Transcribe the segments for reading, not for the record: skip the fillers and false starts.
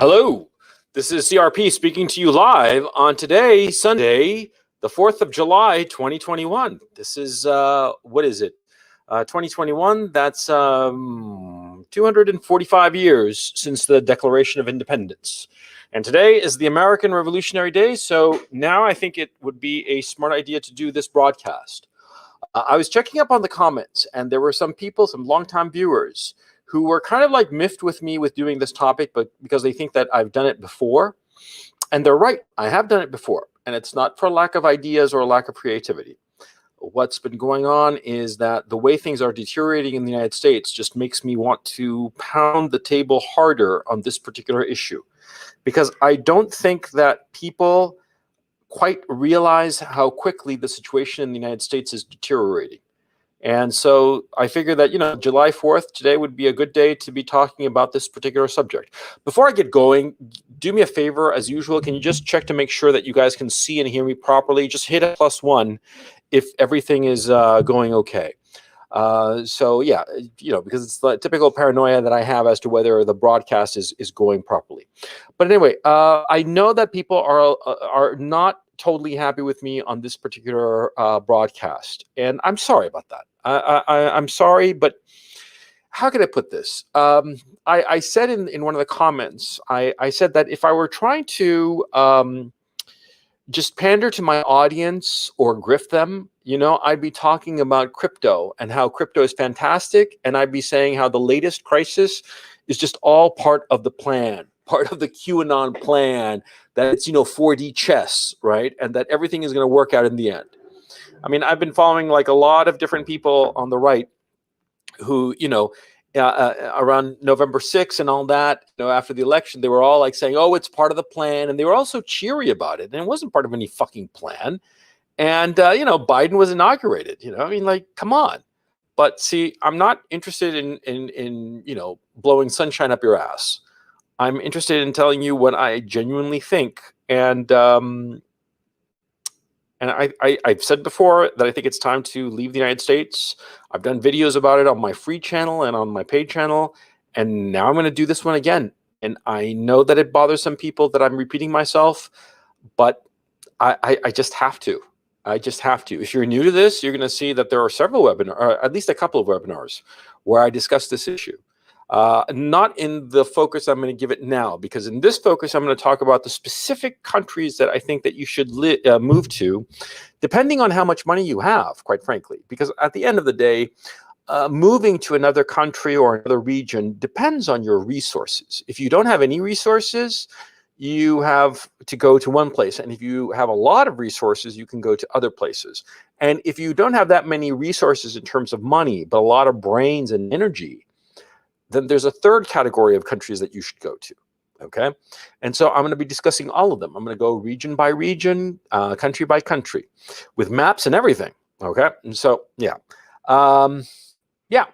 Hello, this is CRP speaking to you live on today, Sunday, the 4th of July, 2021. This is, what is it? 2021, that's 245 years since the Declaration of Independence. And today is the American Revolutionary Day, so now I think it would be a smart idea to do this broadcast. I was checking up on the comments, and there were some people, some longtime viewers, who were kind of like miffed with me with doing this topic, but because they think that I've done it before. And they're right, I have done it before. And it's not for lack of ideas or lack of creativity. What's been going on is that the way things are deteriorating in the United States just makes me want to pound the table harder on this particular issue. Because I don't think that people quite realize how quickly the situation in the United States is deteriorating. And so I figured that, July 4th, today would be a good day to be talking about this particular subject. Before I get going, do me a favor, as usual, can you just check to make sure that you guys can see and hear me properly? Just hit a +1 if everything is going okay. So yeah, because it's the typical paranoia that I have as to whether the broadcast is going properly. But anyway, I know that people are not totally happy with me on this particular broadcast, and I'm sorry about that. I'm sorry, but how can I put this? I said in one of the comments, I said that if I were trying to just pander to my audience or grift them, I'd be talking about crypto and how crypto is fantastic, and I'd be saying how the latest crisis is just all part of the plan, part of the QAnon plan, that it's 4D chess, right? And that everything is going to work out in the end. I mean, I've been following like a lot of different people on the right who, around November 6th and all that, after the election, they were all like saying, oh, it's part of the plan. And they were all so cheery about it. And it wasn't part of any fucking plan. And, Biden was inaugurated, like, come on. But see, I'm not interested in blowing sunshine up your ass. I'm interested in telling you what I genuinely think. And I've said before that I think it's time to leave the United States. I've done videos about it on my free channel and on my paid channel. And now I'm going to do this one again. And I know that it bothers some people that I'm repeating myself, but I just have to. I just have to. If you're new to this, you're going to see that there are several webinars, or at least a couple of webinars, where I discuss this issue. Not in the focus I'm going to give it now, because in this focus, I'm going to talk about the specific countries that I think that you should move to, depending on how much money you have, quite frankly. Because at the end of the day, moving to another country or another region depends on your resources. If you don't have any resources, you have to go to one place. And if you have a lot of resources, you can go to other places. And if you don't have that many resources in terms of money, but a lot of brains and energy, then there's a third category of countries that you should go to, okay? And so I'm going to be discussing all of them. I'm going to go region by region, country by country, with maps and everything, okay? And so, yeah.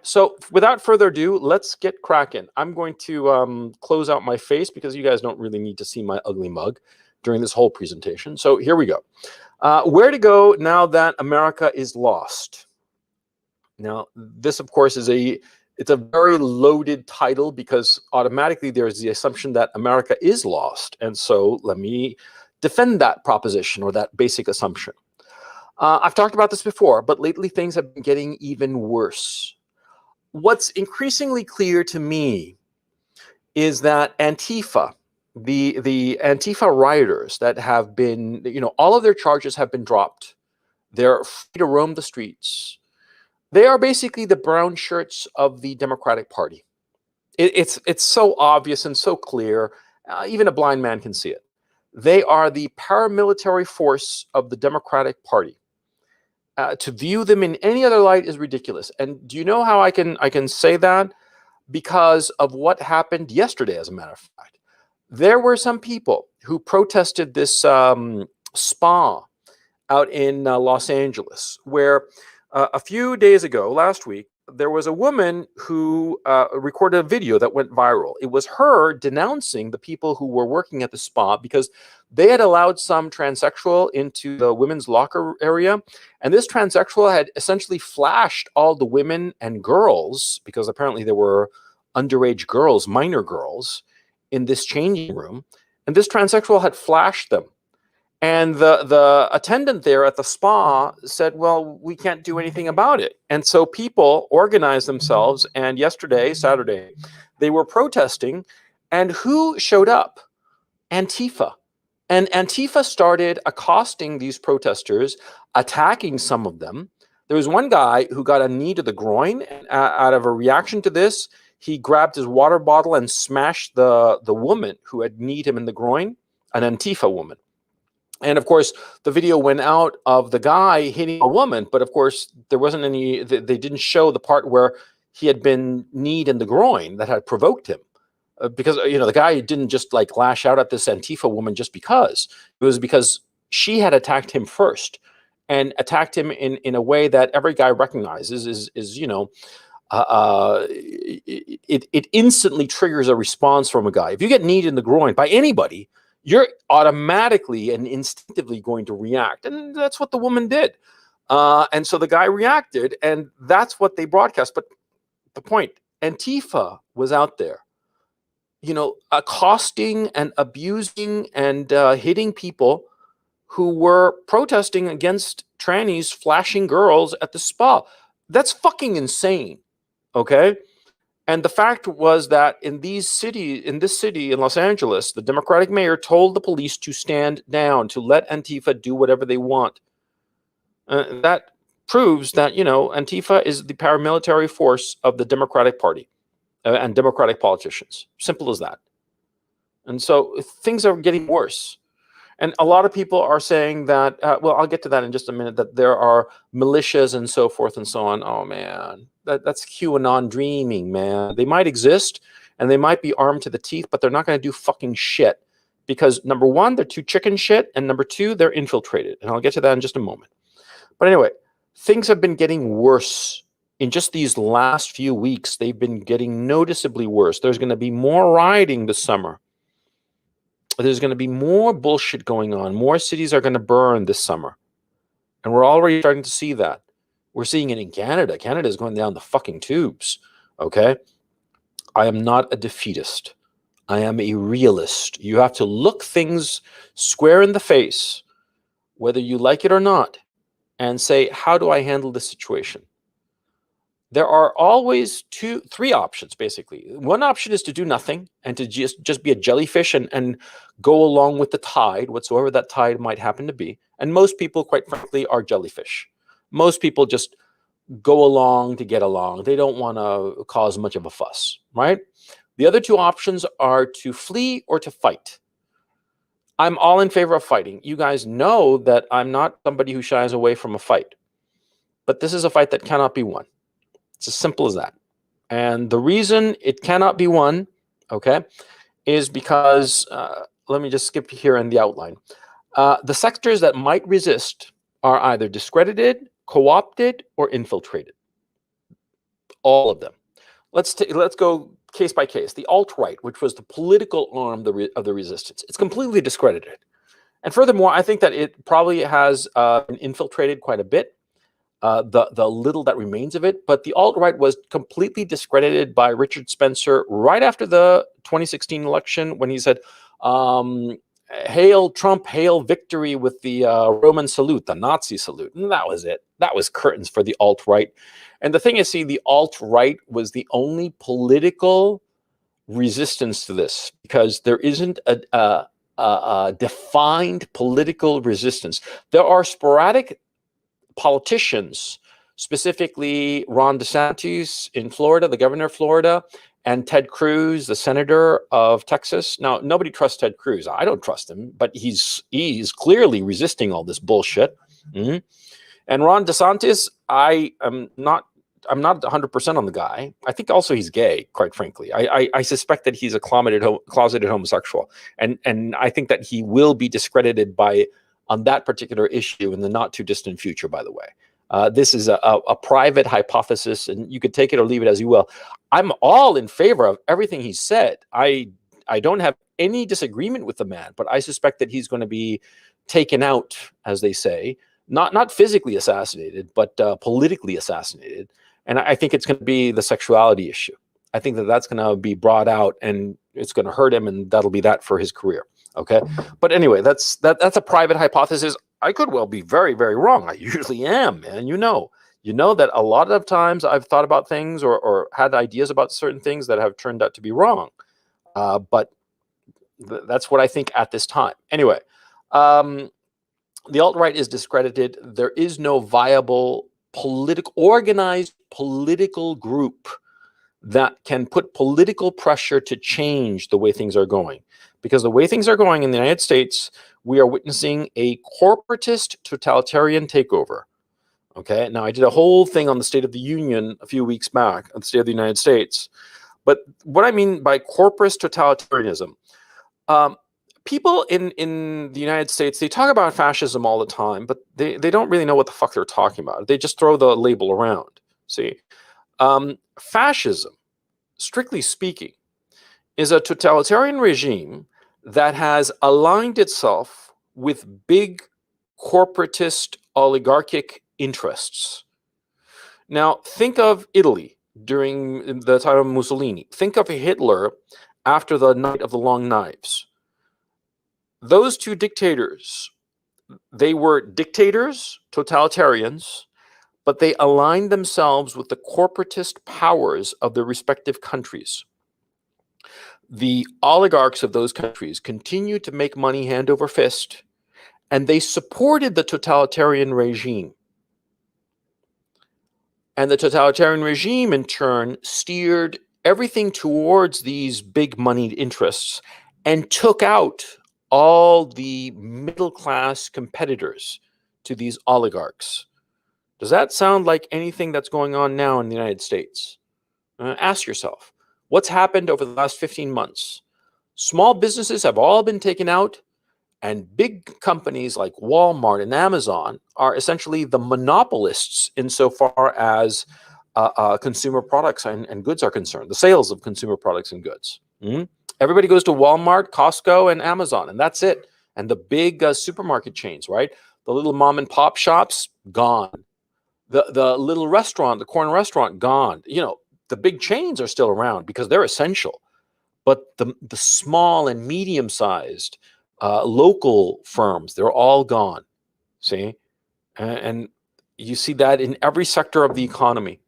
So without further ado, let's get cracking. I'm going to close out my face because you guys don't really need to see my ugly mug during this whole presentation. So here we go. Where to go now that America is lost? Now, this, of course, it's a very loaded title because automatically there's the assumption that America is lost. And so let me defend that proposition or that basic assumption. I've talked about this before, but lately things have been getting even worse. What's increasingly clear to me is that Antifa, the Antifa rioters that have been, all of their charges have been dropped. They're free to roam the streets. They are basically the brown shirts of the Democratic Party. It's so obvious and so clear, even a blind man can see it. They are the paramilitary force of the Democratic Party. To view them in any other light is ridiculous. And do you know how I can say that? Because of what happened yesterday, as a matter of fact. There were some people who protested this spa out in Los Angeles, where a few days ago, last week, there was a woman who recorded a video that went viral. It was her denouncing the people who were working at the spa because they had allowed some transsexual into the women's locker area. And this transsexual had essentially flashed all the women and girls, because apparently there were underage girls, minor girls, in this changing room, and this transsexual had flashed them. And the attendant there at the spa said, well, we can't do anything about it. And so people organized themselves, and yesterday, Saturday, they were protesting. And who showed up? Antifa. And Antifa started accosting these protesters, attacking some of them. There was one guy who got a knee to the groin. And out of a reaction to this, he grabbed his water bottle and smashed the woman who had kneed him in the groin, an Antifa woman. And of course, the video went out of the guy hitting a woman, but of course, there wasn't any, they didn't show the part where he had been kneed in the groin that had provoked him. Because, you know, the guy didn't just like lash out at this Antifa woman just because. It was because she had attacked him first, and attacked him in a way that every guy recognizes is you know, it instantly triggers a response from a guy. If you get kneed in the groin by anybody, you're automatically and instinctively going to react. And that's what the woman did. And so the guy reacted, and that's what they broadcast. But the point, Antifa was out there, you know, accosting and abusing and hitting people who were protesting against trannies flashing girls at the spa. That's fucking insane, okay? And the fact was that in this city in Los Angeles, the Democratic mayor told the police to stand down, to let Antifa do whatever they want. That proves that, you know, Antifa is the paramilitary force of the Democratic Party and Democratic politicians. Simple as that. And so things are getting worse. And a lot of people are saying that, well, I'll get to that in just a minute, that there are militias and so forth and so on. Oh, man, that's QAnon dreaming, man. They might exist, and they might be armed to the teeth, but they're not going to do fucking shit. Because, number one, they're too chicken shit, and number two, they're infiltrated. And I'll get to that in just a moment. But anyway, things have been getting worse. In just these last few weeks, they've been getting noticeably worse. There's going to be more rioting this summer. There's going to be more bullshit going on. More cities are going to burn this summer. And we're already starting to see that. We're seeing it in Canada. Canada is going down the fucking tubes. Okay? I am not a defeatist. I am a realist. You have to look things square in the face, whether you like it or not, and say, how do I handle this situation? There are always three options, basically. One option is to do nothing and to just be a jellyfish and go along with the tide, whatsoever that tide might happen to be. And most people, quite frankly, are jellyfish. Most people just go along to get along. They don't want to cause much of a fuss, right? The other two options are to flee or to fight. I'm all in favor of fighting. You guys know that I'm not somebody who shies away from a fight. But this is a fight that cannot be won. It's as simple as that. And the reason it cannot be won, okay, is because, let me just skip here in the outline. The sectors that might resist are either discredited, co-opted, or infiltrated. All of them. Let's go case by case. The alt-right, which was the political arm of the resistance, it's completely discredited. And furthermore, I think that it probably has been infiltrated quite a bit. The little that remains of it, but the alt-right was completely discredited by Richard Spencer right after the 2016 election, when he said, hail Trump, hail victory with the Roman salute, the Nazi salute. And that was it. That was curtains for the alt-right. And the thing is, see, the alt-right was the only political resistance to this, because there isn't a defined political resistance. There are sporadic politicians, specifically Ron DeSantis in Florida, the governor of Florida, and Ted Cruz, the senator of Texas. Now, nobody trusts Ted Cruz. I don't trust him, but he's clearly resisting all this bullshit. Mm-hmm. And Ron DeSantis, I'm not 100% on the guy. I think also he's gay, quite frankly. I suspect that he's a closeted homosexual, and I think that he will be discredited on that particular issue in the not too distant future, by the way. This is a private hypothesis, and you could take it or leave it as you will. I'm all in favor of everything he said. I don't have any disagreement with the man, but I suspect that he's going to be taken out, as they say, not physically assassinated, but politically assassinated. And I think it's going to be the sexuality issue. I think that that's going to be brought out, and it's going to hurt him, and that'll be that for his career. Okay, but anyway, that's a private hypothesis. I could well be very, very wrong. I usually am, man. You know that a lot of times I've thought about things or had ideas about certain things that have turned out to be wrong. But that's what I think at this time. Anyway, the alt-right is discredited. There is no viable organized political group that can put political pressure to change the way things are going. Because the way things are going in the United States, we are witnessing a corporatist totalitarian takeover. Okay, now I did a whole thing on the State of the Union a few weeks back, on the State of the United States. But what I mean by corporatist totalitarianism, people in the United States, they talk about fascism all the time, but they don't really know what the fuck they're talking about. They just throw the label around, see? Fascism, strictly speaking, is a totalitarian regime that has aligned itself with big corporatist oligarchic interests. Now, think of Italy during the time of Mussolini. Think of Hitler after the Night of the Long Knives. Those two dictators, they were dictators, totalitarians, but they aligned themselves with the corporatist powers of their respective countries. The oligarchs of those countries continued to make money hand over fist, and they supported the totalitarian regime. And the totalitarian regime, in turn, steered everything towards these big moneyed interests and took out all the middle-class competitors to these oligarchs. Does that sound like anything that's going on now in the United States? Ask yourself, what's happened over the last 15 months? Small businesses have all been taken out, and big companies like Walmart and Amazon are essentially the monopolists insofar as consumer products and goods are concerned, the sales of consumer products and goods. Everybody goes to Walmart, Costco, and Amazon, and that's it. And the big supermarket chains, right? The little mom and pop shops, gone. The little restaurant, the corner restaurant, gone. You know, the big chains are still around because they're essential. But the small and medium-sized local firms, they're all gone. See? And you see that in every sector of the economy,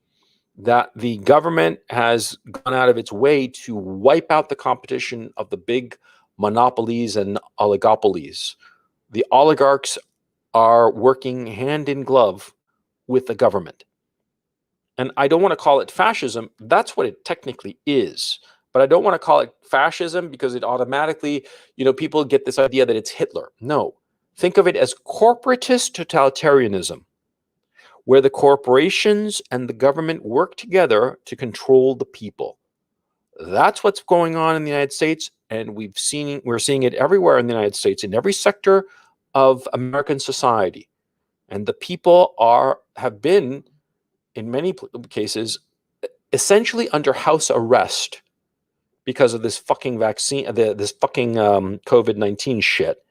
that the government has gone out of its way to wipe out the competition of the big monopolies and oligopolies. The oligarchs are working hand in glove with the government. And I don't want to call it fascism. That's what it technically is. But I don't want to call it fascism because it automatically, people get this idea that it's Hitler. No. Think of it as corporatist totalitarianism, where the corporations and the government work together to control the people. That's what's going on in the United States, and we're seeing it everywhere in the United States, in every sector of American society. And the people have been, in many cases, essentially under house arrest because of this fucking vaccine, this fucking COVID-19 shit.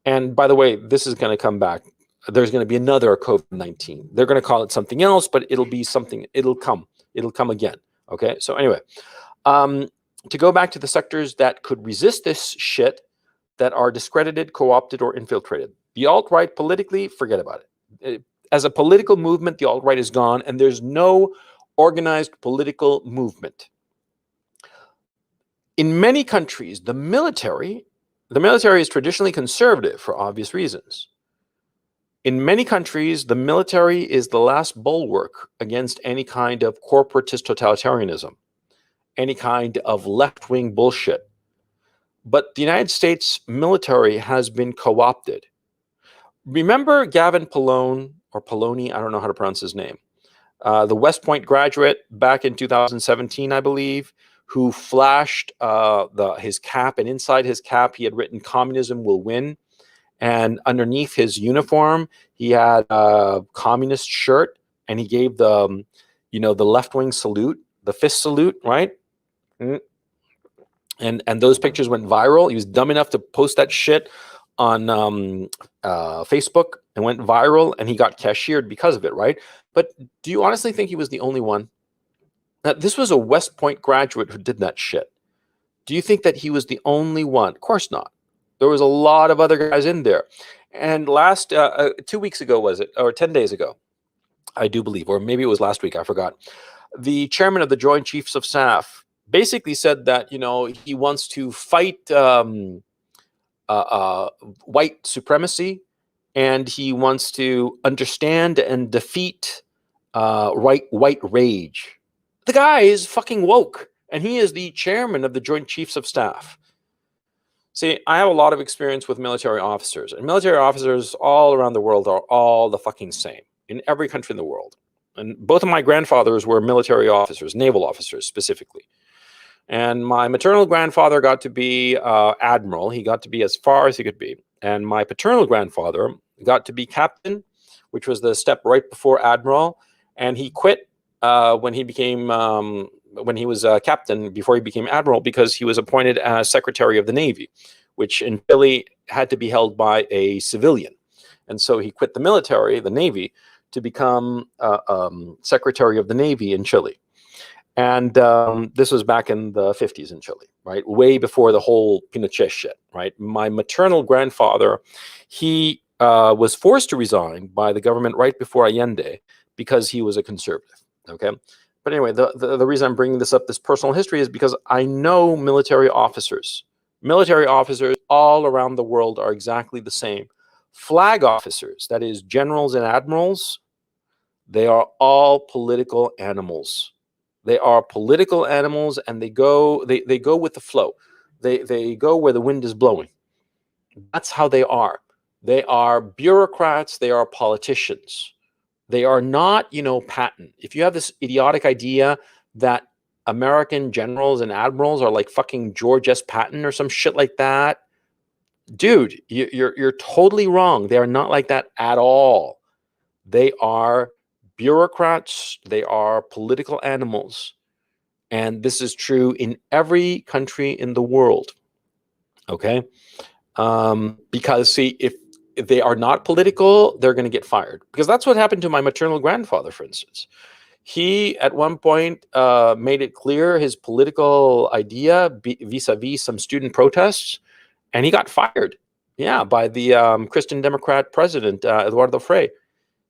And by the way, this is going to come back. There's going to be another COVID-19. They're going to call it something else, but it'll be something. It'll come again. Okay. So anyway, to go back to the sectors that could resist this shit, that are discredited, co-opted, or infiltrated. The alt-right politically, forget about it. As a political movement, the alt-right is gone, and there's no organized political movement. In many countries, the military is traditionally conservative for obvious reasons. In many countries, the military is the last bulwark against any kind of corporatist totalitarianism, any kind of left-wing bullshit. But the United States military has been co-opted. Remember Gavin Polone, or Poloni, I don't know how to pronounce his name, the West Point graduate back in 2017, I believe, who flashed his cap, and inside his cap he had written "Communism will win," and underneath his uniform he had a communist shirt, and he gave the left-wing salute, the fist salute, right? And those pictures went viral. He was dumb enough to post that shit on Facebook and went viral, and he got cashiered because of it, right? But do you honestly think he was the only one? Now, this was a West Point graduate who did that shit. Do you think that he was the only one? Of course not. There was a lot of other guys in there. And last 2 weeks ago, was it, or 10 days ago, I do believe, or maybe it was last week, I forgot. The chairman of the Joint Chiefs of Staff basically said that, he wants to fight white supremacy, and he wants to understand and defeat white rage. The guy is fucking woke, and he is the chairman of the Joint Chiefs of Staff. See, I have a lot of experience with military officers, and military officers all around the world are all the fucking same in every country in the world. And both of my grandfathers were military officers, naval officers specifically. And my maternal grandfather got to be admiral. He got to be as far as he could be. And my paternal grandfather got to be captain, which was the step right before admiral. And he quit when he became when he was captain, before he became admiral, because he was appointed as Secretary of the Navy, which in Chile had to be held by a civilian. And so he quit the military, the Navy, to become Secretary of the Navy in Chile. And this was back in the 50s in Chile, right? Way before the whole Pinochet shit, right? My maternal grandfather, he was forced to resign by the government right before Allende because he was a conservative, okay? But anyway, the reason I'm bringing this up, this personal history, is because I know military officers. Military officers all around the world are exactly the same. Flag officers, that is generals and admirals, they are all political animals. They are political animals, and they go with the flow. They go where the wind is blowing. That's how they are. They are bureaucrats. They are politicians. They are not, Patton. If you have this idiotic idea that American generals and admirals are like fucking George S. Patton or some shit like that, dude, you're totally wrong. They are not like that at all. They are bureaucrats. They are political animals. And this is true in every country in the world. Okay? Because, see, if they are not political, they're going to get fired. Because that's what happened to my maternal grandfather, for instance. He, at one point, made it clear his political idea vis-a-vis some student protests, and he got fired. Yeah, by the Christian Democrat president, Eduardo Frei.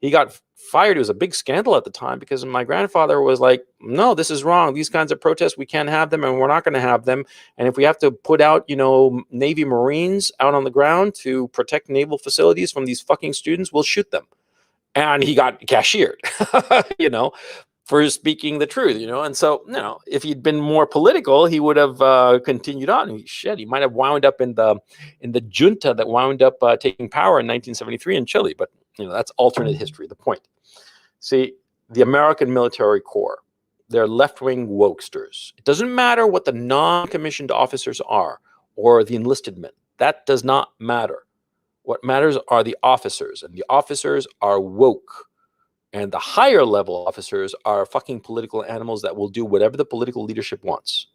He got fired. It was a big scandal at the time because my grandfather was like, no, this is wrong. These kinds of protests, we can't have them, and we're not going to have them. And if we have to put out, Navy Marines out on the ground to protect naval facilities from these fucking students, we'll shoot them. And he got cashiered, for speaking the truth, And so, if he'd been more political, he would have continued on. He might have wound up in the junta that wound up taking power in 1973 in Chile. But that's alternate history. The point. See, the American military corps, they're left-wing wokesters. It doesn't matter what the non-commissioned officers are or the enlisted men. That does not matter. What matters are the officers, and the officers are woke. And the higher level officers are fucking political animals that will do whatever the political leadership wants.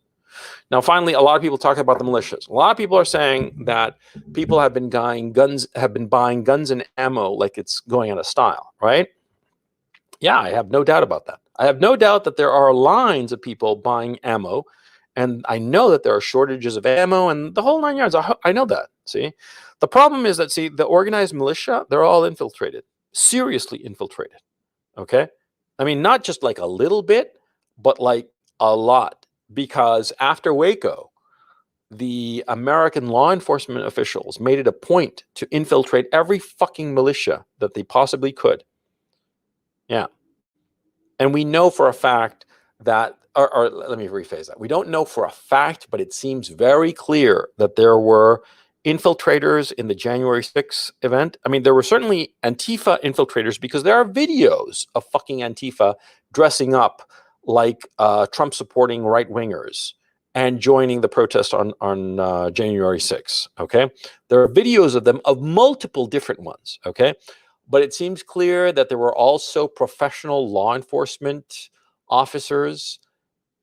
Now, finally, a lot of people talk about the militias. A lot of people are saying that people have been buying guns and ammo like it's going out of style, right? Yeah, I have no doubt about that. I have no doubt that there are lines of people buying ammo, and I know that there are shortages of ammo and the whole 9 yards. I know that, see? The problem is that, see, the organized militia, they're all infiltrated, seriously infiltrated, okay? I mean, not just like a little bit, but like a lot. Because after Waco, the American law enforcement officials made it a point to infiltrate every fucking militia that they possibly could. Yeah. And we know for a fact that, or let me rephrase that. We don't know for a fact, but it seems very clear that there were infiltrators in the January 6th event. I mean, there were certainly Antifa infiltrators because there are videos of fucking Antifa dressing up like Trump-supporting right-wingers and joining the protest on January 6th, okay? There are videos of them, of multiple different ones, okay? But it seems clear that there were also professional law enforcement officers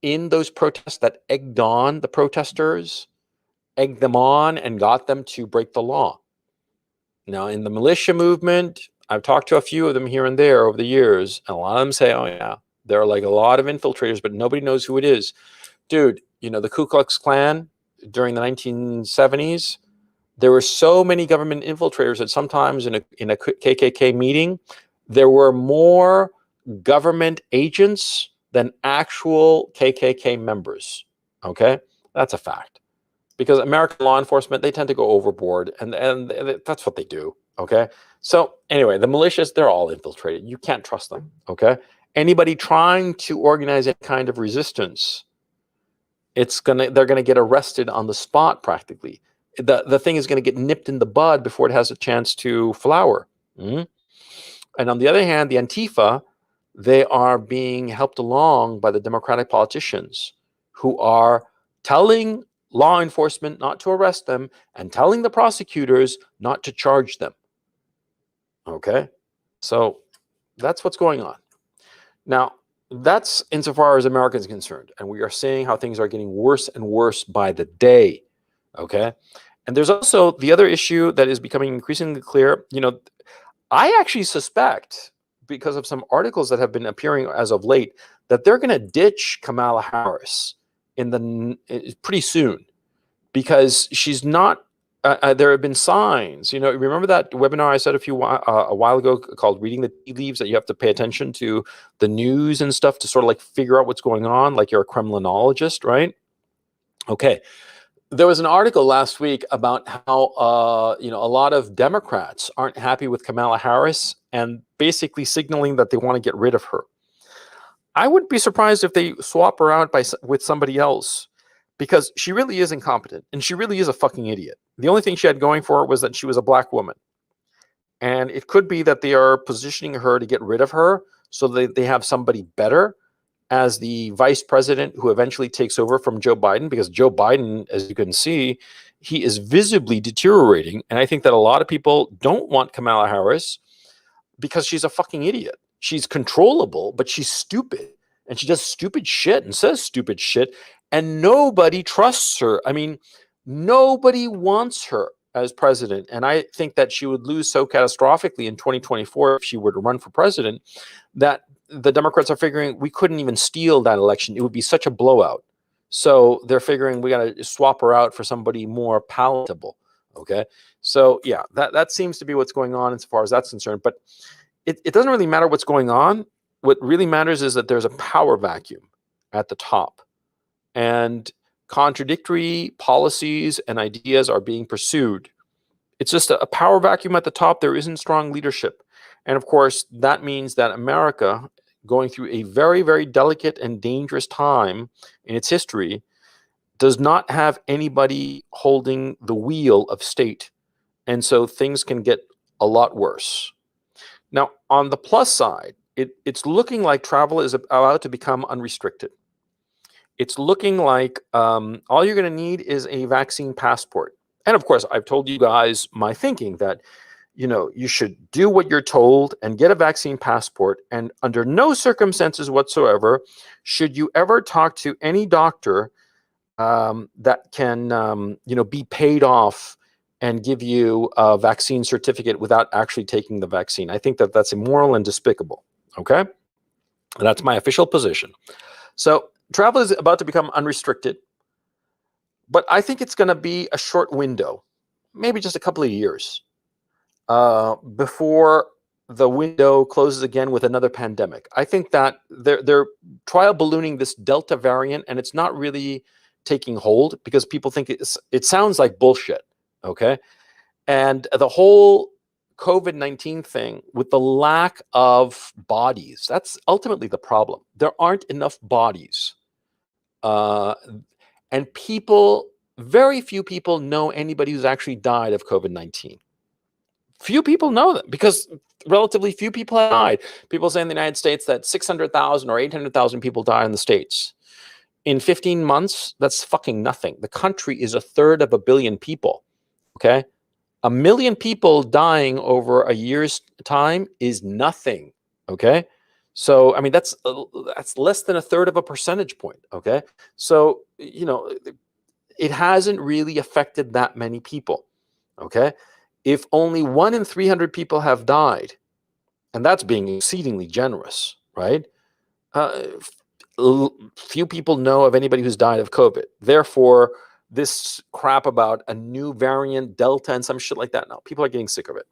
in those protests that egged on the protesters, egged them on, and got them to break the law. Now, in the militia movement, I've talked to a few of them here and there over the years, and a lot of them say, oh, yeah, there are like a lot of infiltrators, but nobody knows who it is. Dude, the Ku Klux Klan, during the 1970s, there were so many government infiltrators that sometimes in a KKK meeting, there were more government agents than actual KKK members. Okay, that's a fact. Because American law enforcement, they tend to go overboard, and that's what they do. Okay, so anyway, the militias, they're all infiltrated. You can't trust them. Okay, anybody trying to organize any kind of resistance, they're gonna get arrested on the spot practically. The thing is going to get nipped in the bud before it has a chance to flower. Mm-hmm. And on the other hand, the Antifa, they are being helped along by the Democratic politicians who are telling law enforcement not to arrest them and telling the prosecutors not to charge them. Okay? So that's what's going on. Now, that's insofar as Americans are concerned. And we are seeing how things are getting worse and worse by the day. Okay? And there's also the other issue that is becoming increasingly clear. I actually suspect, because of some articles that have been appearing as of late, that they're going to ditch Kamala Harris pretty soon, because she's not. There have been signs. Remember that webinar I said a while ago called "Reading the Tea Leaves," that you have to pay attention to the news and stuff to sort of like figure out what's going on, like you're a Kremlinologist, right? Okay. There was an article last week about how a lot of Democrats aren't happy with Kamala Harris and basically signaling that they want to get rid of her. I wouldn't be surprised if they swap her out with somebody else, because she really is incompetent and she really is a fucking idiot. The only thing she had going for her was that she was a black woman. And it could be that they are positioning her to get rid of her so that they have somebody better as the vice president who eventually takes over from Joe Biden, because Joe Biden, as you can see, he is visibly deteriorating. And I think that a lot of people don't want Kamala Harris because she's a fucking idiot. She's controllable, but she's stupid. And she does stupid shit and says stupid shit. And nobody trusts her. I mean, nobody wants her as president. And I think that she would lose so catastrophically in 2024 if she were to run for president, that the Democrats are figuring we couldn't even steal that election. It would be such a blowout. So they're figuring we got to swap her out for somebody more palatable. Okay. So yeah, that seems to be what's going on as far as that's concerned. But it doesn't really matter what's going on. What really matters is that there's a power vacuum at the top, and contradictory policies and ideas are being pursued. It's just a power vacuum at the top. There isn't strong leadership. And of course, that means that America, going through a very, very delicate and dangerous time in its history, does not have anybody holding the wheel of state. And so things can get a lot worse. Now, on the plus side, it's looking like travel is about to become unrestricted. It's looking like all you're going to need is a vaccine passport. And of course, I've told you guys my thinking that you should do what you're told and get a vaccine passport. And under no circumstances whatsoever should you ever talk to any doctor that can, be paid off and give you a vaccine certificate without actually taking the vaccine. I think that that's immoral and despicable. Okay, that's my official position. So travel is about to become unrestricted, but I think it's going to be a short window, maybe just a couple of years, before the window closes again with another pandemic. I think that they're trial ballooning this Delta variant, and it's not really taking hold because people think it sounds like bullshit. Okay, and the whole COVID-19 thing with the lack of bodies, that's ultimately the problem. There aren't enough bodies, and very few people know anybody who's actually died of COVID-19. Few people know them because relatively few people have died. People say in the United States that 600,000 or 800,000 people die in the States. In 15 months, that's fucking nothing. The country is 1/3 of a billion people. Okay? 1 million people dying over a year's time is nothing. Okay? So, I mean, that's less than 1/3 of a percentage point. Okay? So, it hasn't really affected that many people. Okay? If only 1 in 300 people have died, and that's being exceedingly generous, right? Few people know of anybody who's died of COVID. Therefore, this crap about a new variant, Delta, and some shit like that. No, people are getting sick of it.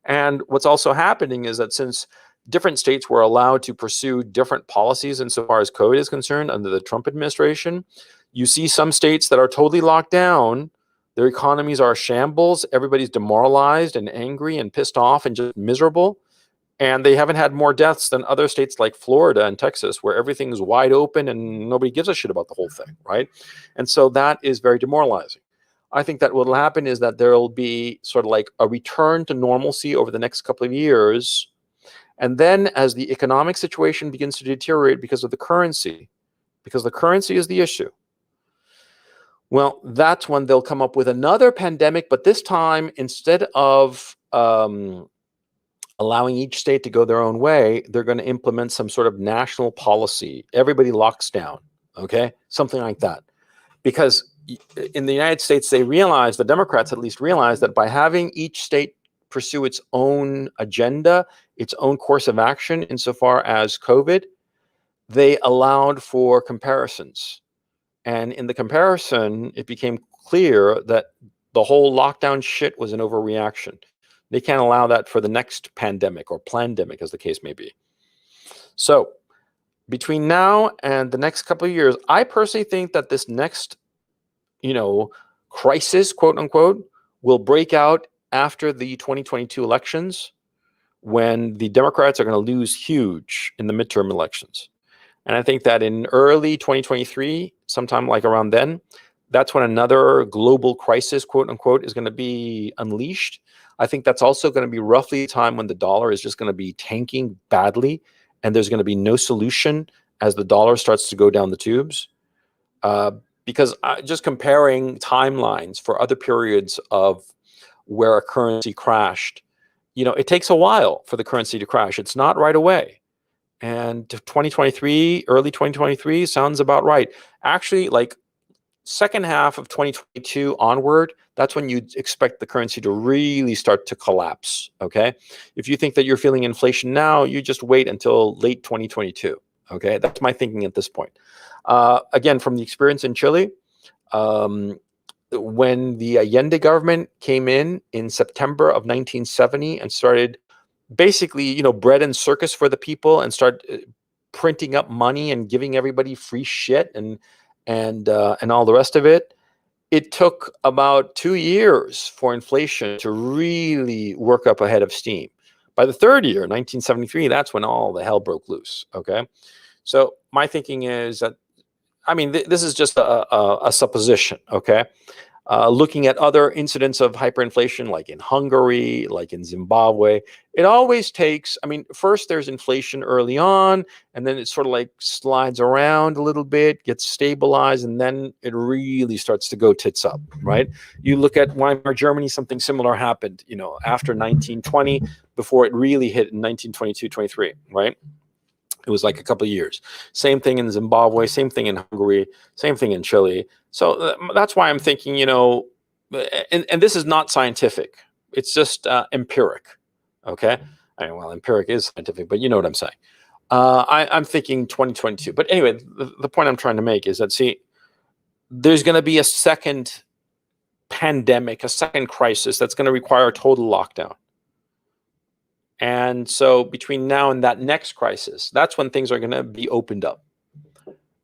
And what's also happening is that since different states were allowed to pursue different policies insofar as COVID is concerned under the Trump administration, you see some states that are totally locked down. Their economies are shambles. Everybody's demoralized and angry and pissed off and just miserable. And they haven't had more deaths than other states like Florida and Texas, where everything's wide open and nobody gives a shit about the whole thing, right? And so that is very demoralizing. I think that what will happen is that there will be sort of like a return to normalcy over the next couple of years. And then as the economic situation begins to deteriorate because of the currency is the issue, well, that's when they'll come up with another pandemic, but this time, instead of allowing each state to go their own way, they're going to implement some sort of national policy. Everybody locks down, okay? Something like that. Because in the United States, they realize, the Democrats at least realize, that by having each state pursue its own agenda, its own course of action insofar as COVID, they allowed for comparisons. And in the comparison, it became clear that the whole lockdown shit was an overreaction. They can't allow that for the next pandemic or plandemic, as the case may be. So between now and the next couple of years, I personally think that this next, crisis, quote unquote, will break out after the 2022 elections, when the Democrats are going to lose huge in the midterm elections. And I think that in early 2023, sometime like around then, that's when another global crisis, quote unquote, is going to be unleashed. I think that's also going to be roughly the time when the dollar is just going to be tanking badly, and there's going to be no solution as the dollar starts to go down the tubes. Because just comparing timelines for other periods of where a currency crashed, it takes a while for the currency to crash. It's not right away. And 2023, early 2023 sounds about right. Actually, like second half of 2022 onward, that's when you expect the currency to really start to collapse, okay? If you think that you're feeling inflation now, you just wait until late 2022, okay? That's my thinking at this point. Again, from the experience in Chile, when the Allende government came in September of 1970 and started basically, bread and circus for the people, and start printing up money and giving everybody free shit and all the rest of it, it took about 2 years for inflation to really work up a head of steam. By the third year, 1973, that's when all the hell broke loose, okay? So my thinking is that, this is just a supposition, okay? Looking at other incidents of hyperinflation, like in Hungary, like in Zimbabwe, it always takes, first there's inflation early on, and then it sort of like slides around a little bit, gets stabilized, and then it really starts to go tits up, right? You look at Weimar Germany, something similar happened, after 1920, before it really hit in 1922, 23, right? It was like a couple of years. Same thing in Zimbabwe, same thing in Hungary, same thing in Chile. So that's why I'm thinking, and this is not scientific. It's just empiric, okay? Empiric is scientific, but you know what I'm saying. I'm thinking 2022. But anyway, the point I'm trying to make is that, see, there's going to be a second pandemic, a second crisis that's going to require a total lockdown. And so between now and that next crisis, that's when things are going to be opened up.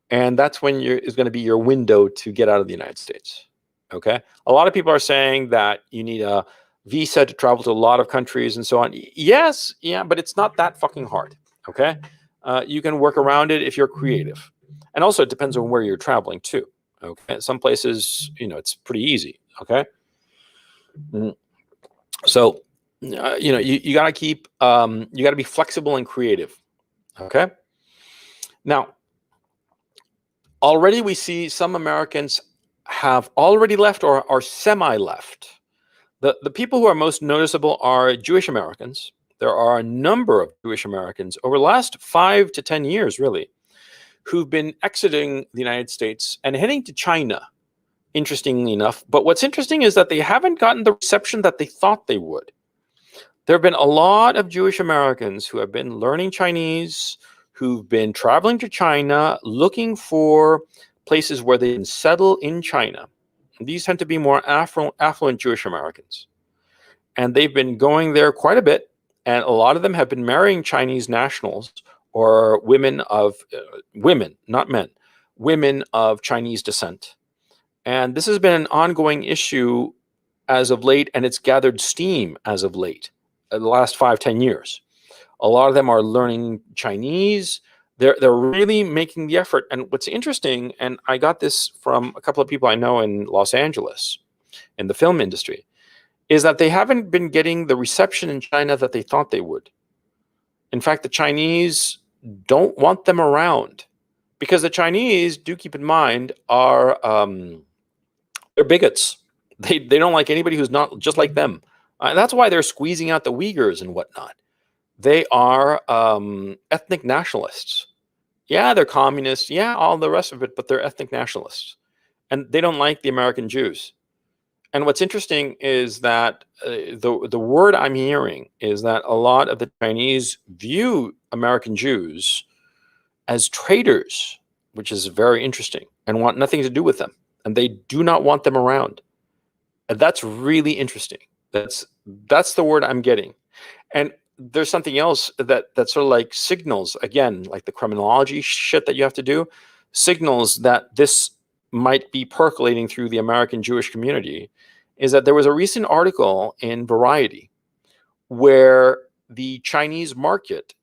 And that's when is going to be your window to get out of the United States. Okay. A lot of people are saying that you need a visa to travel to a lot of countries and so on. Yes. Yeah. But it's not that fucking hard. Okay. You can work around it if you're creative. And also it depends on where you're traveling to. Okay. Some places, it's pretty easy. Okay. So, you got to keep, you got to be flexible and creative. Okay. Now, already we see some Americans have already left or are semi-left. The people who are most noticeable are Jewish Americans. There are a number of Jewish Americans over the last 5 to 10 years, really, who've been exiting the United States and heading to China, interestingly enough. But what's interesting is that they haven't gotten the reception that they thought they would. There have been a lot of Jewish Americans who have been learning Chinese, who've been traveling to China, looking for places where they can settle in China, these tend to be more affluent Jewish Americans. And they've been going there quite a bit. And a lot of them have been marrying Chinese nationals or women, not men, women of Chinese descent. And this has been an ongoing issue as of late, and it's gathered steam as of late, the last 5-10 years. A lot of them are learning Chinese. They're really making the effort. And what's interesting, and I got this from a couple of people I know in Los Angeles in the film industry, is that they haven't been getting the reception in China that they thought they would. In fact, the Chinese don't want them around because the Chinese, do keep in mind, are they're bigots. They don't like anybody who's not just like them. That's why they're squeezing out the Uyghurs and whatnot. They are ethnic nationalists. Yeah, they're communists. Yeah, all the rest of it, but they're ethnic nationalists. And they don't like the American Jews. And what's interesting is that the word I'm hearing is that a lot of the Chinese view American Jews as traitors, which is very interesting, and want nothing to do with them. And they do not want them around. And that's really interesting. That's the word I'm getting. And there's something else that sort of like signals, again, like the criminology shit that you have to do, signals that this might be percolating through the American Jewish community, is that there was a recent article in Variety where the Chinese market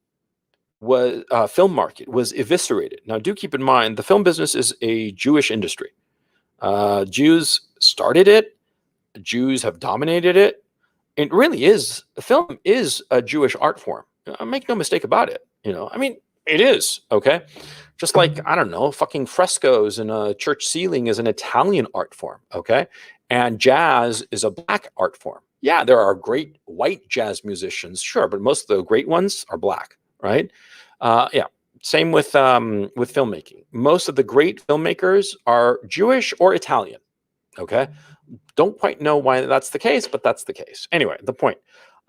was film market was eviscerated. Now, do keep in mind, the film business is a Jewish industry. Jews started it. Jews have dominated it. It really is. Film is a Jewish art form. Make no mistake about it. I mean, it is, okay? Just like, I don't know, fucking frescoes in a church ceiling is an Italian art form, okay? And jazz is a black art form. Yeah, there are great white jazz musicians, sure, but most of the great ones are black, right? Yeah, same with filmmaking. Most of the great filmmakers are Jewish or Italian, okay? Don't quite know why that's the case, but that's the case. Anyway, the point.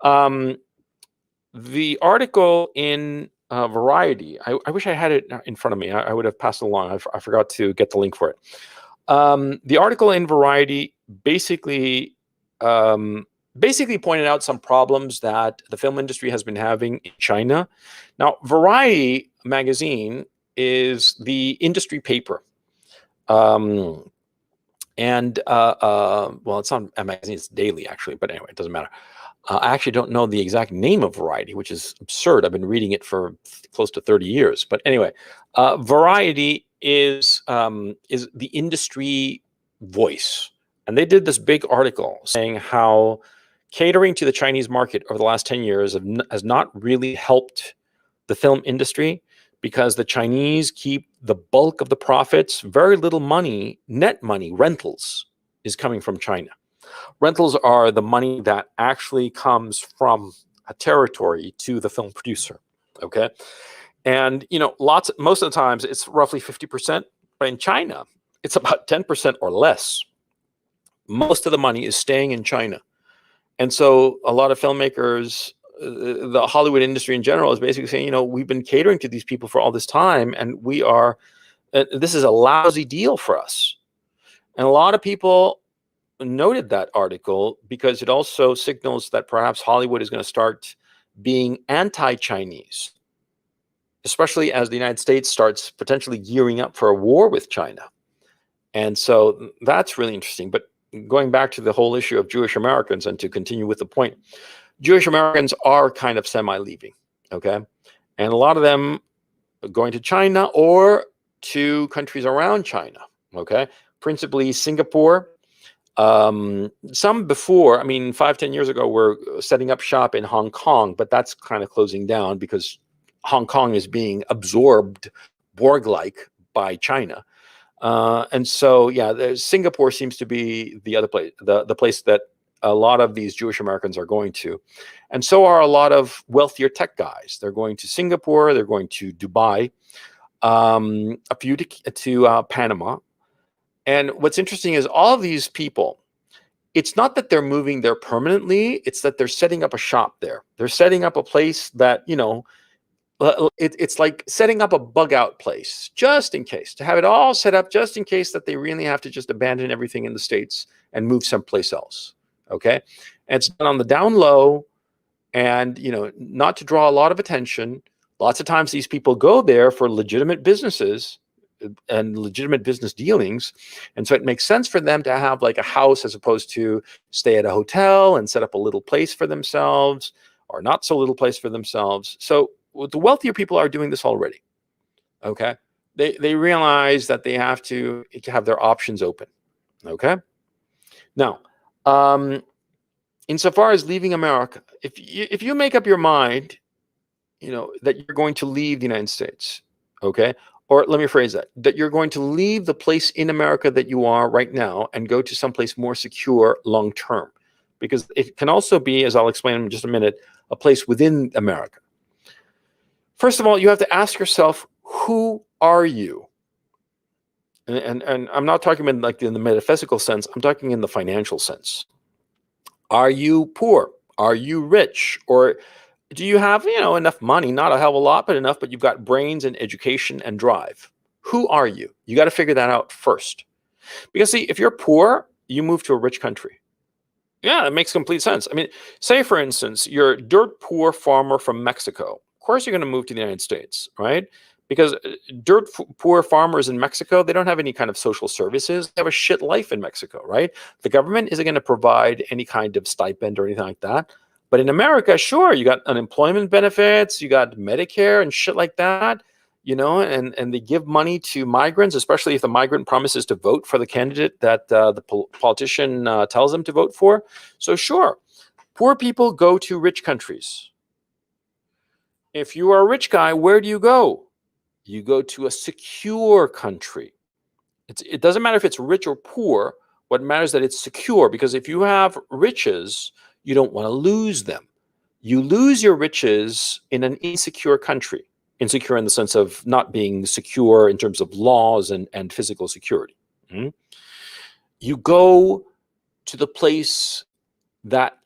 The article in Variety, I wish I had it in front of me. I would have passed it along. I forgot to get the link for it. The article in Variety basically pointed out some problems that the film industry has been having in China. Now, Variety magazine is the industry paper. Well, it's not a magazine, it's daily actually, but anyway, it doesn't matter. I actually don't know the exact name of Variety, which is absurd. I've been reading it for close to 30 years. But anyway, Variety is the industry voice. And they did this big article saying how catering to the Chinese market over the last 10 years has not really helped the film industry, because the Chinese keep the bulk of the profits. Very little money, net money, rentals, is coming from China. Rentals are the money that actually comes from a territory to the film producer, okay? And, most of the times it's roughly 50%, but in China, it's about 10% or less. Most of the money is staying in China. And so a lot of filmmakers, the Hollywood industry in general, is basically saying, we've been catering to these people for all this time, and this is a lousy deal for us. And a lot of people noted that article because it also signals that perhaps Hollywood is going to start being anti-Chinese, especially as the United States starts potentially gearing up for a war with China. And so that's really interesting. But going back to the whole issue of Jewish Americans, and to continue with the point, Jewish Americans are kind of semi-leaving, okay? And a lot of them are going to China or to countries around China, okay? Principally Singapore. Some before, 5-10 years ago, were setting up shop in Hong Kong, but that's kind of closing down because Hong Kong is being absorbed Borg-like by China. And so, yeah, Singapore seems to be the other place, the place that a lot of these Jewish Americans are going to. And so are a lot of wealthier tech guys. They're going to Singapore, they're going to Dubai, a few to Panama. And what's interesting is all of these people, it's not that they're moving there permanently, it's that they're setting up a shop there. They're setting up a place that, It's like setting up a bug out place just in case, to have it all set up just in case that they really have to just abandon everything in the States and move someplace else. Okay. And it's done on the down low, and not to draw a lot of attention. Lots of times these people go there for legitimate businesses and legitimate business dealings, and so it makes sense for them to have like a house as opposed to stay at a hotel and set up a little place for themselves, or not so little place for themselves. So the wealthier people are doing this already. Okay, they realize that they have to have their options open. Okay, now insofar as leaving America, if you make up your mind, that you're going to leave the United States, okay, or let me phrase that you're going to leave the place in America that you are right now and go to someplace more secure long term, because it can also be, as I'll explain in just a minute, a place within America. First of all, you have to ask yourself, who are you? And I'm not talking in like in the metaphysical sense. I'm talking in the financial sense. Are you poor? Are you rich? Or do you have, enough money? Not a hell of a lot, but enough, but you've got brains and education and drive. Who are you? You got to figure that out first. Because see, if you're poor, you move to a rich country. Yeah, that makes complete sense. I mean, say for instance, you're a dirt poor farmer from Mexico. Of course, you're going to move to the United States, right? Because dirt poor farmers in Mexico, they don't have any kind of social services. They have a shit life in Mexico, right? The government isn't going to provide any kind of stipend or anything like that. But in America, sure, you got unemployment benefits, you got Medicare and shit like that, and they give money to migrants, especially if the migrant promises to vote for the candidate that the politician tells them to vote for. So sure, poor people go to rich countries. If you are a rich guy, where do you go? You go to a secure country. It doesn't matter if it's rich or poor. What matters is that it's secure, because if you have riches, you don't want to lose them. You lose your riches in an insecure country. Insecure in the sense of not being secure in terms of laws and physical security. You go to the place that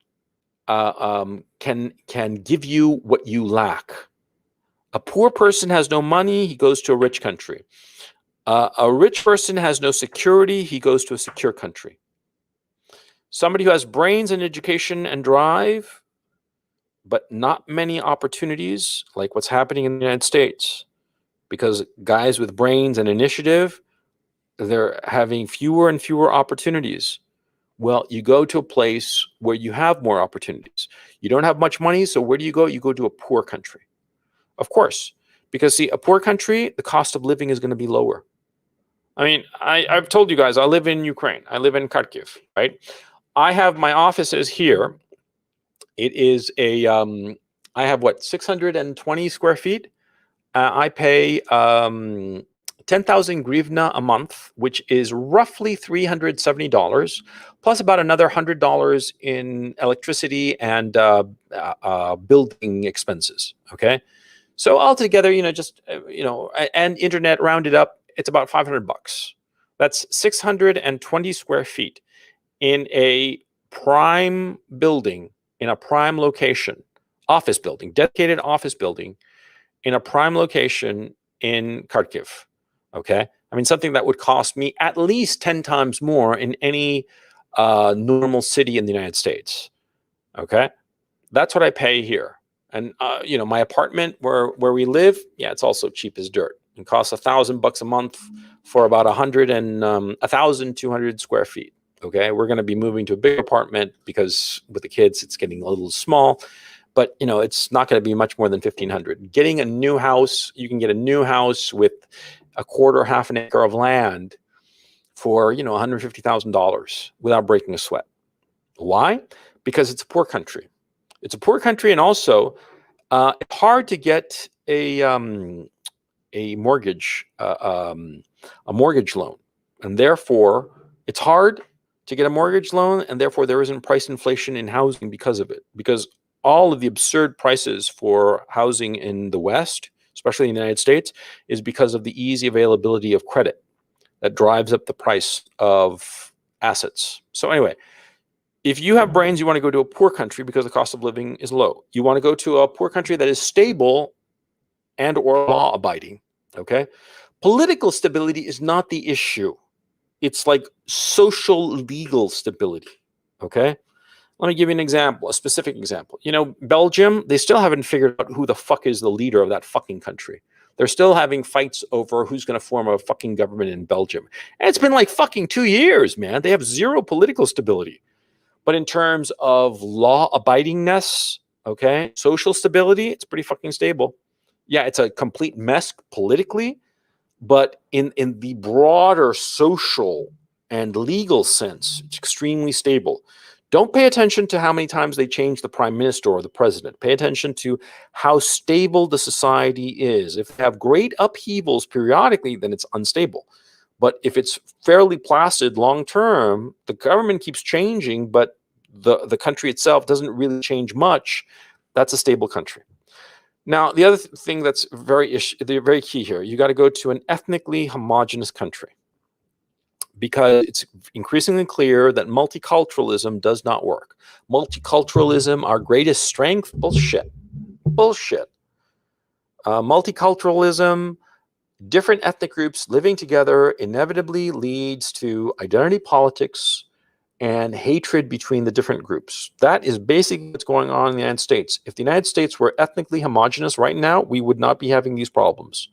can give you what you lack. A poor person has no money, he goes to a rich country. A rich person has no security, he goes to a secure country. Somebody who has brains and education and drive, but not many opportunities, like what's happening in the United States, because guys with brains and initiative, they're having fewer and fewer opportunities. Well, you go to a place where you have more opportunities. You don't have much money, so where do you go? You go to a poor country. Of course, because see, a poor country, the cost of living is going to be lower. I mean, I've told you guys, I live in Ukraine. I live in Kharkiv, right? I have my offices here. It is I have 620 square feet. I pay 10,000 grivna a month, which is roughly $370, plus about another $100 in electricity and building expenses. Okay. So altogether, and internet rounded up, it's about $500. That's 620 square feet in a prime building, in a prime location, office building, dedicated office building in a prime location in Kharkiv. Okay. I mean, something that would cost me at least 10 times more in any normal city in the United States. Okay. That's what I pay here. And, my apartment where we live, yeah, it's also cheap as dirt. It costs $1,000 a month for about 1,200 square feet. Okay. We're going to be moving to a big apartment because with the kids, it's getting a little small, but it's not going to be much more than 1,500. Getting a new house, you can get a new house with a quarter, half an acre of land for, $150,000 without breaking a sweat. Why? Because it's a poor country. It's a poor country, and also it's hard to get a mortgage loan, and therefore it's hard to get a mortgage loan, and therefore there isn't price inflation in housing because of it. Because all of the absurd prices for housing in the West, especially in the United States, is because of the easy availability of credit that drives up the price of assets. So anyway. If you have brains, you want to go to a poor country because the cost of living is low. You want to go to a poor country that is stable and or law abiding, okay? Political stability is not the issue. It's like social legal stability, okay? Let me give you an example, a specific example. You know, Belgium, they still haven't figured out who the fuck is the leader of that fucking country. They're still having fights over who's going to form a fucking government in Belgium. And it's been like fucking 2 years, man. They have zero political stability. But in terms of law abidingness, okay, social stability, it's pretty fucking stable. Yeah, it's a complete mess politically, but in the broader social and legal sense, it's extremely stable. Don't pay attention to how many times they change the prime minister or the president. Pay attention to how stable the society is. If they have great upheavals periodically, then it's unstable. But if it's fairly placid long term, the government keeps changing, but the country itself doesn't really change much. That's a stable country. Now, the other thing that's very key here, you got to go to an ethnically homogenous country, because it's increasingly clear that multiculturalism does not work. Multiculturalism, our greatest strength, bullshit. Bullshit. Multiculturalism, different ethnic groups living together inevitably leads to identity politics and hatred between the different groups. That is basically what's going on in the United States. If the United States were ethnically homogenous right now, we would not be having these problems.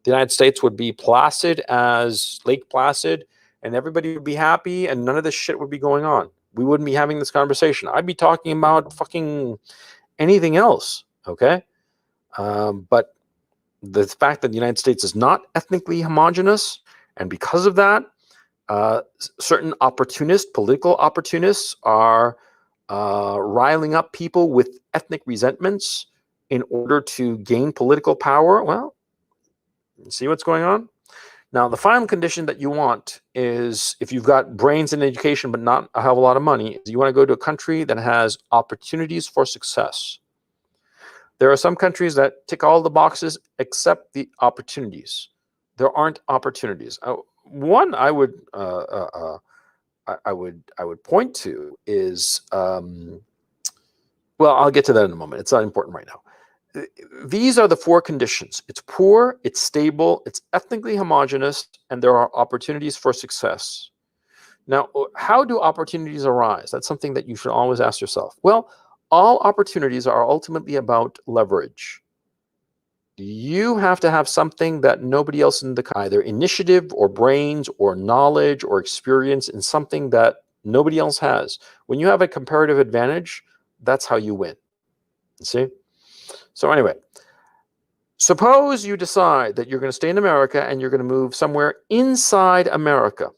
The United States would be placid as Lake Placid, and everybody would be happy, and none of this shit would be going on. We wouldn't be having this conversation. I'd be talking about fucking anything else, okay? But the fact that the United States is not ethnically homogenous, and because of that, certain political opportunists are riling up people with ethnic resentments in order to gain political power. Well, see what's going on? Now, the final condition that you want is, if you've got brains and education but not a hell of a lot of money, is you want to go to a country that has opportunities for success. There are some countries that tick all the boxes except the opportunities. There aren't opportunities. One I would point to is, well, I'll get to that in a moment. It's not important right now. These are the four conditions. It's poor, it's stable, it's ethnically homogenous, and there are opportunities for success. Now, how do opportunities arise? That's something that you should always ask yourself. Well, all opportunities are ultimately about leverage. You have to have something that nobody else in the country, either initiative or brains or knowledge or experience in something that nobody else has. When you have a comparative advantage, that's how you win. You see? So anyway, suppose you decide that you're going to stay in America and you're going to move somewhere inside America,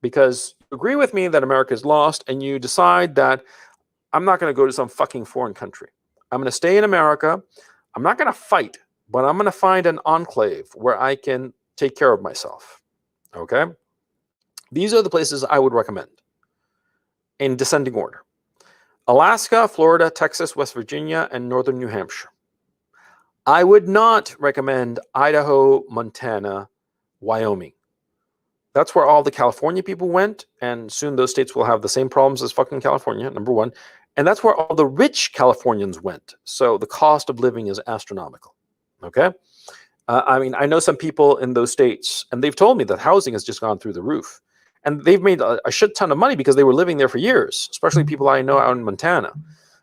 because you agree with me that America is lost, and you decide that I'm not going to go to some fucking foreign country. I'm going to stay in America. I'm not going to fight, but I'm going to find an enclave where I can take care of myself. Okay? These are the places I would recommend in descending order: Alaska, Florida, Texas, West Virginia, and northern New Hampshire. I would not recommend Idaho, Montana, Wyoming. That's where all the California people went, and soon those states will have the same problems as fucking California, number one. And that's where all the rich Californians went. So the cost of living is astronomical. Okay? I mean, I know some people in those states, and they've told me that housing has just gone through the roof. And they've made a shit ton of money because they were living there for years, especially people I know out in Montana,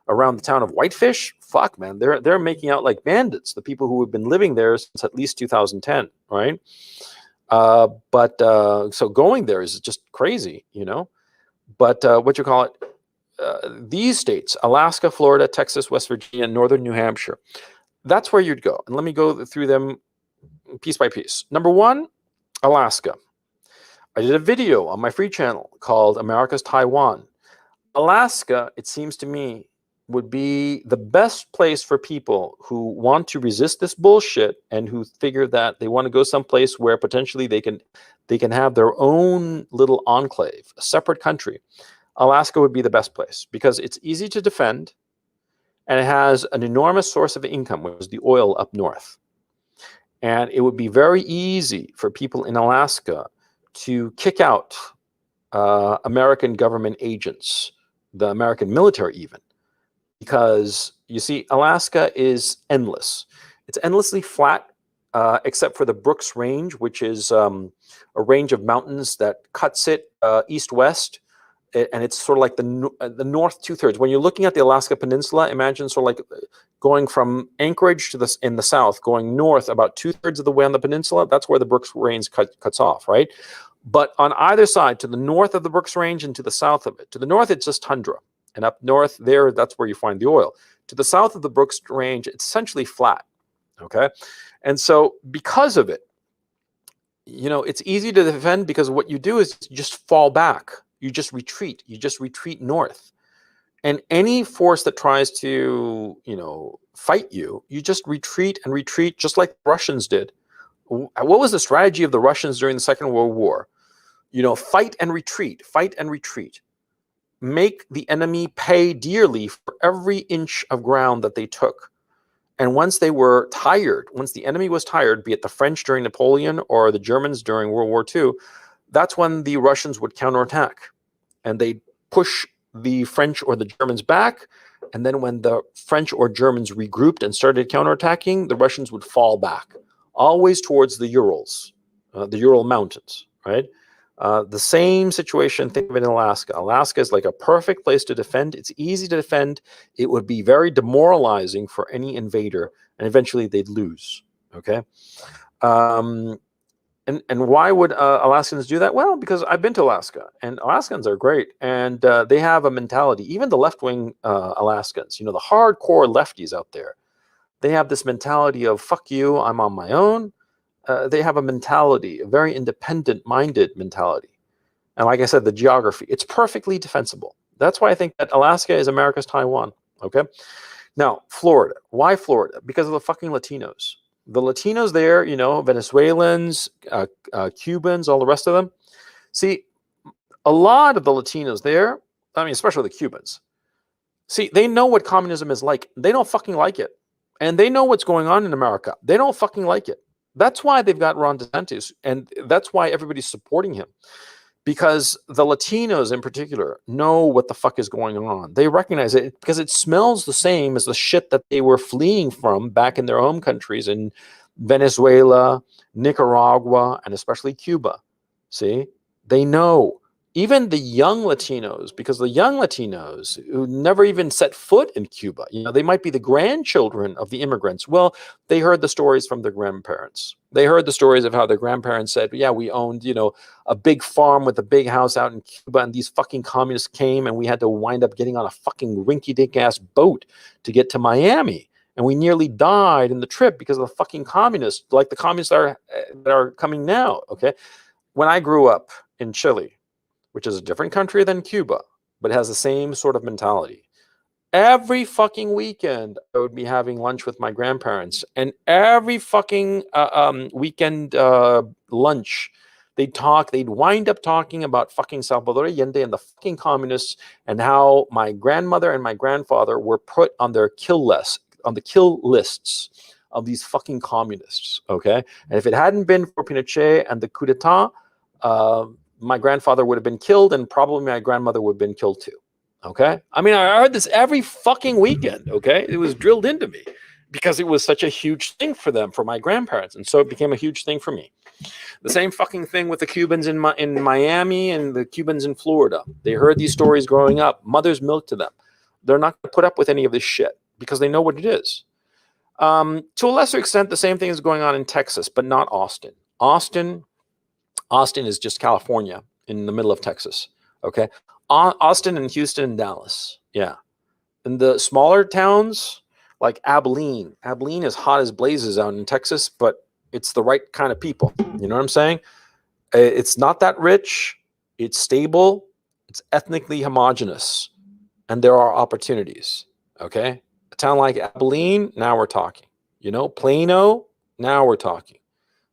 around the town of Whitefish. Fuck, man, they're making out like bandits, the people who have been living there since at least 2010, right? So going there is just crazy, you know? But what you call it, these states, Alaska, Florida, Texas, West Virginia, northern New Hampshire, that's where you'd go. And let me go through them piece by piece. Number one, Alaska. I did a video on my free channel called America's Taiwan. Alaska, it seems to me, would be the best place for people who want to resist this bullshit and who figure that they want to go someplace where potentially they can have their own little enclave, a separate country. Alaska would be the best place because it's easy to defend, and it has an enormous source of income, which is the oil up north. And it would be very easy for people in Alaska to kick out American government agents, the American military even, because you see, Alaska is endless. It's endlessly flat, except for the Brooks Range, which is a range of mountains that cuts it east-west, and it's sort of like the north two-thirds. When you're looking at the Alaska Peninsula, imagine sort of like going from Anchorage to this in the south, going north about two-thirds of the way on the peninsula. That's where the Brooks Range cuts off, right? But on either side, to the north of the Brooks Range and to the south of it, to the north, it's just tundra. And up north there, that's where you find the oil. To the south of the Brooks Range, it's essentially flat, okay? And so because of it, you know, it's easy to defend because what you do is you just fall back. You just retreat. You just retreat north. And any force that tries to, you know, fight you, you just retreat and retreat just like the Russians did. What was the strategy of the Russians during the Second World War? You know, fight and retreat, fight and retreat. Make the enemy pay dearly for every inch of ground that they took. And once they were tired, once the enemy was tired, be it the French during Napoleon or the Germans during World War II, that's when the Russians would counterattack. And they'd push the French or the Germans back. And then when the French or Germans regrouped and started counterattacking, the Russians would fall back, always towards the Urals, the Ural Mountains, right? The same situation, think of it in Alaska. Alaska is like a perfect place to defend. It's easy to defend. It would be very demoralizing for any invader, and eventually they'd lose, okay? And why would Alaskans do that? Well, because I've been to Alaska, and Alaskans are great, and they have a mentality. Even the left-wing Alaskans, you know, the hardcore lefties out there, they have this mentality of, fuck you, I'm on my own. They have a mentality, a very independent-minded mentality. And like I said, the geography, it's perfectly defensible. That's why I think that Alaska is America's Taiwan, okay? Now, Florida. Why Florida? Because of the fucking Latinos. The Latinos there, you know, Venezuelans, Cubans, all the rest of them. See, a lot of the Latinos there, I mean, especially the Cubans, see, they know what communism is like. They don't fucking like it. And they know what's going on in America. They don't fucking like it. That's why they've got Ron DeSantis, and that's why everybody's supporting him. Because the Latinos in particular know what the fuck is going on. They recognize it because it smells the same as the shit that they were fleeing from back in their home countries in Venezuela, Nicaragua, and especially Cuba. See? They know. Even the young Latinos, because the young Latinos who never even set foot in Cuba, you know, they might be the grandchildren of the immigrants. Well, they heard the stories from their grandparents. They heard the stories of how their grandparents said, yeah, we owned, you know, a big farm with a big house out in Cuba, and these fucking communists came, and we had to wind up getting on a fucking rinky-dink ass boat to get to Miami. And we nearly died in the trip because of the fucking communists, like the communists that are coming now, okay? When I grew up in Chile, which is a different country than Cuba, but has the same sort of mentality. Every fucking weekend, I would be having lunch with my grandparents, and every fucking weekend lunch, they'd wind up talking about fucking Salvador Allende and the fucking communists, and how my grandmother and my grandfather were put on their kill lists of these fucking communists, okay? And if it hadn't been for Pinochet and the coup d'etat, my grandfather would have been killed, and probably my grandmother would have been killed too. Okay? I mean, I heard this every fucking weekend, okay? It was drilled into me because it was such a huge thing for them, for my grandparents, and so it became a huge thing for me. The same fucking thing with the Cubans in Miami and the Cubans in Florida. They heard these stories growing up, mother's milk to them. They're not going to put up with any of this shit because they know what it is. To a lesser extent, the same thing is going on in Texas, but not Austin. Austin is just California in the middle of Texas, okay? Austin and Houston and Dallas, yeah. In the smaller towns, like Abilene. Abilene is hot as blazes out in Texas, but it's the right kind of people. You know what I'm saying? It's not that rich. It's stable. It's ethnically homogenous. And there are opportunities, okay? A town like Abilene, now we're talking. You know, Plano, now we're talking.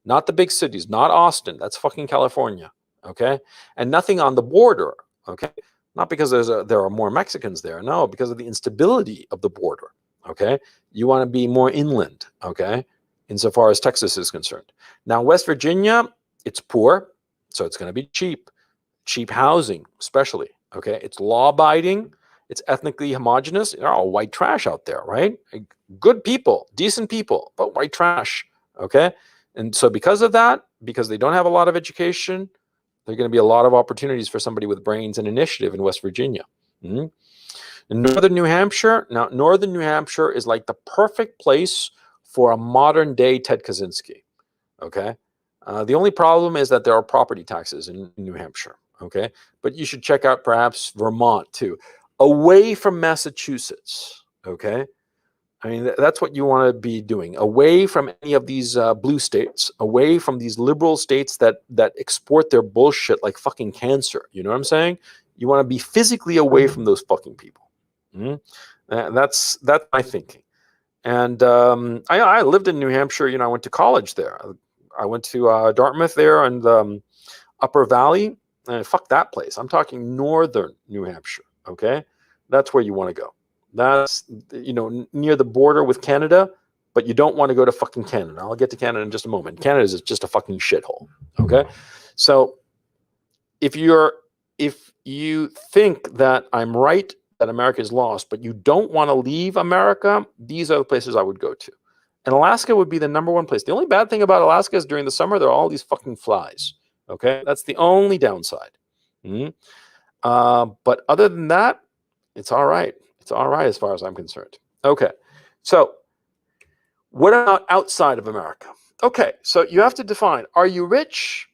Not the big cities, not Austin. That's fucking California, okay? And nothing on the border, okay? Not because there are more Mexicans there. No, because of the instability of the border, okay? You want to be more inland, okay, insofar as Texas is concerned. Now, West Virginia, it's poor, so it's going to be cheap. Cheap housing, especially, okay? It's law-abiding. It's ethnically homogenous. They're all white trash out there, right? good people, decent people, but white trash. Okay. And so because of that, because they don't have a lot of education, there are going to be a lot of opportunities for somebody with brains and initiative in West Virginia. In northern New Hampshire, now northern New Hampshire is like the perfect place for a modern day Ted Kaczynski. Okay. The only problem is that there are property taxes in New Hampshire. Okay. But you should check out perhaps Vermont too, away from Massachusetts. Okay. I mean, that's what you want to be doing, away from any of these blue states, away from these liberal states that export their bullshit like fucking cancer. You know what I'm saying? You want to be physically away from those fucking people. That's my thinking. And I lived in New Hampshire. You know, I went to college there. I went to Dartmouth there and Upper Valley. Fuck that place. I'm talking northern New Hampshire. Okay, that's where you want to go. That's, you know, near the border with Canada, but you don't want to go to fucking Canada. I'll get to Canada in just a moment. Canada is just a fucking shithole. Okay, so if you think that I'm right, that America is lost, but you don't want to leave America, these are the places I would go to. And Alaska would be the #1 place. The only bad thing about Alaska is during the summer, there are all these fucking flies. Okay, that's the only downside. But other than that, it's all right. It's all right as far as I'm concerned. Okay, so what about outside of America? Okay, so you have to define, are you rich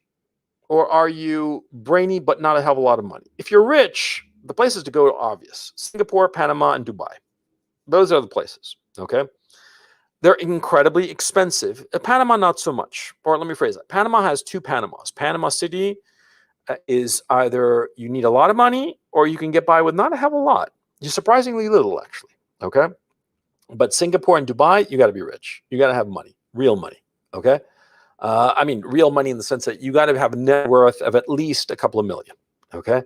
or are you brainy but not a hell of a lot of money? If you're rich, the places to go are obvious. Singapore, Panama, and Dubai. Those are the places, okay? They're incredibly expensive. Panama, not so much. Or let me phrase that. Panama has two Panamas. Panama City is either you need a lot of money or you can get by with not a hell of a lot. You're surprisingly little, actually, okay? But Singapore and Dubai, you got to be rich. You got to have money, real money, okay? I mean, real money in the sense that you got to have a net worth of at least a couple of million, okay?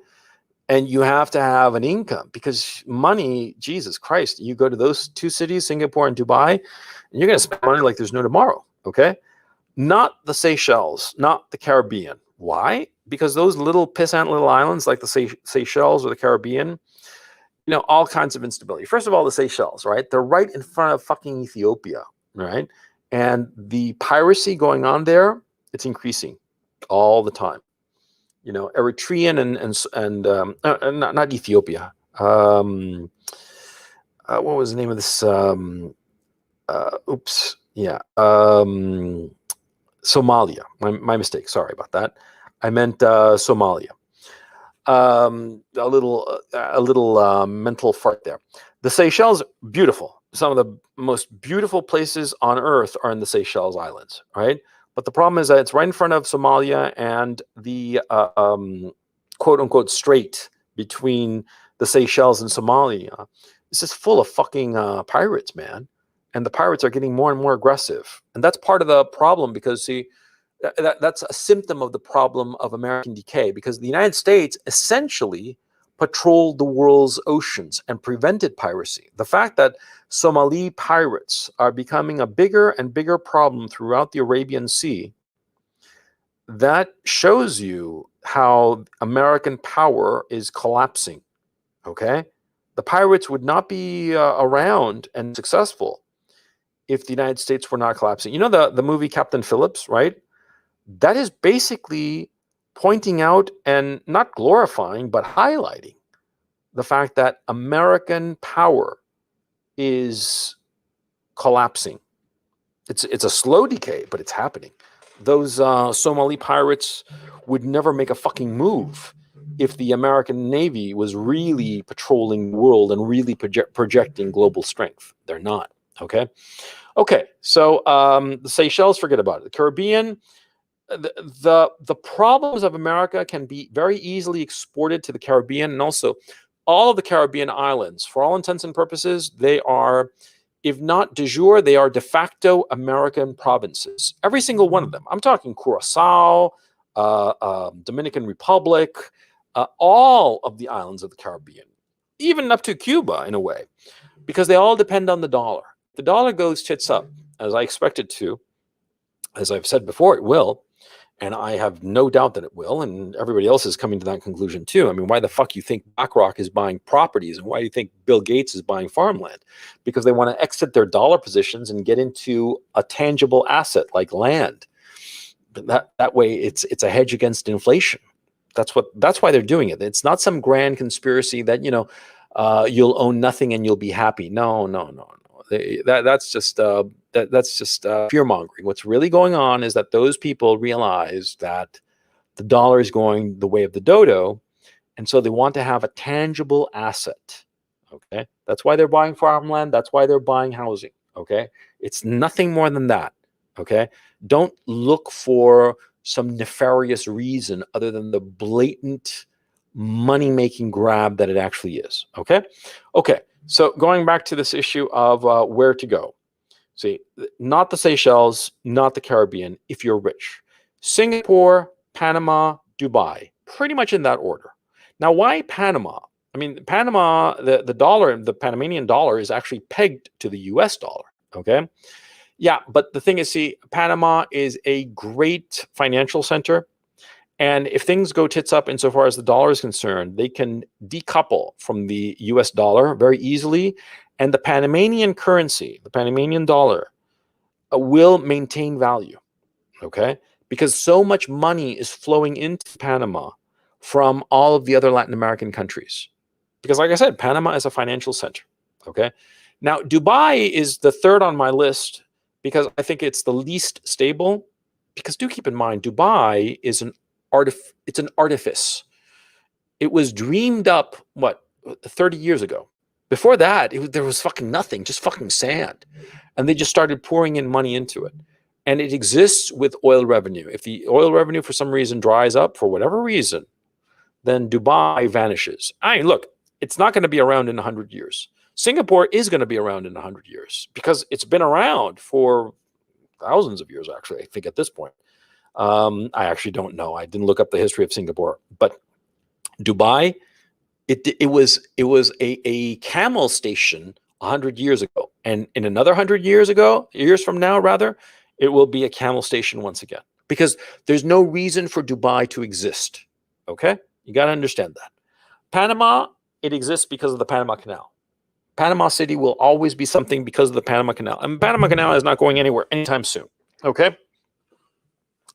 And you have to have an income because money, Jesus Christ, you go to those two cities, Singapore and Dubai, and you're going to spend money like there's no tomorrow, okay? Not the Seychelles, not the Caribbean. Why? Because those little pissant little islands like the Seychelles or the Caribbean, you know, all kinds of instability. First of all, the Seychelles, right? They're right in front of fucking Ethiopia, right? And the piracy going on there, it's increasing all the time. You know, Eritrean and not Ethiopia. What was the name of this? Somalia. My mistake. Sorry about that. I meant Somalia. A little mental fart there. The Seychelles, beautiful. Some of the most beautiful places on earth are in the Seychelles Islands, right? But the problem is that it's right in front of Somalia, and the quote unquote strait between the Seychelles and Somalia is just full of fucking pirates, man. And the pirates are getting more and more aggressive. And that's part of the problem because, see, that's a symptom of the problem of American decay, because the United States essentially patrolled the world's oceans and prevented piracy. The fact that Somali pirates are becoming a bigger and bigger problem throughout the Arabian Sea, that shows you how American power is collapsing, okay? The pirates would not be around and successful if the United States were not collapsing. You know the movie Captain Phillips, right? That is basically pointing out and not glorifying, but highlighting the fact that American power is collapsing. It's a slow decay, but it's happening. Those Somali pirates would never make a fucking move if the American Navy was really patrolling the world and really projecting global strength. They're not, okay? Okay, so the Seychelles, forget about it. The Caribbean, the problems of America can be very easily exported to the Caribbean, and also all of the Caribbean islands, for all intents and purposes, they are, if not de jure, they are de facto American provinces. Every single one of them. I'm talking Curacao, Dominican Republic, all of the islands of the Caribbean, even up to Cuba in a way, because they all depend on the dollar. The dollar goes tits up, as I expect it to, as I've said before, it will. And I have no doubt that it will, and everybody else is coming to that conclusion too. I mean, why the fuck you think BlackRock is buying properties, and why do you think Bill Gates is buying farmland? Because they want to exit their dollar positions and get into a tangible asset like land. That way, it's a hedge against inflation. That's why they're doing it. It's not some grand conspiracy that you'll own nothing and you'll be happy. No, no, no, no. That's just fear mongering. What's really going on is that those people realize that the dollar is going the way of the dodo, and so they want to have a tangible asset. Okay, that's why they're buying farmland. That's why they're buying housing. Okay, it's nothing more than that. Okay, don't look for some nefarious reason other than the blatant money-making grab that it actually is. Okay, okay. So going back to this issue of where to go. See, not the Seychelles, not the Caribbean, if you're rich. Singapore, Panama, Dubai, pretty much in that order. Now, why Panama? I mean, Panama, the dollar, the Panamanian dollar is actually pegged to the US dollar, okay? Yeah, but the thing is, see, Panama is a great financial center. And if things go tits up insofar as the dollar is concerned, they can decouple from the US dollar very easily. And the Panamanian currency, the Panamanian dollar, will maintain value, okay? Because so much money is flowing into Panama from all of the other Latin American countries. Because like I said, Panama is a financial center, okay? Now, Dubai is the third on my list because I think it's the least stable. Because do keep in mind, Dubai is it's an artifice. It was dreamed up, 30 years ago. Before that, there was fucking nothing, just fucking sand. And they just started pouring in money into it. And it exists with oil revenue. If the oil revenue for some reason dries up, for whatever reason, then Dubai vanishes. Look, it's not going to be around in 100 years. Singapore is going to be around in 100 years because it's been around for thousands of years, actually, I think at this point. I actually don't know. I didn't look up the history of Singapore. But Dubai, it was a camel station 100 years ago. And in another 100 years from now, rather, it will be a camel station once again. Because there's no reason for Dubai to exist. Okay? You got to understand that. Panama, it exists because of the Panama Canal. Panama City will always be something because of the Panama Canal. And Panama Canal is not going anywhere anytime soon. Okay?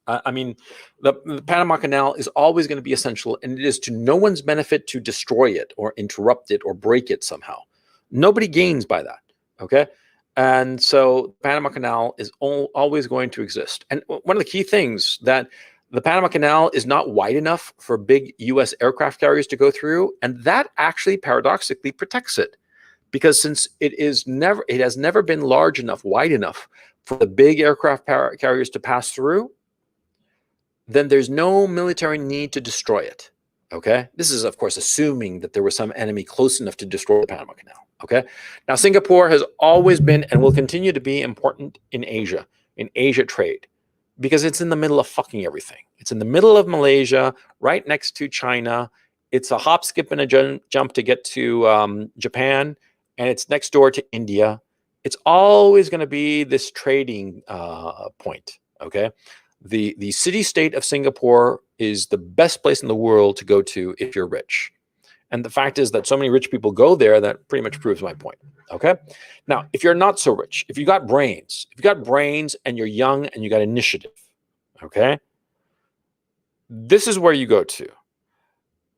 I mean, the Panama Canal is always going to be essential, and it is to no one's benefit to destroy it or interrupt it or break it somehow. Nobody gains by that, okay? And so Panama Canal is always going to exist. And one of the key things that the Panama Canal is not wide enough for big U.S. aircraft carriers to go through, and that actually paradoxically protects it. Because since it has never been large enough, wide enough for the big aircraft carriers to pass through, then there's no military need to destroy it, okay? This is, of course, assuming that there was some enemy close enough to destroy the Panama Canal, okay? Now, Singapore has always been and will continue to be important in Asia trade, because it's in the middle of fucking everything. It's in the middle of Malaysia, right next to China. It's a hop, skip, and a jump to get to Japan, and it's next door to India. It's always going to be this trading point, okay? The city-state of Singapore is the best place in the world to go to if you're rich. And the fact is that so many rich people go there, that pretty much proves my point, okay? Now, if you're not so rich, if you got brains and you're young and you got initiative, okay? This is where you go to.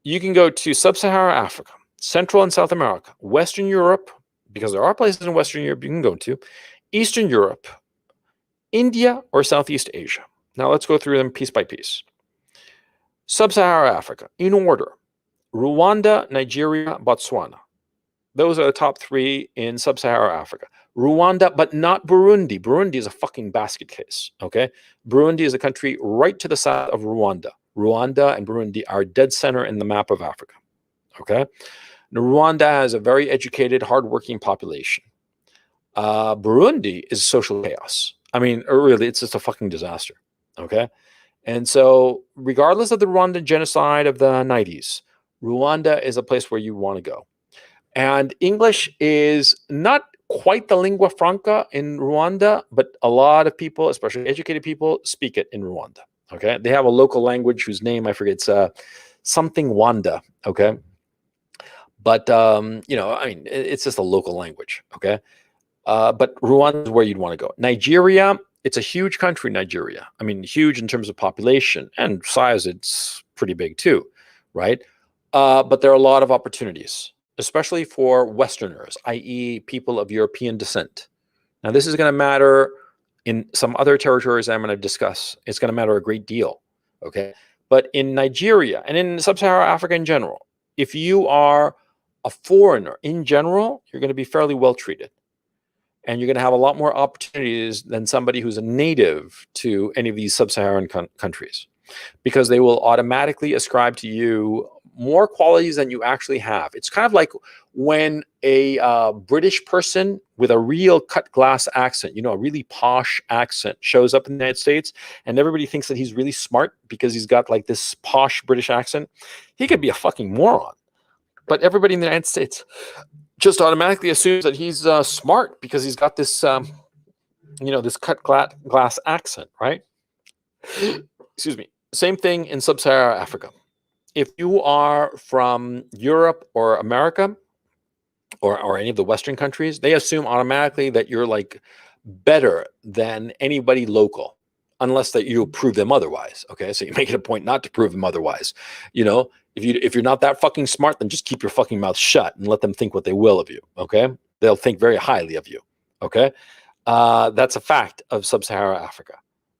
You can go to Sub-Saharan Africa, Central and South America, Western Europe, because there are places in Western Europe you can go to, Eastern Europe, India, or Southeast Asia. Now let's go through them piece by piece. Sub-Saharan Africa, in order: Rwanda, Nigeria, Botswana. Those are the top three in Sub-Saharan Africa. Rwanda, but not Burundi. Burundi is a fucking basket case, okay? Burundi is a country right to the south of Rwanda. Rwanda and Burundi are dead center in the map of Africa, okay? Now, Rwanda has a very educated, hardworking population. Burundi is social chaos. I mean, really, it's just a fucking disaster, okay? And so regardless of the Rwandan genocide of the 90s, Rwanda is a place where you want to go. And English is not quite the lingua franca in Rwanda, but a lot of people, especially educated people, speak it in Rwanda, Okay, they have a local language whose name I forget. It's something Wanda. Okay, but you know, I mean, it's just a local language. Okay, but Rwanda is where you'd want to go. Nigeria, it's a huge country. Nigeria, I mean, huge in terms of population and size. It's pretty big too, right? But there are a lot of opportunities, especially for Westerners, i.e., people of European descent. Now, this is going to matter in some other territories I'm going to discuss. It's going to matter a great deal. Okay. But in Nigeria and in sub-Saharan Africa in general, if you are a foreigner in general, you're going to be fairly well treated. And you're going to have a lot more opportunities than somebody who's a native to any of these sub-Saharan countries, because they will automatically ascribe to you more qualities than you actually have. It's kind of like when a British person with a real cut glass accent, you know, a really posh accent shows up in the United States, and everybody thinks that he's really smart because he's got like this posh British accent. He could be a fucking moron. But everybody in the United States just automatically assumes that he's smart because he's got this, you know, this cut glass accent, right? Excuse me. Same thing in sub-Saharan Africa. If you are from Europe or America or any of the Western countries, they assume automatically that you're like better than anybody local, unless that you prove them otherwise. Okay, so you make it a point not to prove them otherwise. You know, if you're not that fucking smart, then just keep your fucking mouth shut and let them think what they will of you. Okay, they'll think very highly of you. Okay, that's a fact of sub-Saharan Africa.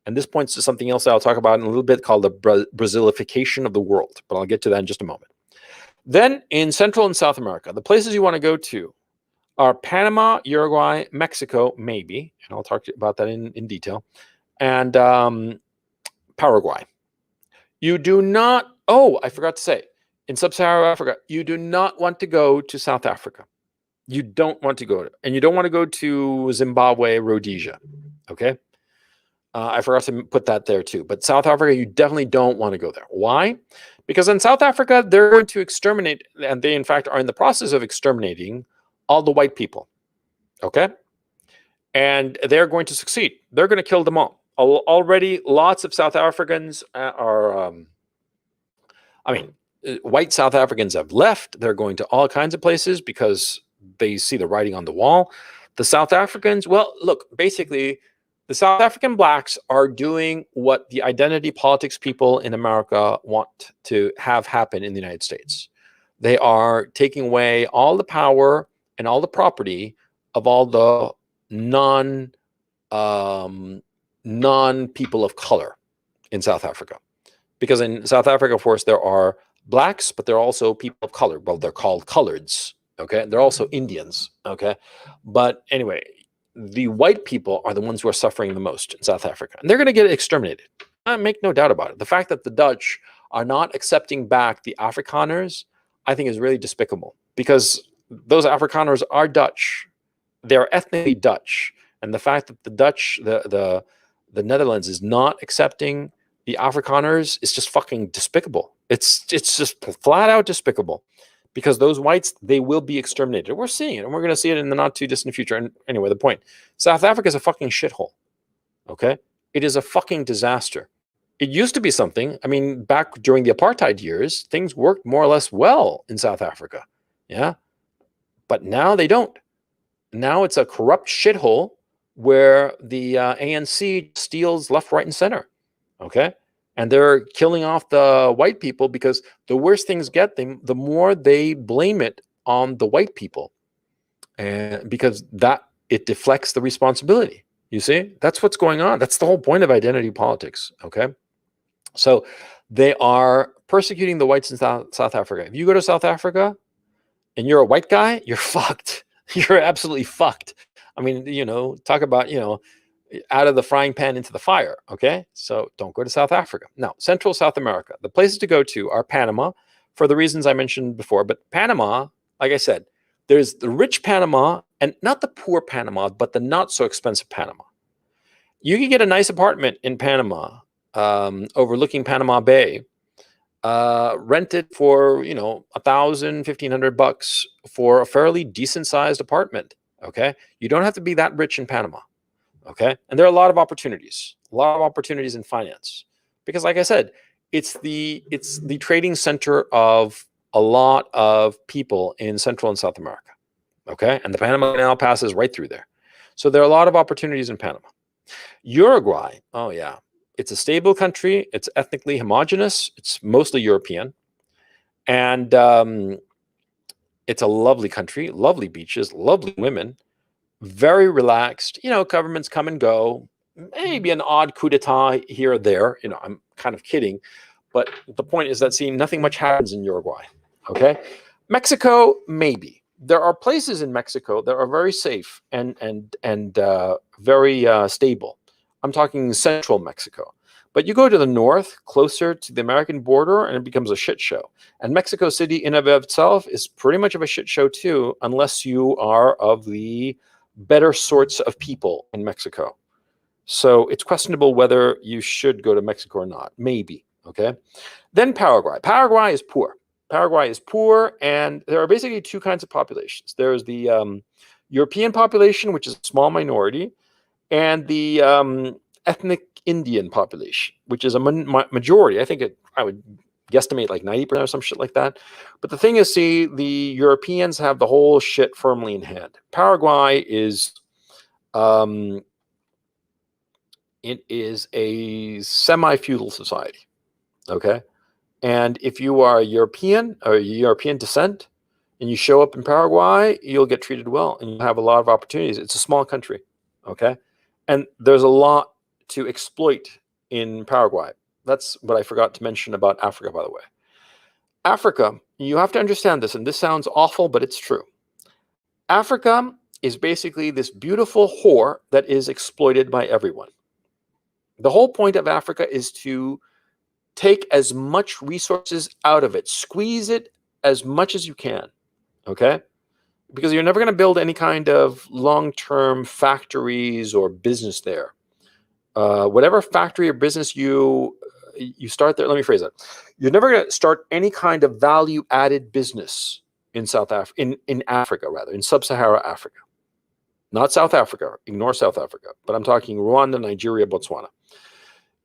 And this points to something else I'll talk about in a little bit called the Brazilification of the world, but I'll get to that in just a moment. Then in Central and South America, the places you want to go to are Panama, Uruguay, Mexico, maybe, and I'll talk about that in detail, and Paraguay. You do not, oh, I forgot to say, in sub-Saharan Africa, you do not want to go to South Africa. You don't want to go to, and you don't want to go to Zimbabwe, Rhodesia, okay? I forgot to put that there too. But South Africa, you definitely don't want to go there. Why? Because in South Africa, they're going to exterminate, and they in fact are in the process of exterminating all the white people. Okay? And they're going to succeed. They're going to kill them all. Already, lots of South Africans are, white South Africans have left. They're going to all kinds of places because they see the writing on the wall. The South Africans, well, look, basically, the South African blacks are doing what the identity politics people in America want to have happen in the United States. They are taking away all the power and all the property of all the non-people of color in South Africa. Because in South Africa, of course, there are blacks, but there are also people of color. Well, they're called coloreds, okay? They're also Indians, okay? But anyway, the white people are the ones who are suffering the most in South Africa. And they're going to get exterminated. I make no doubt about it. The fact that the Dutch are not accepting back the Afrikaners, I think is really despicable. Because those Afrikaners are Dutch. They are ethnically Dutch. And the fact that the Dutch, the Netherlands is not accepting the Afrikaners is just fucking despicable. It's just flat out despicable. Because those whites, they will be exterminated. We're seeing it, and we're going to see it in the not too distant future. And anyway, the point, South Africa is a fucking shithole, okay? It is a fucking disaster. It used to be something, I mean, back during the apartheid years, things worked more or less well in South Africa, yeah? But now they don't. Now it's a corrupt shithole where the ANC steals left, right, and center, okay? And they're killing off the white people because the worse things get, the more they blame it on the white people. And because that, it deflects the responsibility. You see, that's what's going on. That's the whole point of identity politics. Okay. So they are persecuting the whites in South Africa. If you go to South Africa and you're a white guy, you're fucked. You're absolutely fucked. I mean, you know, talk about, you know, out of the frying pan into the fire. Okay. So don't go to South Africa. Now, Central South America, the places to go to are Panama for the reasons I mentioned before. But Panama, like I said, there's the rich Panama and not the poor Panama, but the not so expensive Panama. You can get a nice apartment in Panama, overlooking Panama Bay, rented for, you know, $1,000, $1,500 for a fairly decent sized apartment. Okay. You don't have to be that rich in Panama. Okay. And there are a lot of opportunities in finance because, like I said, it's the trading center of a lot of people in Central and South America. Okay, and the Panama Canal passes right through there, so there are a lot of opportunities in Panama. Uruguay, oh yeah, it's a stable country. It's ethnically homogenous. It's mostly European, and it's a lovely country, lovely beaches, lovely women, very relaxed. Governments come and go. Maybe an odd coup d'etat here or there. I'm kind of kidding, but the point is that nothing much happens in Uruguay. Okay, Mexico, maybe there are places in Mexico that are very safe and very stable. I'm talking central Mexico. But you go to the north, closer to the American border, and it becomes a shit show. And Mexico City in and of itself is pretty much of a shit show too, unless you are of the better sorts of people in Mexico. So it's questionable whether you should go to Mexico or not. Maybe. Okay. Then Paraguay. Paraguay is poor. Paraguay is poor, and there are basically two kinds of populations. There's the European population, which is a small minority, and the ethnic Indian population, which is a majority. I would guesstimate like 90% or some shit like that. But the thing is, the Europeans have the whole shit firmly in hand. Paraguay is, it is a semi-feudal society. Okay. And if you are European or European descent and you show up in Paraguay, you'll get treated well and you'll have a lot of opportunities. It's a small country. Okay. And there's a lot to exploit in Paraguay. That's what I forgot to mention about Africa, by the way. Africa, you have to understand this, and this sounds awful, but it's true. Africa is basically this beautiful whore that is exploited by everyone. The whole point of Africa is to take as much resources out of it, squeeze it as much as you can, okay? Because you're never going to build any kind of long-term factories or business there. Whatever factory or business you start there, let me phrase that. You're never going to start any kind of value-added business in in Africa, rather, in sub-Saharan Africa. Not South Africa, ignore South Africa, but I'm talking Rwanda, Nigeria, Botswana.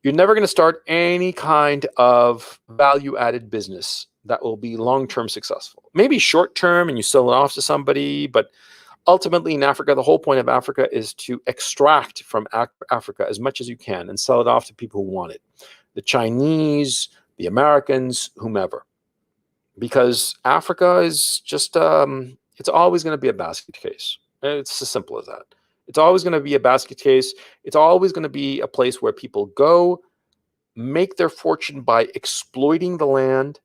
You're never going to start any kind of value-added business that will be long-term successful. Maybe short-term and you sell it off to somebody, but ultimately in Africa, the whole point of Africa is to extract from Africa as much as you can and sell it off to people who want it. The Chinese, the Americans, whomever. Because Africa is just, it's always going to be a basket case. It's as simple as that. It's always going to be a basket case. It's always going to be a place where people go, make their fortune by exploiting the land,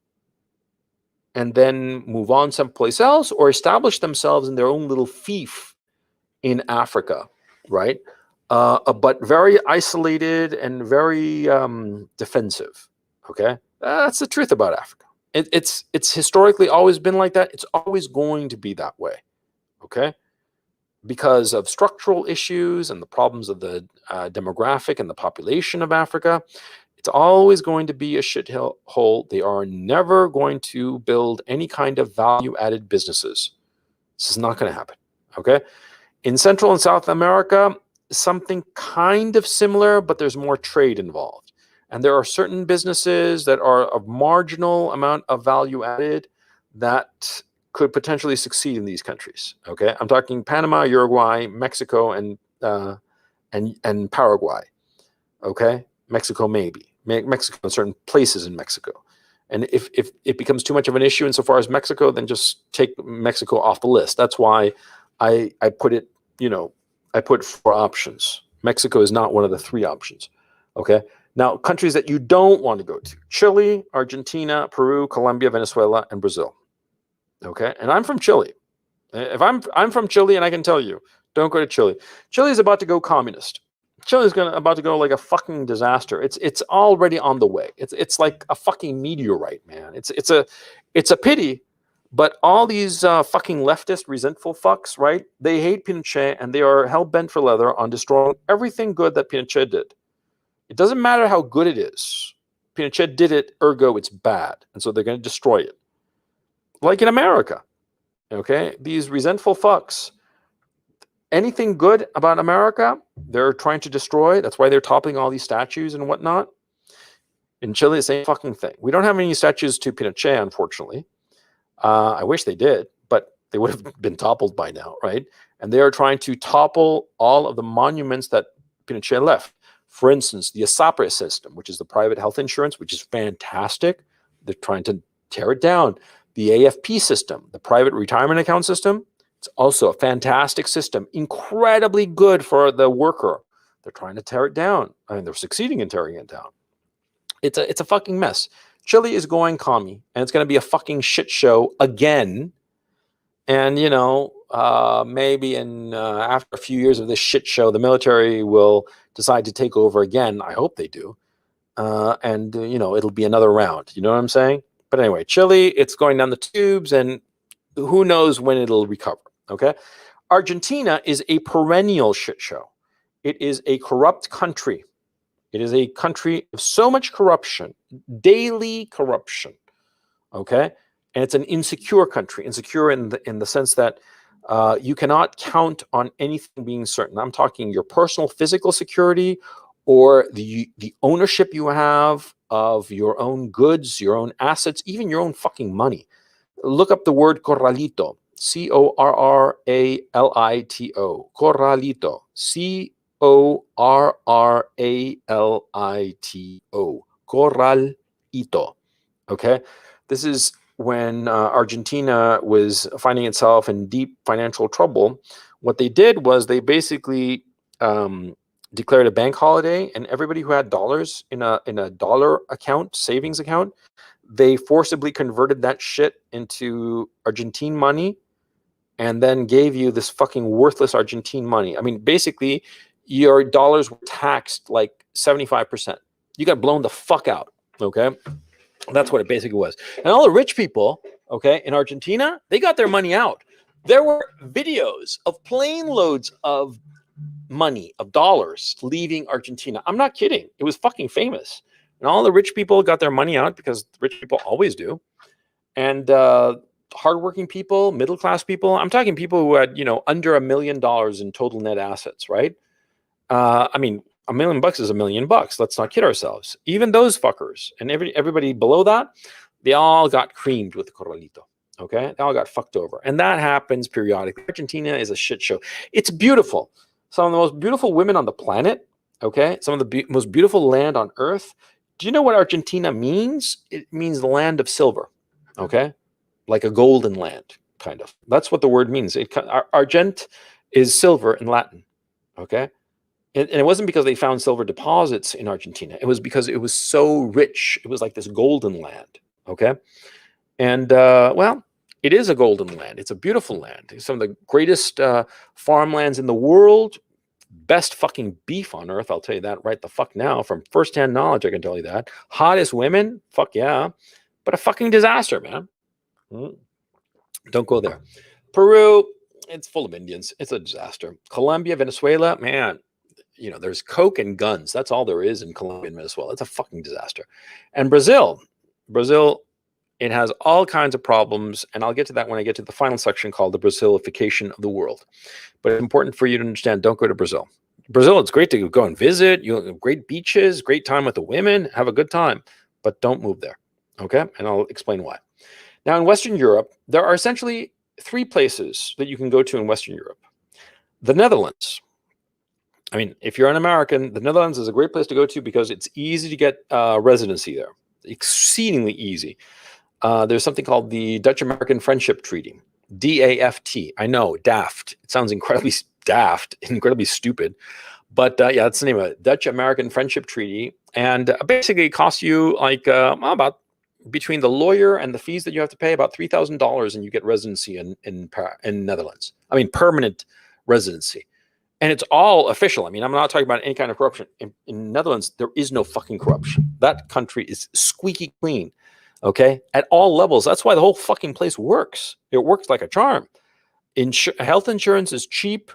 and then move on someplace else or establish themselves in their own little fief in Africa, right? But very isolated and very defensive, okay? That's the truth about Africa. It's historically always been like that. It's always going to be that way, okay? Because of structural issues and the problems of the demographic and the population of Africa, it's always going to be a shithole. They are never going to build any kind of value-added businesses. This is not going to happen, okay? In Central and South America, something kind of similar, but there's more trade involved. And there are certain businesses that are of marginal amount of value added that could potentially succeed in these countries. Okay, I'm talking Panama, Uruguay, Mexico, and Paraguay. Okay, Mexico maybe, Mexico in certain places in Mexico. And if it becomes too much of an issue insofar as Mexico, then just take Mexico off the list. That's why I put it, I put 4 options. Mexico is not one of the 3 options. Okay. Now, countries that you don't want to go to: Chile, Argentina, Peru, Colombia, Venezuela, and Brazil. Okay. And I'm from Chile. If I'm from Chile, and I can tell you, don't go to Chile. Chile is about to go communist. Chile is about to go like a fucking disaster. It's already on the way. It's like a fucking meteorite, man. It's a pity, but all these fucking leftist resentful fucks, right? They hate Pinochet and they are hell bent for leather on destroying everything good that Pinochet did. It doesn't matter how good it is. Pinochet did it, ergo it's bad, and so they're going to destroy it. Like in America, okay? These resentful fucks. Anything good about America, they're trying to destroy. That's why they're toppling all these statues and whatnot. In Chile, the same fucking thing. We don't have any statues to Pinochet, unfortunately. I wish they did, but they would have been toppled by now, right? And they are trying to topple all of the monuments that Pinochet left. For instance, the ASAPRE system, which is the private health insurance, which is fantastic. They're trying to tear it down. The AFP system, the private retirement account system, it's also a fantastic system, incredibly good for the worker. They're trying to tear it down. I mean, they're succeeding in tearing it down. It's a fucking mess. Chile is going commie, and it's going to be a fucking shit show again. And, you know, maybe after a few years of this shit show, the military will decide to take over again. I hope they do. And, you know, it'll be another round. You know what I'm saying? But anyway, Chile, it's going down the tubes, and who knows when it'll recover, okay? Argentina is a perennial shit show. It is a corrupt country. It is a country of so much corruption, daily corruption, okay? And it's an insecure country, insecure in the sense that you cannot count on anything being certain. I'm talking your personal physical security or the ownership you have of your own goods, your own assets, even your own fucking money. Look up the word corralito, C-O-R-R-A-L-I-T-O, corralito, C-O-R-R-A-L-I-T-O, corralito, okay? This is when Argentina was finding itself in deep financial trouble. What they did was they basically declared a bank holiday, and everybody who had dollars in a dollar account, savings account, they forcibly converted that shit into Argentine money and then gave you this fucking worthless Argentine money. I mean, basically, your dollars were taxed like 75%. You got blown the fuck out, okay? That's what it basically was. And all the rich people, okay, in Argentina, they got their money out. There were videos of plane loads of money, of dollars, leaving Argentina. I'm not kidding. It was fucking famous. And all the rich people got their money out because rich people always do. And hardworking people, middle-class people, I'm talking people who had, you know, under $1 million in total net assets, right? I mean, $1 million is $1 million. Let's not kid ourselves. Even those fuckers and everybody below that, they all got creamed with the corralito. Okay, they all got fucked over, and that happens periodically. Argentina is a shit show. It's beautiful. Some of the most beautiful women on the planet. Okay, some of the most beautiful land on earth. Do you know what Argentina means? It means the land of silver. Okay, like a golden land, kind of. That's what the word means. Argent is silver in Latin. Okay. And it wasn't because they found silver deposits in Argentina. It was because it was so rich. It was like this golden land, okay? And, well, it is a golden land. It's a beautiful land. It's some of the greatest farmlands in the world. Best fucking beef on earth, I'll tell you that right the fuck now. From firsthand knowledge, I can tell you that. Hottest women, fuck yeah. But a fucking disaster, man. Don't go there. Peru, it's full of Indians. It's a disaster. Colombia, Venezuela, man. You know, there's coke and guns. That's all there is in Colombia and Venezuela. It's a fucking disaster. And Brazil, it has all kinds of problems. And I'll get to that when I get to the final section called the Brazilification of the world. But it's important for you to understand, don't go to Brazil. Brazil, it's great to go and visit. You have great beaches, great time with the women, have a good time. But don't move there, okay? And I'll explain why. Now, in Western Europe, there are essentially 3 places that you can go to in Western Europe. The Netherlands. I mean, if you're an American, the Netherlands is a great place to go to because it's easy to get residency there. Exceedingly easy. There's something called the Dutch-American Friendship Treaty, DAFT. I know, daft. It sounds incredibly daft, incredibly stupid. But yeah, that's the name of it, Dutch-American Friendship Treaty. And basically it costs you like about between the lawyer and the fees that you have to pay about $3,000 and you get residency in Netherlands. I mean, permanent residency. And it's all official. I mean, I'm not talking about any kind of corruption. In Netherlands, there is no fucking corruption. That country is squeaky clean, okay? At all levels. That's why the whole fucking place works. It works like a charm. Health insurance is cheap.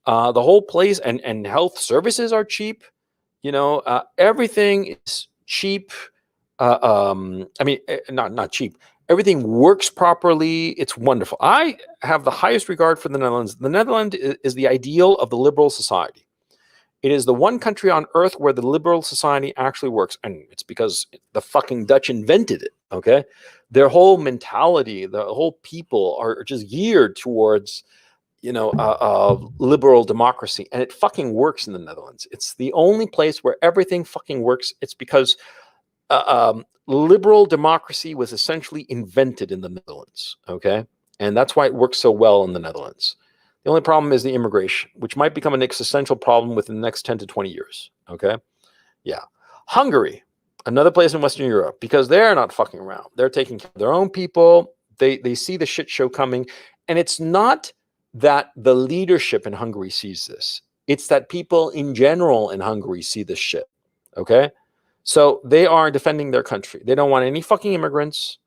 The whole place and health services are cheap. You know, everything is cheap. I mean, not cheap. Everything works properly. It's wonderful. I have the highest regard for the Netherlands. The Netherlands is the ideal of the liberal society. It is the one country on earth where the liberal society actually works. And it's because the fucking Dutch invented it, okay? Their whole mentality, the whole people are just geared towards, liberal democracy. And it fucking works in the Netherlands. It's the only place where everything fucking works. It's because liberal democracy was essentially invented in the Netherlands, okay? And that's why it works so well in the Netherlands. The only problem is the immigration, which might become an existential problem within the next 10 to 20 years, okay? Yeah. Hungary, another place in Western Europe, because they're not fucking around. They're taking care of their own people. They see the shit show coming. And it's not that the leadership in Hungary sees this. It's that people in general in Hungary see this shit, okay? So they are defending their country. They don't want any fucking immigrants.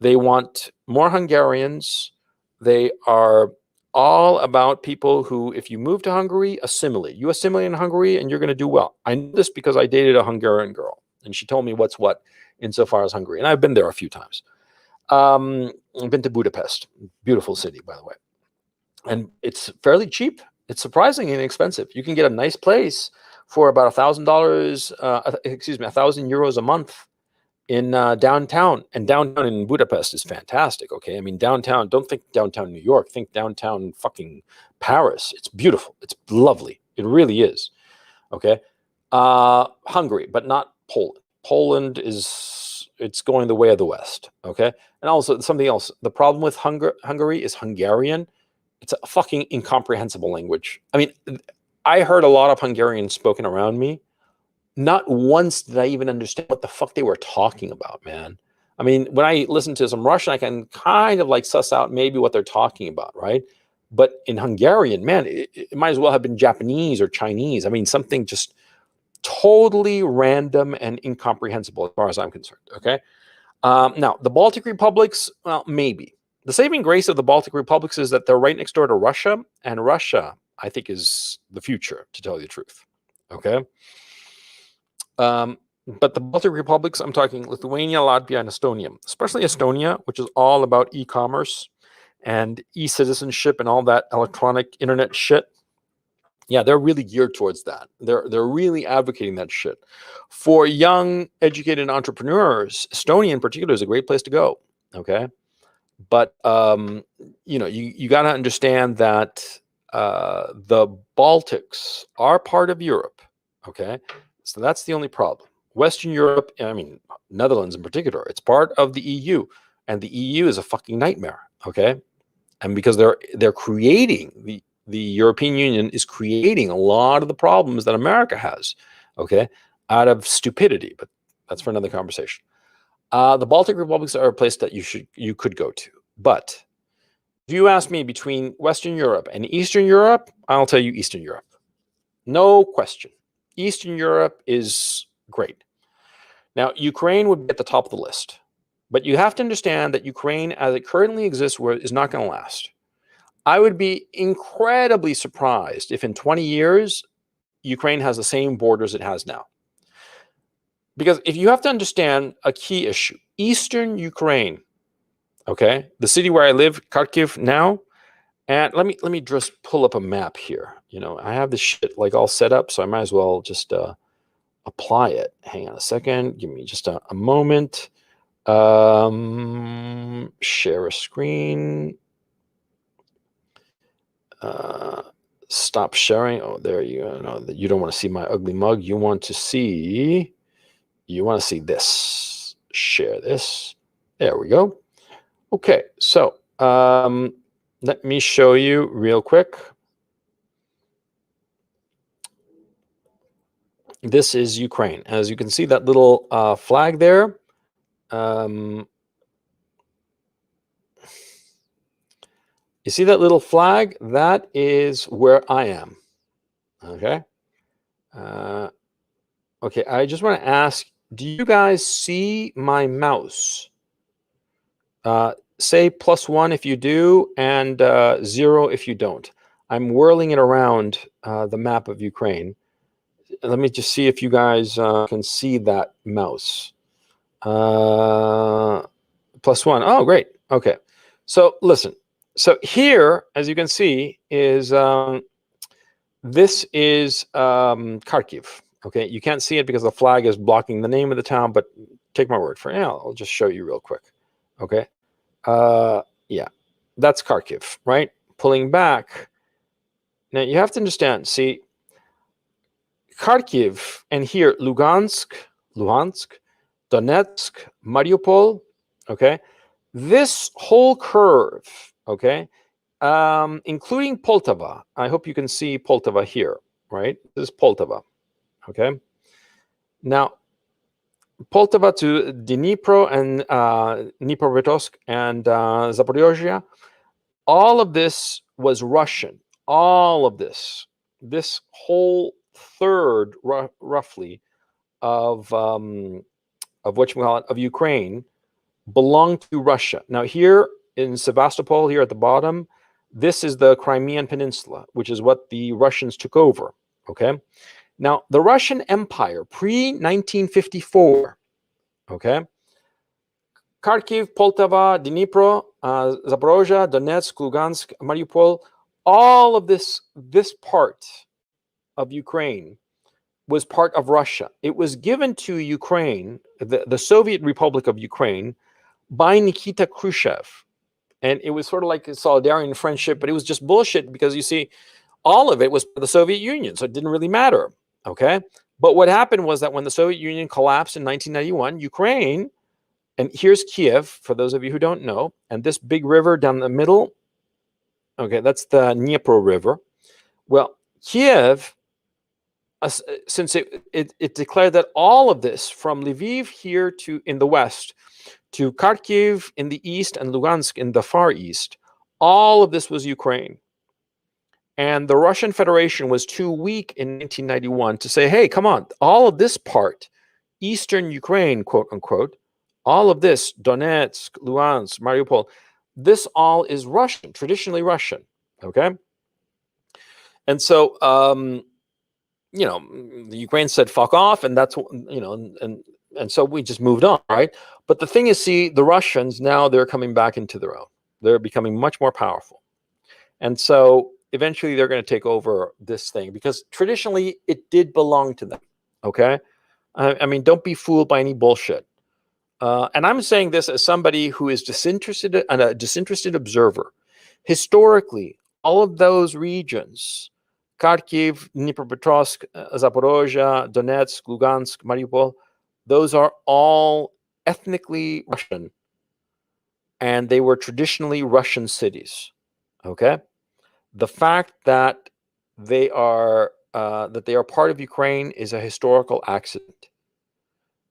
They want more Hungarians. They are all about people who, if you move to Hungary, assimilate. You assimilate in Hungary and you're going to do well. I know this because I dated a Hungarian girl and she told me what's what insofar as Hungary. And I've been there a few times. I've been to Budapest, beautiful city, by the way. And it's fairly cheap. It's surprisingly inexpensive. You can get a nice place for about $1,000, excuse me, €1,000 a month in downtown. And downtown in Budapest is fantastic, okay? I mean, downtown, don't think downtown New York, think downtown fucking Paris. It's beautiful. It's lovely. It really is, okay? Hungary, but not Poland. Poland it's going the way of the West, okay? And also something else. The problem with Hungary is Hungarian. It's a fucking incomprehensible language. I mean, I heard a lot of Hungarian spoken around me. Not once did I even understand what the fuck they were talking about, man. I mean, when I listen to some Russian, I can kind of like suss out maybe what they're talking about, right? But in Hungarian, man, it might as well have been Japanese or Chinese. I mean, something just totally random and incomprehensible as far as I'm concerned, okay? Now, the Baltic republics, well, maybe. The saving grace of the Baltic republics is that they're right next door to Russia, and Russia, I think, is the future, to tell you the truth, okay? But the Baltic republics, I'm talking Lithuania, Latvia, and Estonia, especially Estonia, which is all about e-commerce and e-citizenship and all that electronic internet shit. Yeah, they're really geared towards that. They're really advocating that shit. For young, educated entrepreneurs, Estonia in particular is a great place to go, okay? But, you got to understand that the Baltics are part of Europe, okay? So that's the only problem. Western Europe, I mean, Netherlands in particular, it's part of the EU. And the EU is a fucking nightmare, okay? And because they're creating, the European Union is creating a lot of the problems that America has, okay, out of stupidity. But that's for another conversation. The Baltic republics are a place that you could go to. But if you ask me between Western Europe and Eastern Europe, I'll tell you Eastern Europe. No question. Eastern Europe is great. Now, Ukraine would be at the top of the list. But you have to understand that Ukraine, as it currently exists, is not going to last. I would be incredibly surprised if in 20 years, Ukraine has the same borders it has now. Because if you have to understand a key issue, Eastern Ukraine, okay, the city where I live, Kharkiv now, and let me just pull up a map here. I have this shit like all set up, so I might as well just apply it. Hang on a second. Give me just a moment. Share a screen. Stop sharing. Oh, there you go. No, you don't want to see my ugly mug. You want to see this. Share this. There we go. Okay, so let me show you real quick. This is Ukraine. As you can see, that little flag there. You see that little flag? That is where I am. Okay. Okay, I just want to ask, do you guys see my mouse? Say +1 if you do, and 0 if you don't. I'm whirling it around the map of Ukraine. Let me just see if you guys can see that mouse. +1. Oh, great. Okay. So listen. So here, as you can see, is This is Kharkiv. Okay, you can't see it because the flag is blocking the name of the town, but take my word for it. Yeah, I'll just show you real quick. Okay, yeah, that's Kharkiv, right? Pulling back. Now you have to understand. See, Kharkiv and here Lugansk, Donetsk, Mariupol. Okay, this whole curve. Okay, including Poltava. I hope you can see Poltava here, right? This is Poltava. Okay. Now, Poltava to Dnipro and Dnipropetrovsk and Zaporozhye, all of this was Russian. All of this whole third, roughly, of what of Ukraine belonged to Russia. Now, here in Sevastopol, here at the bottom, this is the Crimean Peninsula, which is what the Russians took over. Okay. Now, the Russian Empire pre-1954, okay, Kharkiv, Poltava, Dnipro, Zaporozhye, Donetsk, Lugansk, Mariupol, all of this part of Ukraine was part of Russia. It was given to Ukraine, the Soviet Republic of Ukraine, by Nikita Khrushchev. And it was sort of like a solidarity and friendship, but it was just bullshit because you see, all of it was the Soviet Union, so it didn't really matter. Okay. But what happened was that when the Soviet Union collapsed in 1991, Ukraine, and here's Kiev, for those of you who don't know, and this big river down the middle, okay, that's the Dnieper River. Well, Kiev, since it declared that all of this from Lviv here to in the west, to Kharkiv in the east and Lugansk in the far east, all of this was Ukraine. And the Russian Federation was too weak in 1991 to say, hey, come on, all of this part, Eastern Ukraine, quote unquote, all of this, Donetsk, Luhansk, Mariupol, this all is Russian, traditionally Russian, okay? And so, the Ukraine said, fuck off, and that's, and so we just moved on, right? But the thing is, see, the Russians, now they're coming back into their own. They're becoming much more powerful. And so, eventually they're going to take over this thing because traditionally it did belong to them. Okay. I mean, don't be fooled by any bullshit. And I'm saying this as somebody who is disinterested and a disinterested observer. Historically, all of those regions, Kharkiv, Dnipropetrovsk, Zaporozhye, Donetsk, Lugansk, Mariupol, those are all ethnically Russian. And they were traditionally Russian cities. Okay. The fact that they are part of Ukraine is a historical accident.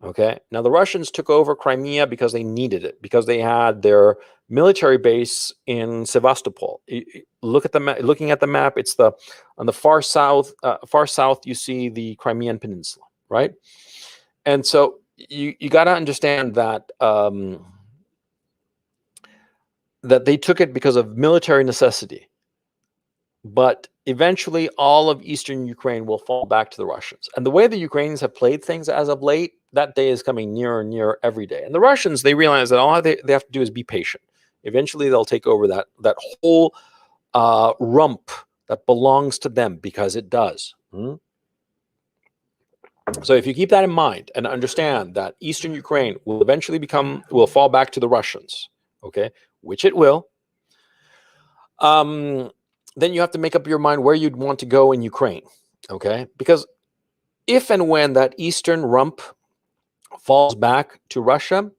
Okay. Now the Russians took over Crimea because they needed it, because they had their military base in Sevastopol. Look at the map. Looking at the map, it's on the far south. Far south, you see the Crimean Peninsula, right? And so you got to understand that that they took it because of military necessity. But eventually, all of Eastern Ukraine will fall back to the Russians. And the way the Ukrainians have played things as of late, that day is coming nearer and nearer every day. And the Russians, they realize that all they have to do is be patient. Eventually, they'll take over that whole rump that belongs to them, because it does. So if you keep that in mind and understand that Eastern Ukraine will eventually will fall back to the Russians, okay, which it will, then you have to make up your mind where you'd want to go in Ukraine, okay? Because if and when that eastern rump falls back to Russia,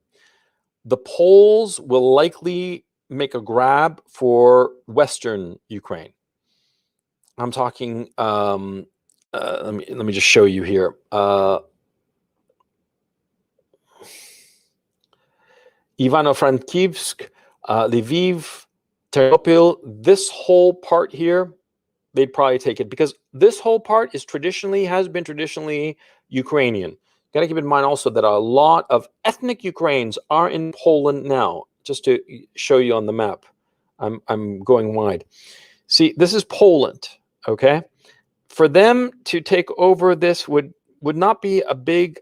the Poles will likely make a grab for Western Ukraine. I'm talking, let me just show you here. Ivano-Frankivsk, Lviv, Ternopil, this whole part here, they'd probably take it, because this whole part has been traditionally Ukrainian. Got to keep in mind also that a lot of ethnic Ukrainians are in Poland now. Just to show you on the map, I'm going wide. See, this is Poland. Okay, for them to take over this would not be a big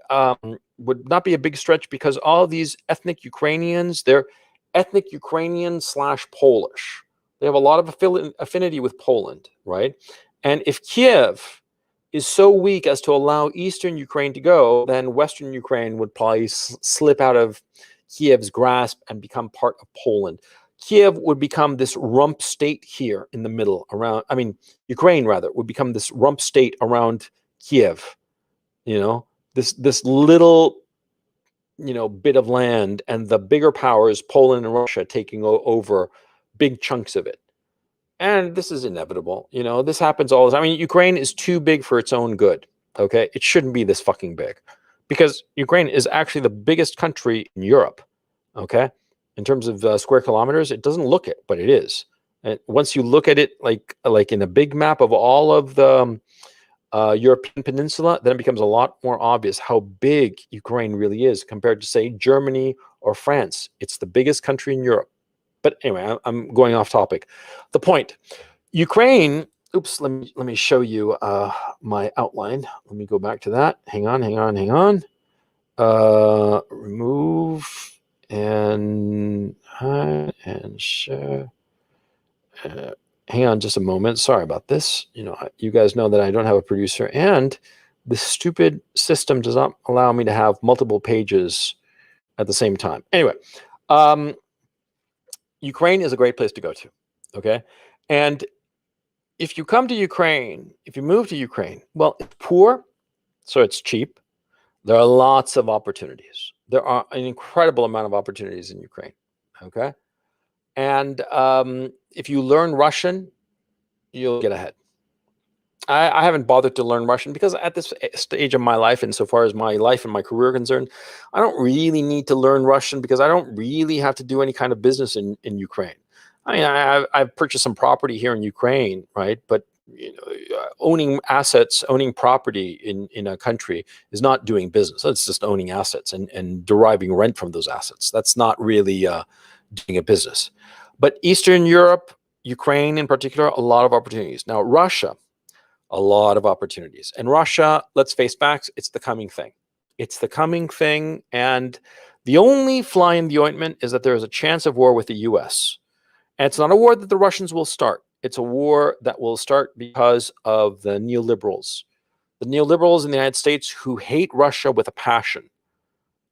stretch, because all of these ethnic Ukrainians, they're ethnic Ukrainian / Polish. They have a lot of affinity with Poland, right? And if Kiev is so weak as to allow eastern Ukraine to go, then western Ukraine would probably slip out of Kiev's grasp and become part of Poland. Kiev would become this rump state here in the middle around, I mean, Ukraine rather, would become this rump state around Kiev, you know, this little, you know, bit of land, and the bigger powers, Poland and Russia, taking over big chunks of it. And this is inevitable. You know, this happens all the time. I mean, Ukraine is too big for its own good. Okay. It shouldn't be this fucking big, because Ukraine is actually the biggest country in Europe. Okay. In terms of square kilometers, it doesn't look it, but it is. And once you look at it like in a big map of all of the European peninsula, then it becomes a lot more obvious how big Ukraine really is compared to, say, Germany or France. It's the biggest country in Europe. But anyway, I'm going off topic. The point, Ukraine, oops, let me show you my outline. Let me go back to that. Hang on. Remove and share. Hang on just a moment. Sorry about this. You know, you guys know that I don't have a producer, and this stupid system does not allow me to have multiple pages at the same time. Anyway, Ukraine is a great place to go to, okay? And if you come to Ukraine, if you move to Ukraine, well, it's poor, so it's cheap. There are lots of opportunities. There are an incredible amount of opportunities in Ukraine, okay? And if you learn Russian, you'll get ahead. I haven't bothered to learn Russian because at this stage of my life, insofar as my life and my career are concerned, I don't really need to learn Russian because I don't really have to do any kind of business in Ukraine. I mean, I've purchased some property here in Ukraine, right? But you know, owning assets, owning property in a country is not doing business. It's just owning assets and deriving rent from those assets. That's not really doing a business. But Eastern Europe, Ukraine in particular, a lot of opportunities. Now, Russia, a lot of opportunities. And Russia, let's face facts, it's the coming thing. It's the coming thing. And the only fly in the ointment is that there is a chance of war with the US. And it's not a war that the Russians will start. It's a war that will start because of the neoliberals. The neoliberals in the United States who hate Russia with a passion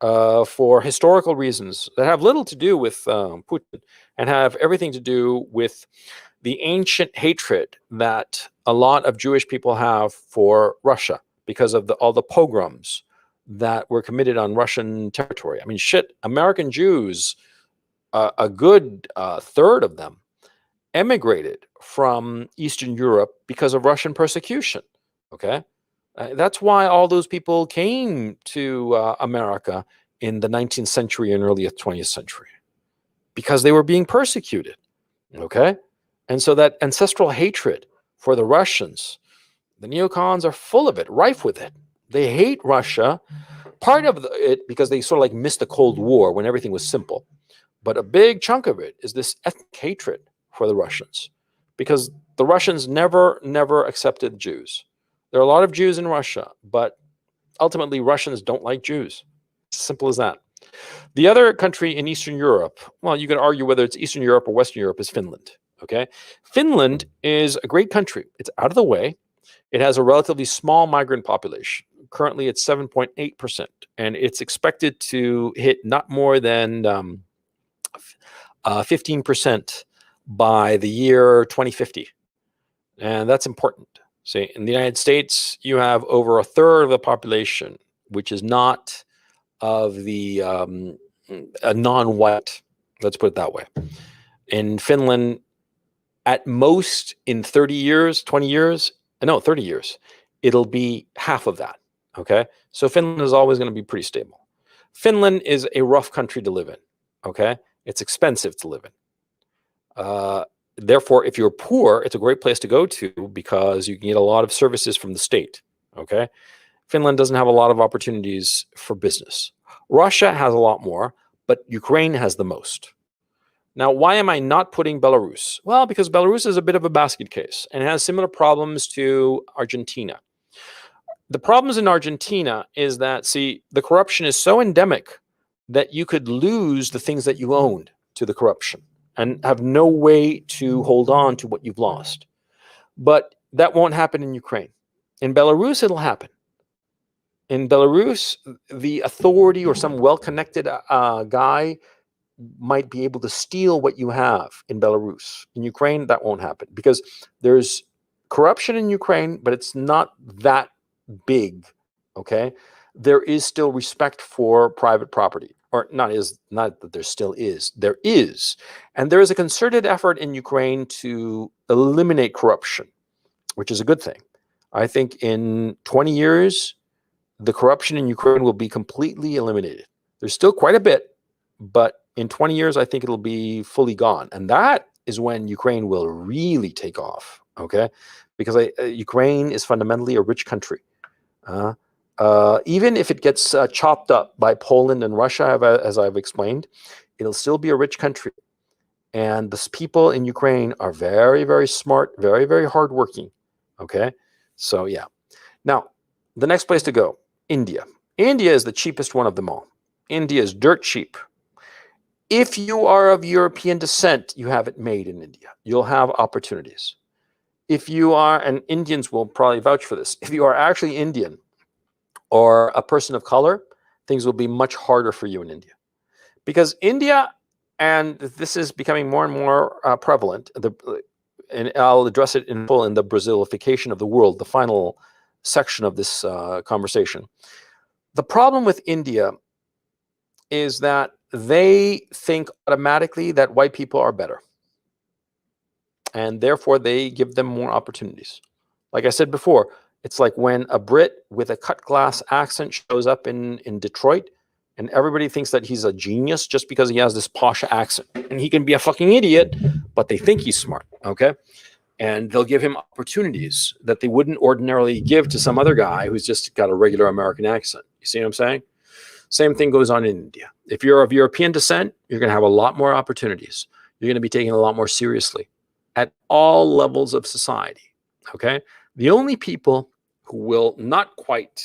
for historical reasons that have little to do with Putin and have everything to do with the ancient hatred that a lot of Jewish people have for Russia because of all the pogroms that were committed on Russian territory. I mean, shit, American Jews, a good third of them emigrated from Eastern Europe because of Russian persecution, okay? That's why all those people came to America in the 19th century and early 20th century, because they were being persecuted, okay? And so that ancestral hatred for the Russians, the neocons are full of it, rife with it. They hate Russia, part of it because they sort of like missed the Cold War when everything was simple. But a big chunk of it is this ethnic hatred for the Russians, because the Russians never accepted Jews. There are a lot of Jews in Russia, but ultimately Russians don't like Jews. It's as simple as that. The other country in Eastern Europe, well, you can argue whether it's Eastern Europe or Western Europe, is Finland. Okay, Finland is a great country. It's out of the way. It has a relatively small migrant population. Currently, it's 7.8%, and it's expected to hit not more than 15% by the year 2050. And that's important. See, in the United States, you have over a third of the population, which is not of the non-white, let's put it that way. In Finland, at most in 30 years, 20 years, no, 30 years, it'll be half of that, okay? So Finland is always going to be pretty stable. Finland is a rough country to live in, okay? It's expensive to live in. Therefore, if you're poor, it's a great place to go to because you can get a lot of services from the state, okay? Finland doesn't have a lot of opportunities for business. Russia has a lot more, but Ukraine has the most. Now, why am I not putting Belarus? Well, because Belarus is a bit of a basket case and has similar problems to Argentina. The problems in Argentina is that, see, the corruption is so endemic that you could lose the things that you owned to the corruption and have no way to hold on to what you've lost. But That won't happen in Ukraine. In Belarus, it'll happen. In Belarus, the authority or some well-connected guy might be able to steal what you have in Belarus. In Ukraine, that won't happen because there's corruption in Ukraine, but it's not that big. Okay, there is still respect for private property, or not that there still is. There is, and there is a concerted effort in Ukraine to eliminate corruption, which is a good thing. I think in 20 years, the corruption in Ukraine will be completely eliminated. There's still quite a bit, but in 20 years, I think it'll be fully gone. And that is when Ukraine will really take off, okay? Because Ukraine is fundamentally a rich country. Even if it gets chopped up by Poland and Russia, as I've explained, it'll still be a rich country. And the people in Ukraine are very, very smart, very, very hardworking, okay? So, yeah. Now, the next place to go, India. India is the cheapest one of them all. India is dirt cheap. If you are of European descent, you have it made in India. You'll have opportunities. If you are, and Indians will probably vouch for this, if you are actually Indian or a person of color, things will be much harder for you in India. Because India, and this is becoming more and more prevalent, and I'll address it in full in the Brazilification of the world, the final section of this conversation. The problem with India is that they think automatically that white people are better. And therefore, they give them more opportunities. Like I said before, it's like when a Brit with a cut glass accent shows up in Detroit, and everybody thinks that he's a genius just because he has this posh accent. And he can be a fucking idiot, but they think he's smart, okay? And they'll give him opportunities that they wouldn't ordinarily give to some other guy who's just got a regular American accent. You see what I'm saying? Same thing goes on in India. If you're of European descent, you're going to have a lot more opportunities. You're going to be taken a lot more seriously at all levels of society, okay? The only people who will not quite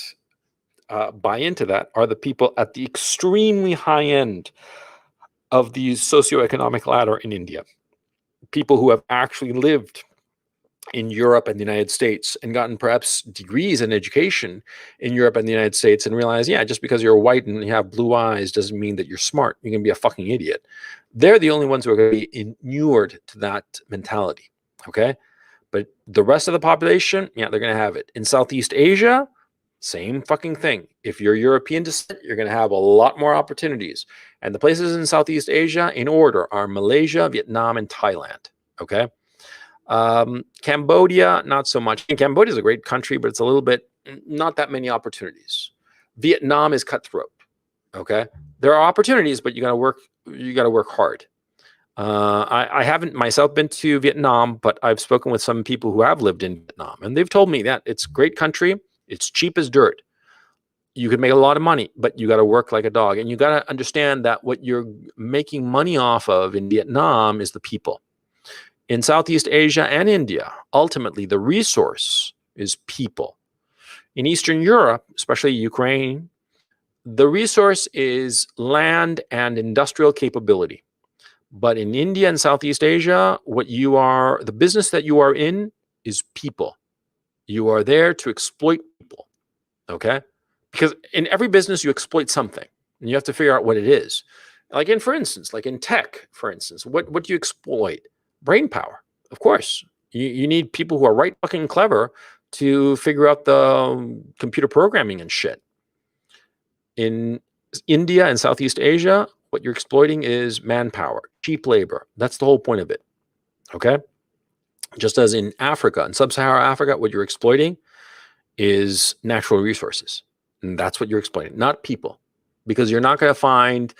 buy into that are the people at the extremely high end of the socioeconomic ladder in India. People who have actually lived in Europe and the United States and gotten perhaps degrees in education in Europe and the United States and realize, yeah, just because you're white and you have blue eyes doesn't mean that you're smart. You can be a fucking idiot. They're the only ones who are going to be inured to that mentality, okay? But the rest of the population, yeah, they're going to have it. In Southeast Asia, same fucking thing. If you're European descent, you're going to have a lot more opportunities. And the places in Southeast Asia, in order, are Malaysia, Vietnam, and Thailand, okay? Cambodia, not so much. And Cambodia is a great country, but it's a little bit, not that many opportunities. Vietnam is cutthroat, okay? There are opportunities, but you got to work hard. I haven't myself been to Vietnam, but I've spoken with some people who have lived in Vietnam, and they've told me that it's a great country. It's cheap as dirt. You could make a lot of money, but you got to work like a dog. And you got to understand that what you're making money off of in Vietnam is the people. In Southeast Asia and India, ultimately, the resource is people. In Eastern Europe, especially Ukraine, the resource is land and industrial capability. But in India and Southeast Asia, the business that you are in is people. You are there to exploit people, okay? Because in every business, you exploit something, and you have to figure out what it is. Like for instance, like in tech, for instance, what do you exploit? Brain power, of course. You need people who are right fucking clever to figure out the computer programming and shit. In India and Southeast Asia, what you're exploiting is manpower, cheap labor. That's the whole point of it, okay? Just as in Africa, in sub-Saharan Africa, what you're exploiting is natural resources. And that's what you're exploiting, not people. Because you're not going to find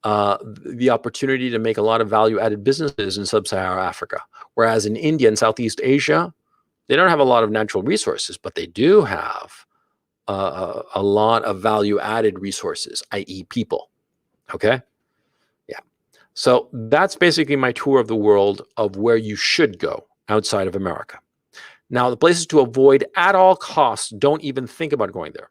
the opportunity to make a lot of value-added businesses in sub-Saharan Africa. Whereas in India and Southeast Asia, they don't have a lot of natural resources, but they do have a lot of value-added resources, i.e. people, okay? Yeah. So that's basically my tour of the world of where you should go outside of America. Now, the places to avoid at all costs, don't even think about going there.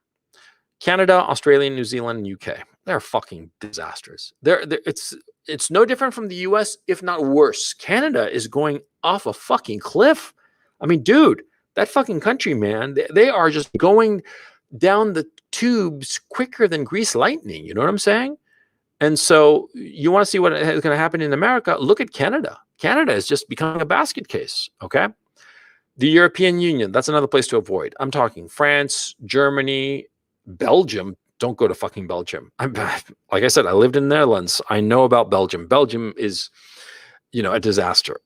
Canada, Australia, New Zealand, and UK. They're fucking disasters. It's no different from the US, if not worse. Canada is going off a fucking cliff. I mean, dude, That fucking country, man, they are just going down the tubes quicker than grease lightning. You know what I'm saying? And so you want to see what is going to happen in America? Look at Canada. Canada is just becoming a basket case. Okay. The European Union, that's another place to avoid. I'm talking France, Germany, Belgium. Don't go to fucking Belgium. Like I said, I lived in the Netherlands. I know about Belgium. Belgium is, a disaster.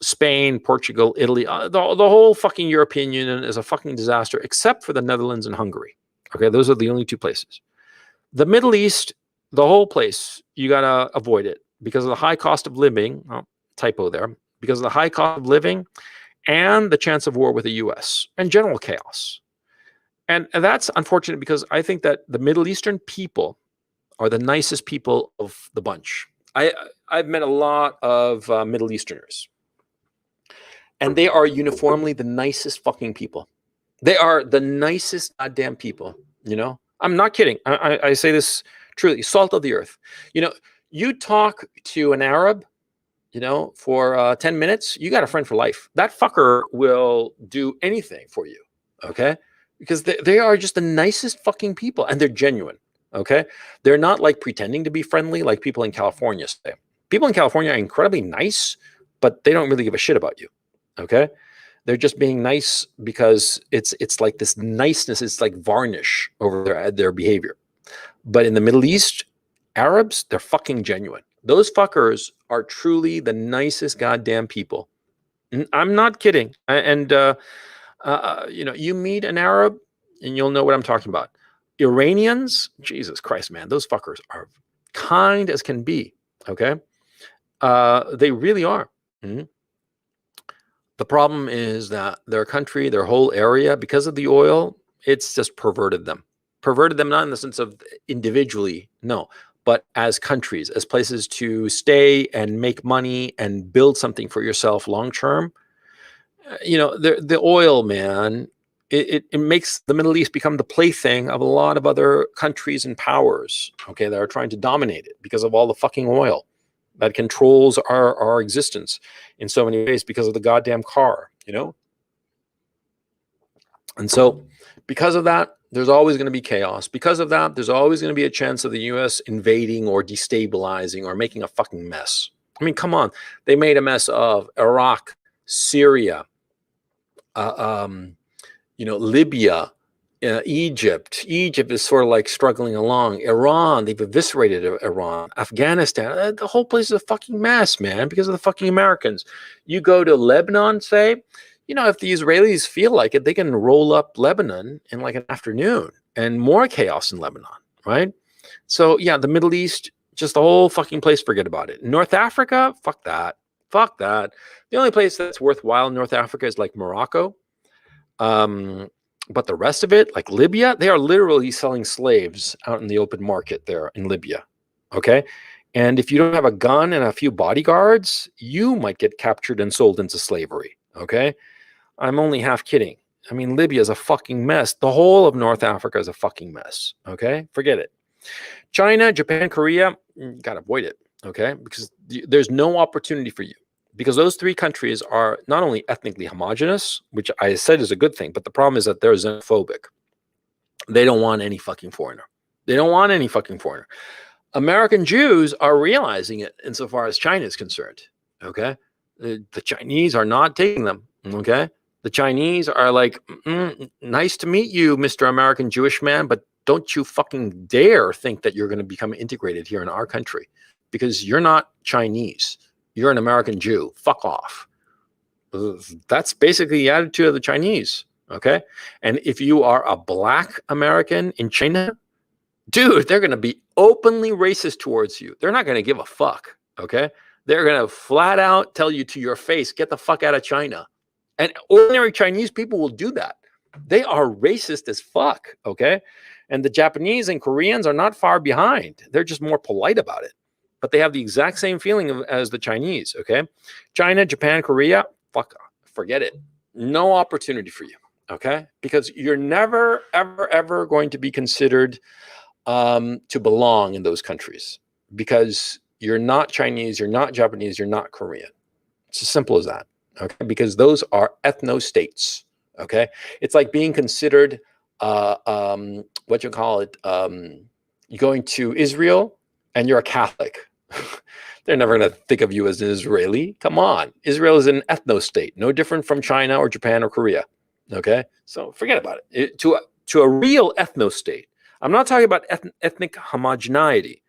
Spain, Portugal, Italy, the whole fucking European Union is a fucking disaster, except for the Netherlands and Hungary. Okay, those are the only two places. The Middle East, the whole place, you gotta avoid it because of the high cost of living. Oh, typo there. Because of the high cost of living and the chance of war with the U.S. and general chaos. And that's unfortunate because I think that the Middle Eastern people are the nicest people of the bunch. I've met a lot of Middle Easterners, and they are uniformly the nicest fucking people. They are the nicest goddamn people. I'm not kidding. I say this truly. Salt of the earth. You talk to an Arab, for 10 minutes, you got a friend for life. That fucker will do anything for you. Okay. Because they are just the nicest fucking people, and they're genuine. Okay. They're not like pretending to be friendly like people in California say. People in California are incredibly nice, but they don't really give a shit about you. Okay. They're just being nice because it's like this niceness. It's like varnish over their behavior. But in the Middle East, Arabs, they're fucking genuine. Those fuckers are truly the nicest goddamn people. I'm not kidding. You meet an Arab and you'll know what I'm talking about. Iranians, Jesus Christ, man, those fuckers are kind as can be. Okay. They really are. Mm-hmm. The problem is that their country, their whole area, because of the oil, it's just perverted them. Perverted them not in the sense of individually, no, but as countries, as places to stay and make money and build something for yourself long term. The oil, man, it makes the Middle East become the plaything of a lot of other countries and powers, okay, that are trying to dominate it because of all the fucking oil that controls our existence in so many ways because of the goddamn car, And so because of that, there's always going to be chaos. Because of that, there's always going to be a chance of the U.S. invading or destabilizing or making a fucking mess. I mean, come on. They made a mess of Iraq, Syria, Libya, Egypt. Egypt is sort of like struggling along. Iran, they've eviscerated Iran. Afghanistan, the whole place is a fucking mess, man, because of the fucking Americans. You go to Lebanon, say, if the Israelis feel like it, they can roll up Lebanon in like an afternoon, and more chaos in Lebanon, right? So yeah, the Middle East, just the whole fucking place, forget about it. North Africa, fuck that. Fuck that. The only place that's worthwhile in North Africa is like Morocco. But the rest of it, like Libya, they are literally selling slaves out in the open market there in Libya. Okay. And if you don't have a gun and a few bodyguards, you might get captured and sold into slavery. Okay. I'm only half kidding. I mean, Libya is a fucking mess. The whole of North Africa is a fucking mess. Okay. Forget it. China, Japan, Korea, you got to avoid it. Okay. Because there's no opportunity for you. Because those three countries are not only ethnically homogenous, which I said is a good thing, but the problem is that they're xenophobic. They don't want any fucking foreigner. They don't want any fucking foreigner. American Jews are realizing it insofar as China is concerned. Okay. The Chinese are not taking them. Okay. The Chinese are like, nice to meet you, Mr. American Jewish man, but don't you fucking dare think that you're going to become integrated here in our country because you're not Chinese. You're an American Jew. Fuck off. That's basically the attitude of the Chinese. Okay. And if you are a black American in China, dude, they're going to be openly racist towards you. They're not going to give a fuck. Okay. They're going to flat out tell you to your face, get the fuck out of China. And ordinary Chinese people will do that. They are racist as fuck. Okay. And the Japanese and Koreans are not far behind. They're just more polite about it. But they have the exact same feeling as the Chinese, okay? China, Japan, Korea, fuck, forget it. No opportunity for you, okay? Because you're never, ever, ever going to be considered to belong in those countries because you're not Chinese, you're not Japanese, you're not Korean. It's as simple as that, okay? Because those are ethno-states, okay? It's like being considered, what you call it, you're going to Israel and you're a Catholic. They're never going to think of you as an Israeli. Come on. Israel is an ethno-state, no different from China or Japan or Korea, okay? So forget about it. To a real ethno-state, I'm not talking about ethnic homogeneity,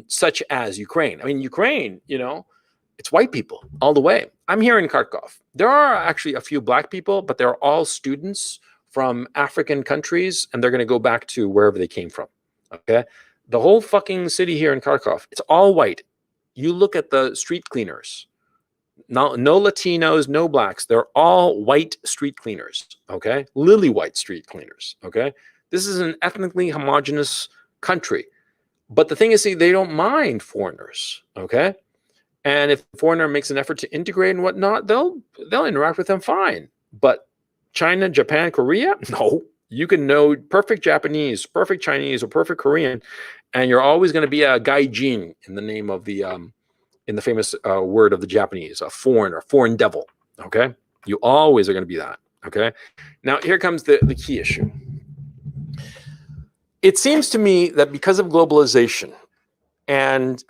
such as Ukraine. I mean, Ukraine, it's white people all the way. I'm here in Kharkov. There are actually a few black people, but they're all students from African countries, and they're going to go back to wherever they came from. Okay? The whole fucking city here in Kharkov, it's all white. You look at the street cleaners. No Latinos, no blacks. They're all white street cleaners. Okay? Lily white street cleaners. Okay? This is an ethnically homogenous country. But the thing is, see, they don't mind foreigners. Okay? And if the foreigner makes an effort to integrate and whatnot, they'll interact with them fine. But China, Japan, Korea, no. You can know perfect Japanese, perfect Chinese, or perfect Korean, and you're always going to be a gaijin in the name of the in the famous word of the Japanese, a foreigner, foreign devil. Okay, you always are going to be that. Okay, now here comes the key issue. It seems to me that because of globalization and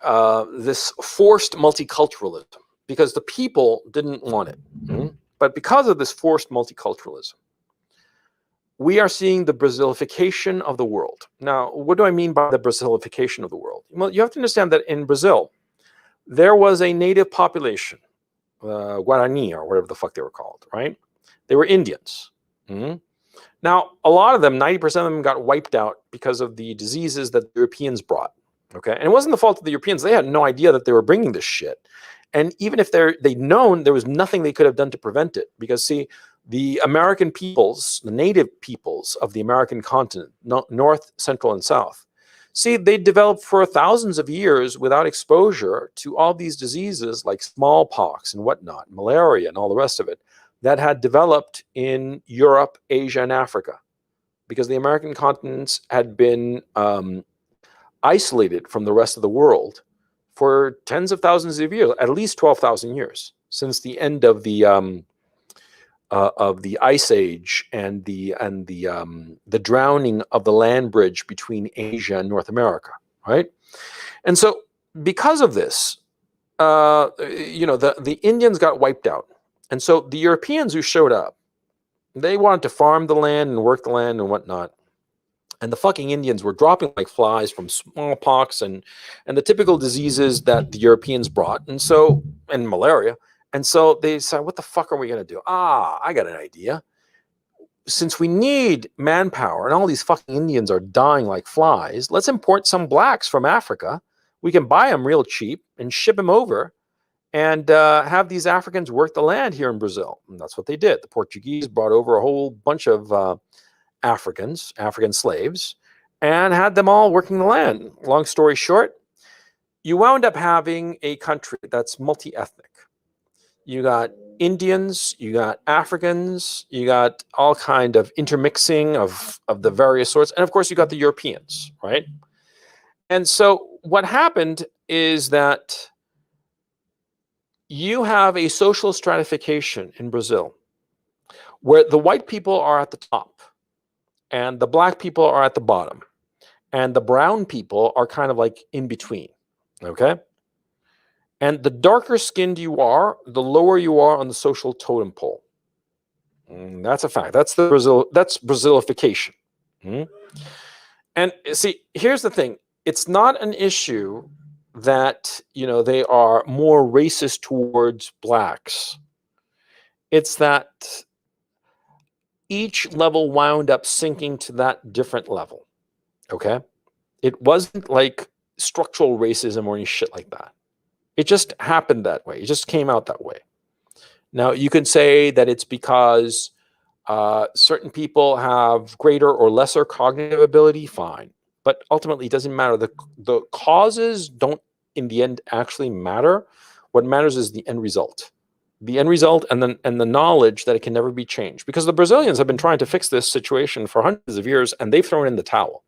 this forced multiculturalism, because the people didn't want it, but because of this forced multiculturalism, we are seeing the Brazilification of the world. Now, what do I mean by the Brazilification of the world? Well, you have to understand that in Brazil, there was a native population, Guarani or whatever the fuck they were called, right? They were Indians. Now, a lot of them, 90% of them got wiped out because of the diseases that the Europeans brought. Okay, and it wasn't the fault of the Europeans. They had no idea that they were bringing this shit. And even if they'd known, there was nothing they could have done to prevent it. Because, see, the American peoples, the native peoples of the American continent, North, Central, and South, see, they developed for thousands of years without exposure to all these diseases like smallpox and whatnot, malaria and all the rest of it, that had developed in Europe, Asia, and Africa. Because the American continents had been isolated from the rest of the world for tens of thousands of years, at least 12,000 years, since the end of the ice age and the drowning of the land bridge between Asia and North America, right? And so, because of this, the Indians got wiped out, and so the Europeans who showed up, they wanted to farm the land and work the land and whatnot. And the fucking Indians were dropping like flies from smallpox and the typical diseases that the Europeans brought, and malaria. And so they said, what the fuck are we going to do? I got an idea. Since we need manpower and all these fucking Indians are dying like flies, let's import some blacks from Africa. We can buy them real cheap and ship them over and have these Africans work the land here in Brazil. And that's what they did. The Portuguese brought over a whole bunch of African slaves, and had them all working the land. Long story short, you wound up having a country that's multi-ethnic. You got Indians, you got Africans, you got all kind of intermixing of the various sorts, and of course you got the Europeans, right? And so what happened is that you have a social stratification in Brazil where the white people are at the top and the black people are at the bottom, and the brown people are kind of like in between, okay? And the darker skinned you are, the lower you are on the social totem pole. That's a fact. That's Brazilification. And see, here's the thing. It's not an issue that, they are more racist towards blacks. It's that each level wound up sinking to that different level, okay? It wasn't like structural racism or any shit like that. It just happened that way. It just came out that way. Now, you can say that it's because certain people have greater or lesser cognitive ability, fine. But ultimately, it doesn't matter. The causes don't, in the end, actually matter. What matters is the end result. The end result and the knowledge that it can never be changed. Because the Brazilians have been trying to fix this situation for hundreds of years, and they've thrown in the towel.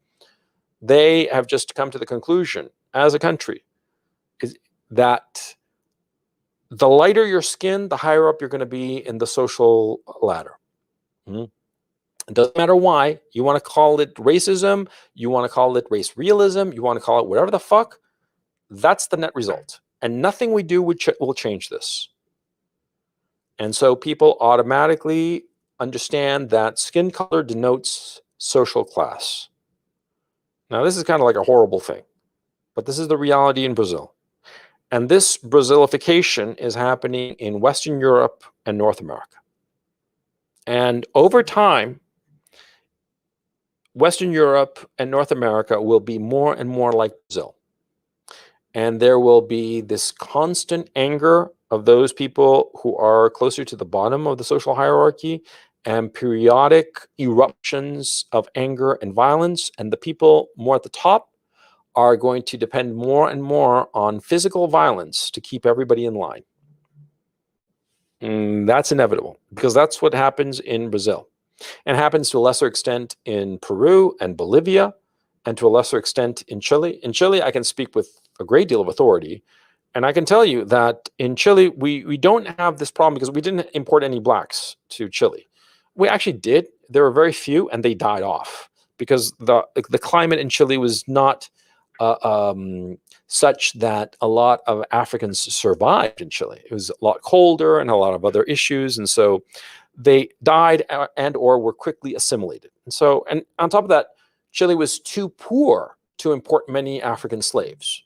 They have just come to the conclusion, as a country, is that The lighter your skin, the higher up you're going to be in the social ladder. It doesn't matter why. You want to call it racism, you want to call it race realism, you want to call it whatever the fuck. That's the net result. And nothing we do will change this. And so people automatically understand that skin color denotes social class. Now, this is kind of like a horrible thing, but this is the reality in Brazil. And this Brazilification is happening in Western Europe and North America. And over time, Western Europe and North America will be more and more like Brazil. And there will be this constant anger of those people who are closer to the bottom of the social hierarchy, and periodic eruptions of anger and violence. And the people more at the top are going to depend more and more on physical violence to keep everybody in line. That's inevitable, because that's what happens in Brazil, and happens to a lesser extent in Peru and Bolivia, and to a lesser extent in Chile. In Chile, I can speak with a great deal of authority, and I can tell you that in Chile, we don't have this problem because we didn't import any blacks to Chile. We actually did. There were very few, and they died off because the climate in Chile was not such that a lot of Africans survived in Chile. It was a lot colder and a lot of other issues, and so they died and or were quickly assimilated. And so, and on top of that, Chile was too poor to import many African slaves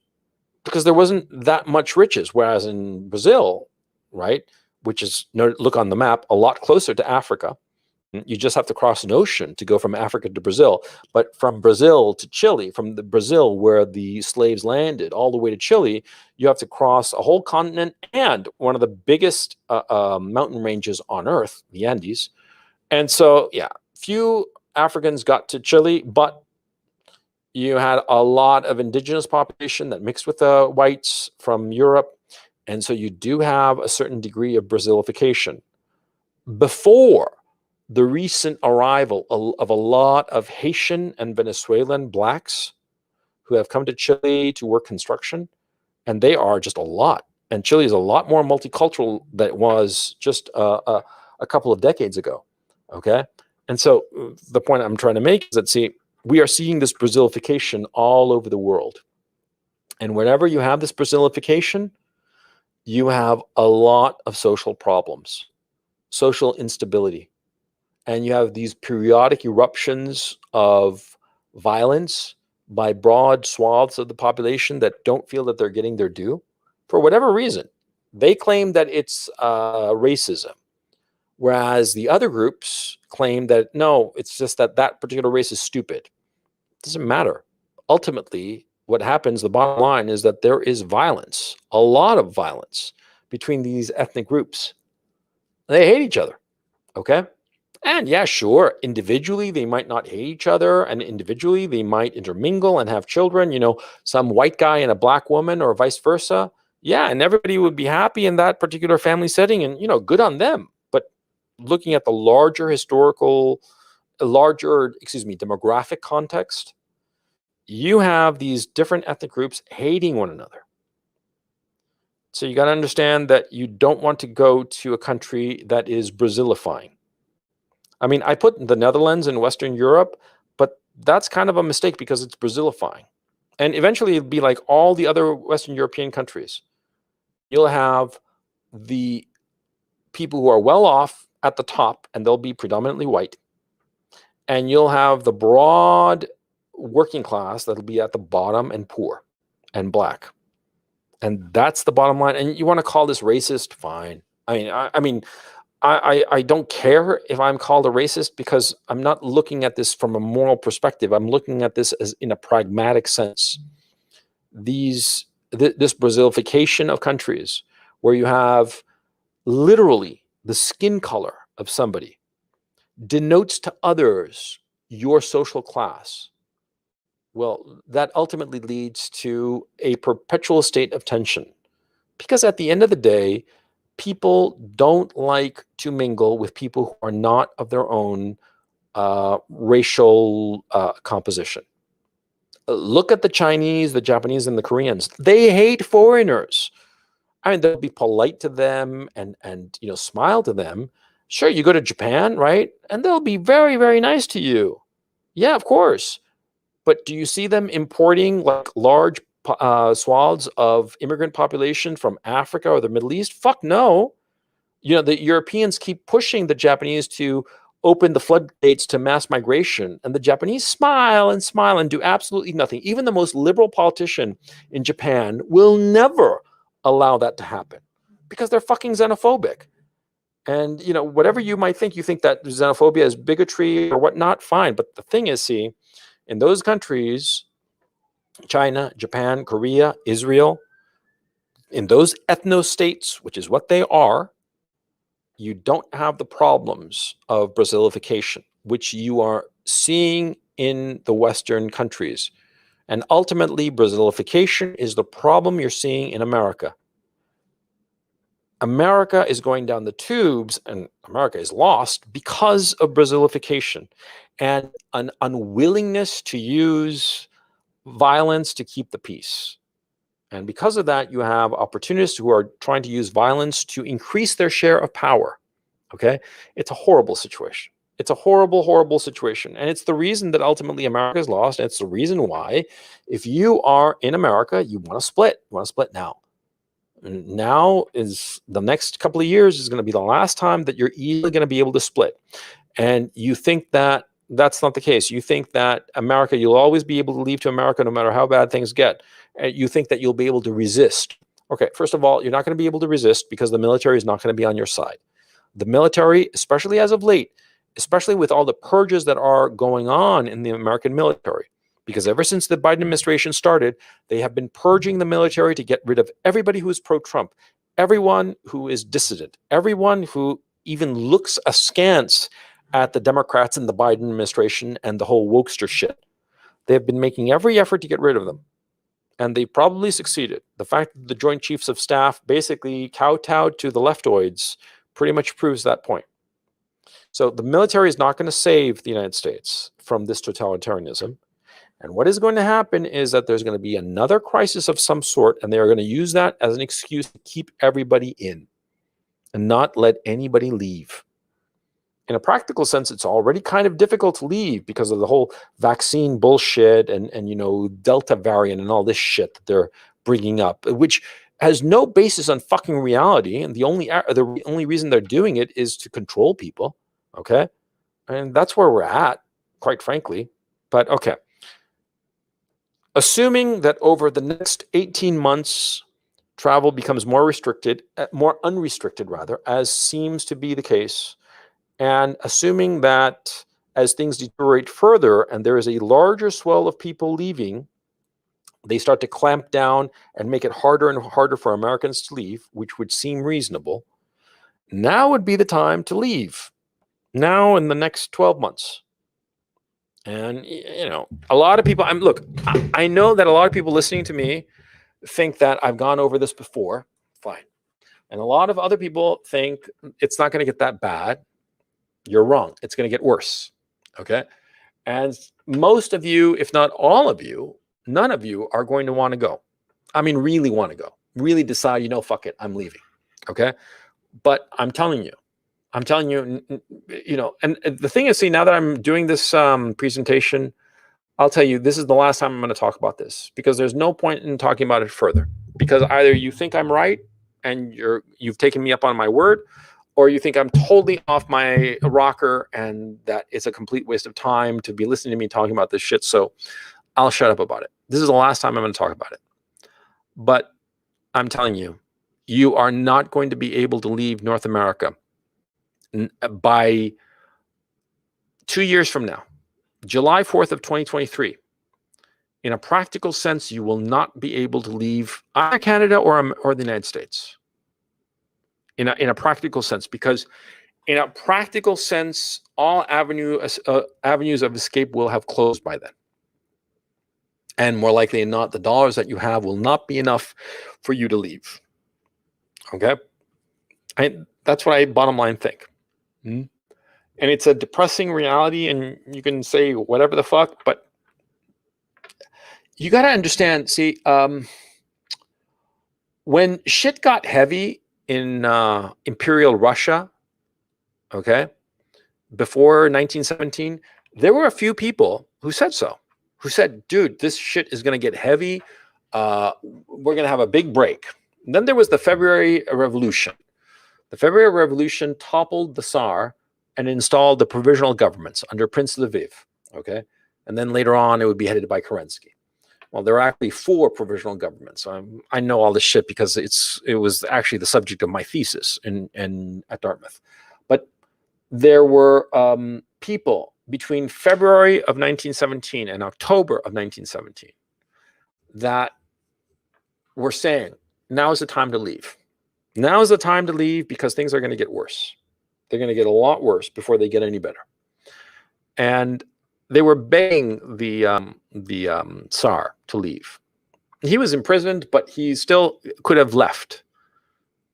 because there wasn't that much riches. Whereas in Brazil, right, which is, look on the map, a lot closer to Africa. You just have to cross an ocean to go from Africa to Brazil. But from Brazil to Chile, from the Brazil where the slaves landed, all the way to Chile, you have to cross a whole continent and one of the biggest mountain ranges on Earth, the Andes. And so, yeah, few Africans got to Chile, but you had a lot of indigenous population that mixed with the whites from Europe. And so you do have a certain degree of Brazilification. Before the recent arrival of a lot of Haitian and Venezuelan blacks who have come to Chile to work construction, and they are just a lot. And Chile is a lot more multicultural than it was just a couple of decades ago, okay? And so the point I'm trying to make is that, see, we are seeing this Brazilification all over the world. And whenever you have this Brazilification, you have a lot of social problems, social instability. And you have these periodic eruptions of violence by broad swaths of the population that don't feel that they're getting their due for whatever reason. They claim that it's racism, whereas the other groups claim that, no, it's just that that particular race is stupid. It doesn't matter. Ultimately, what happens, the bottom line, is that there is violence, a lot of violence between these ethnic groups. They hate each other, okay? And yeah, sure, individually, they might not hate each other, and individually, they might intermingle and have children, some white guy and a black woman or vice versa. Yeah, and everybody would be happy in that particular family setting, and, good on them. But looking at the demographic context, you have these different ethnic groups hating one another. So you got to understand that you don't want to go to a country that is Brazilifying. I mean, I put the Netherlands in Western Europe, but that's kind of a mistake because it's Brazilifying. And eventually it'll be like all the other Western European countries. You'll have the people who are well off at the top, and they'll be predominantly white. And you'll have the broad working class that'll be at the bottom and poor and black. And that's the bottom line. And you want to call this racist? Fine. I don't care if I'm called a racist, because I'm not looking at this from a moral perspective. I'm looking at this as in a pragmatic sense. This Brazilification of countries, where you have literally the skin color of somebody denotes to others your social class. Well, that ultimately leads to a perpetual state of tension, because at the end of the day, people don't like to mingle with people who are not of their own racial composition. Look at the Chinese, the Japanese, and the Koreans. They hate foreigners. I mean, they'll be polite to them and smile to them. Sure, you go to Japan, right? And they'll be very, very nice to you. Yeah, of course. But do you see them importing like large swaths of immigrant population from Africa or the Middle East? Fuck no. The Europeans keep pushing the Japanese to open the floodgates to mass migration, and the Japanese smile and do absolutely nothing. Even the most liberal politician in Japan will never allow that to happen because they're fucking xenophobic. And whatever you might think, you think that xenophobia is bigotry or whatnot, fine. But the thing is, see, in those countries, China, Japan, Korea, Israel, in those ethno-states, which is what they are, you don't have the problems of Brazilification, which you are seeing in the Western countries. And ultimately, Brazilification is the problem you're seeing in America. America is going down the tubes, and America is lost because of Brazilification and an unwillingness to use violence to keep the peace. And because of that, you have opportunists who are trying to use violence to increase their share of power. Okay? It's a horrible situation. It's a horrible, horrible situation. And it's the reason that ultimately America is lost. And it's the reason why, if you are in America, you want to split. You want to split now. And now is the next couple of years is going to be the last time that you're easily going to be able to split. And you think that that's not the case. You think that America, you'll always be able to leave to America no matter how bad things get. And you think that you'll be able to resist. Okay, first of all, you're not going to be able to resist because the military is not going to be on your side. The military, especially as of late, especially with all the purges that are going on in the American military, because ever since the Biden administration started, they have been purging the military to get rid of everybody who is pro-Trump, everyone who is dissident, everyone who even looks askance at the Democrats and the Biden administration and the whole wokester shit. They have been making every effort to get rid of them. And they probably succeeded. The fact that the Joint Chiefs of Staff basically kowtowed to the leftoids pretty much proves that point. So the military is not going to save the United States from this totalitarianism. And what is going to happen is that there's going to be another crisis of some sort, and they are going to use that as an excuse to keep everybody in and not let anybody leave. In a practical sense, it's already kind of difficult to leave because of the whole vaccine bullshit and Delta variant and all this shit that they're bringing up, which has no basis on fucking reality. And the only reason they're doing it is to control people. Okay. And that's where we're at, quite frankly. But okay. Assuming that over the next 18 months, travel becomes more unrestricted rather, as seems to be the case, and assuming that as things deteriorate further and there is a larger swell of people leaving, they start to clamp down and make it harder and harder for Americans to leave, which would seem reasonable. Now would be the time to leave. Now in the next 12 months. And, a lot of people, I know that a lot of people listening to me think that I've gone over this before. Fine. And a lot of other people think it's not going to get that bad. You're wrong. It's going to get worse. Okay. And most of you, if not all of you, none of you are going to want to go. I mean, really want to go. Really decide, fuck it, I'm leaving. Okay. But I'm telling you, and the thing is, see, now that I'm doing this presentation, I'll tell you, this is the last time I'm going to talk about this because there's no point in talking about it further. Because either you think I'm right and you've taken me up on my word, or you think I'm totally off my rocker and that it's a complete waste of time to be listening to me talking about this shit. So I'll shut up about it. This is the last time I'm going to talk about it. But I'm telling you, you are not going to be able to leave North America by 2 years from now, July 4th of 2023. In a practical sense, you will not be able to leave either Canada or the United States. In a practical sense, because in a practical sense, all avenues of escape will have closed by then. And more likely than not, the dollars that you have will not be enough for you to leave. Okay? That's what I bottom line think. And it's a depressing reality, and you can say whatever the fuck, but you got to understand, see, when shit got heavy in Imperial Russia, okay, before 1917, there were a few people who said so, who said, dude, this shit is going to get heavy. We're going to have a big break. And then there was the February Revolution. The February Revolution toppled the Tsar and installed the provisional governments under Prince Lviv, okay? And then later on, it would be headed by Kerensky. Well, there are actually 4 provisional governments. I know all this shit because it was actually the subject of my thesis at Dartmouth. But there were people between February of 1917 and October of 1917 that were saying, now is the time to leave. Now is the time to leave because things are going to get worse. They're going to get a lot worse before they get any better. And they were begging the Tsar to leave. He was imprisoned, but he still could have left,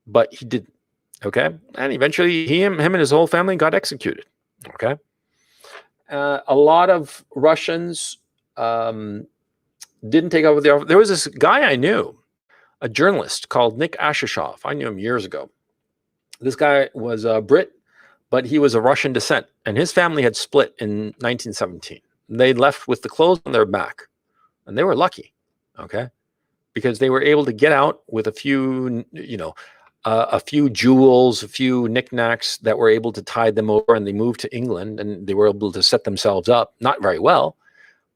but he didn't. Okay, and eventually him and his whole family got executed. Okay, a lot of Russians didn't take over the office. There was this guy I knew, a journalist called Nick Ashishov. I knew him years ago. This guy was a Brit, but he was of Russian descent, and his family had split in 1917. They left with the clothes on their back, and they were lucky, okay, because they were able to get out with a few, a few jewels, a few knickknacks that were able to tide them over, and they moved to England, and they were able to set themselves up, not very well,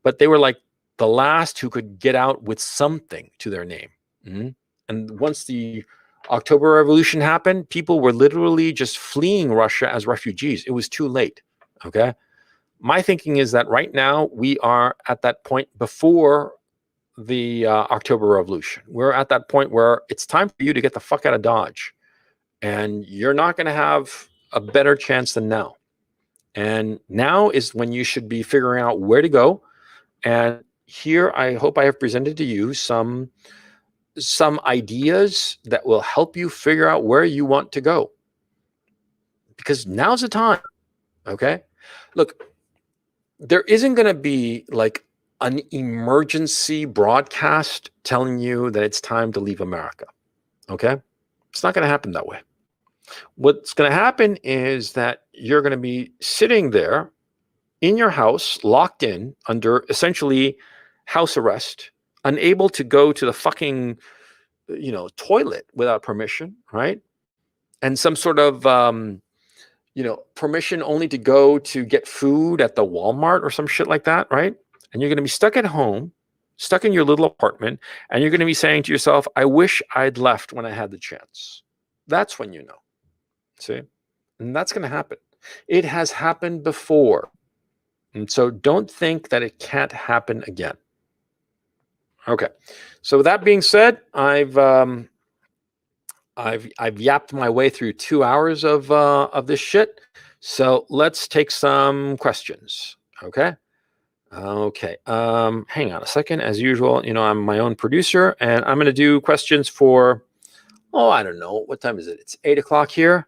but they were like the last who could get out with something to their name. Mm-hmm. And once the October Revolution happened, people were literally just fleeing Russia as refugees. It was too late, okay? My thinking is that right now we are at that point before the October Revolution. We're at that point where it's time for you to get the fuck out of Dodge. And you're not going to have a better chance than now. And now is when you should be figuring out where to go. And here, I hope I have presented to you some ideas that will help you figure out where you want to go. Because now's the time, okay? Look, there isn't going to be like an emergency broadcast telling you that it's time to leave America, okay? It's not going to happen that way. What's going to happen is that you're going to be sitting there in your house, locked in under essentially house arrest, unable to go to the fucking, toilet without permission, right? And some sort of, permission only to go to get food at the Walmart or some shit like that, right? And you're going to be stuck at home, stuck in your little apartment, and you're going to be saying to yourself, I wish I'd left when I had the chance. That's when you know. See? And that's going to happen. It has happened before. And so don't think that it can't happen again. Okay. So with that being said, I've yapped my way through 2 hours of this shit. So let's take some questions. Okay. Okay. Hang on a second. As usual, I'm my own producer, and I'm going to do questions for, I don't know. What time is it? It's 8 o'clock here.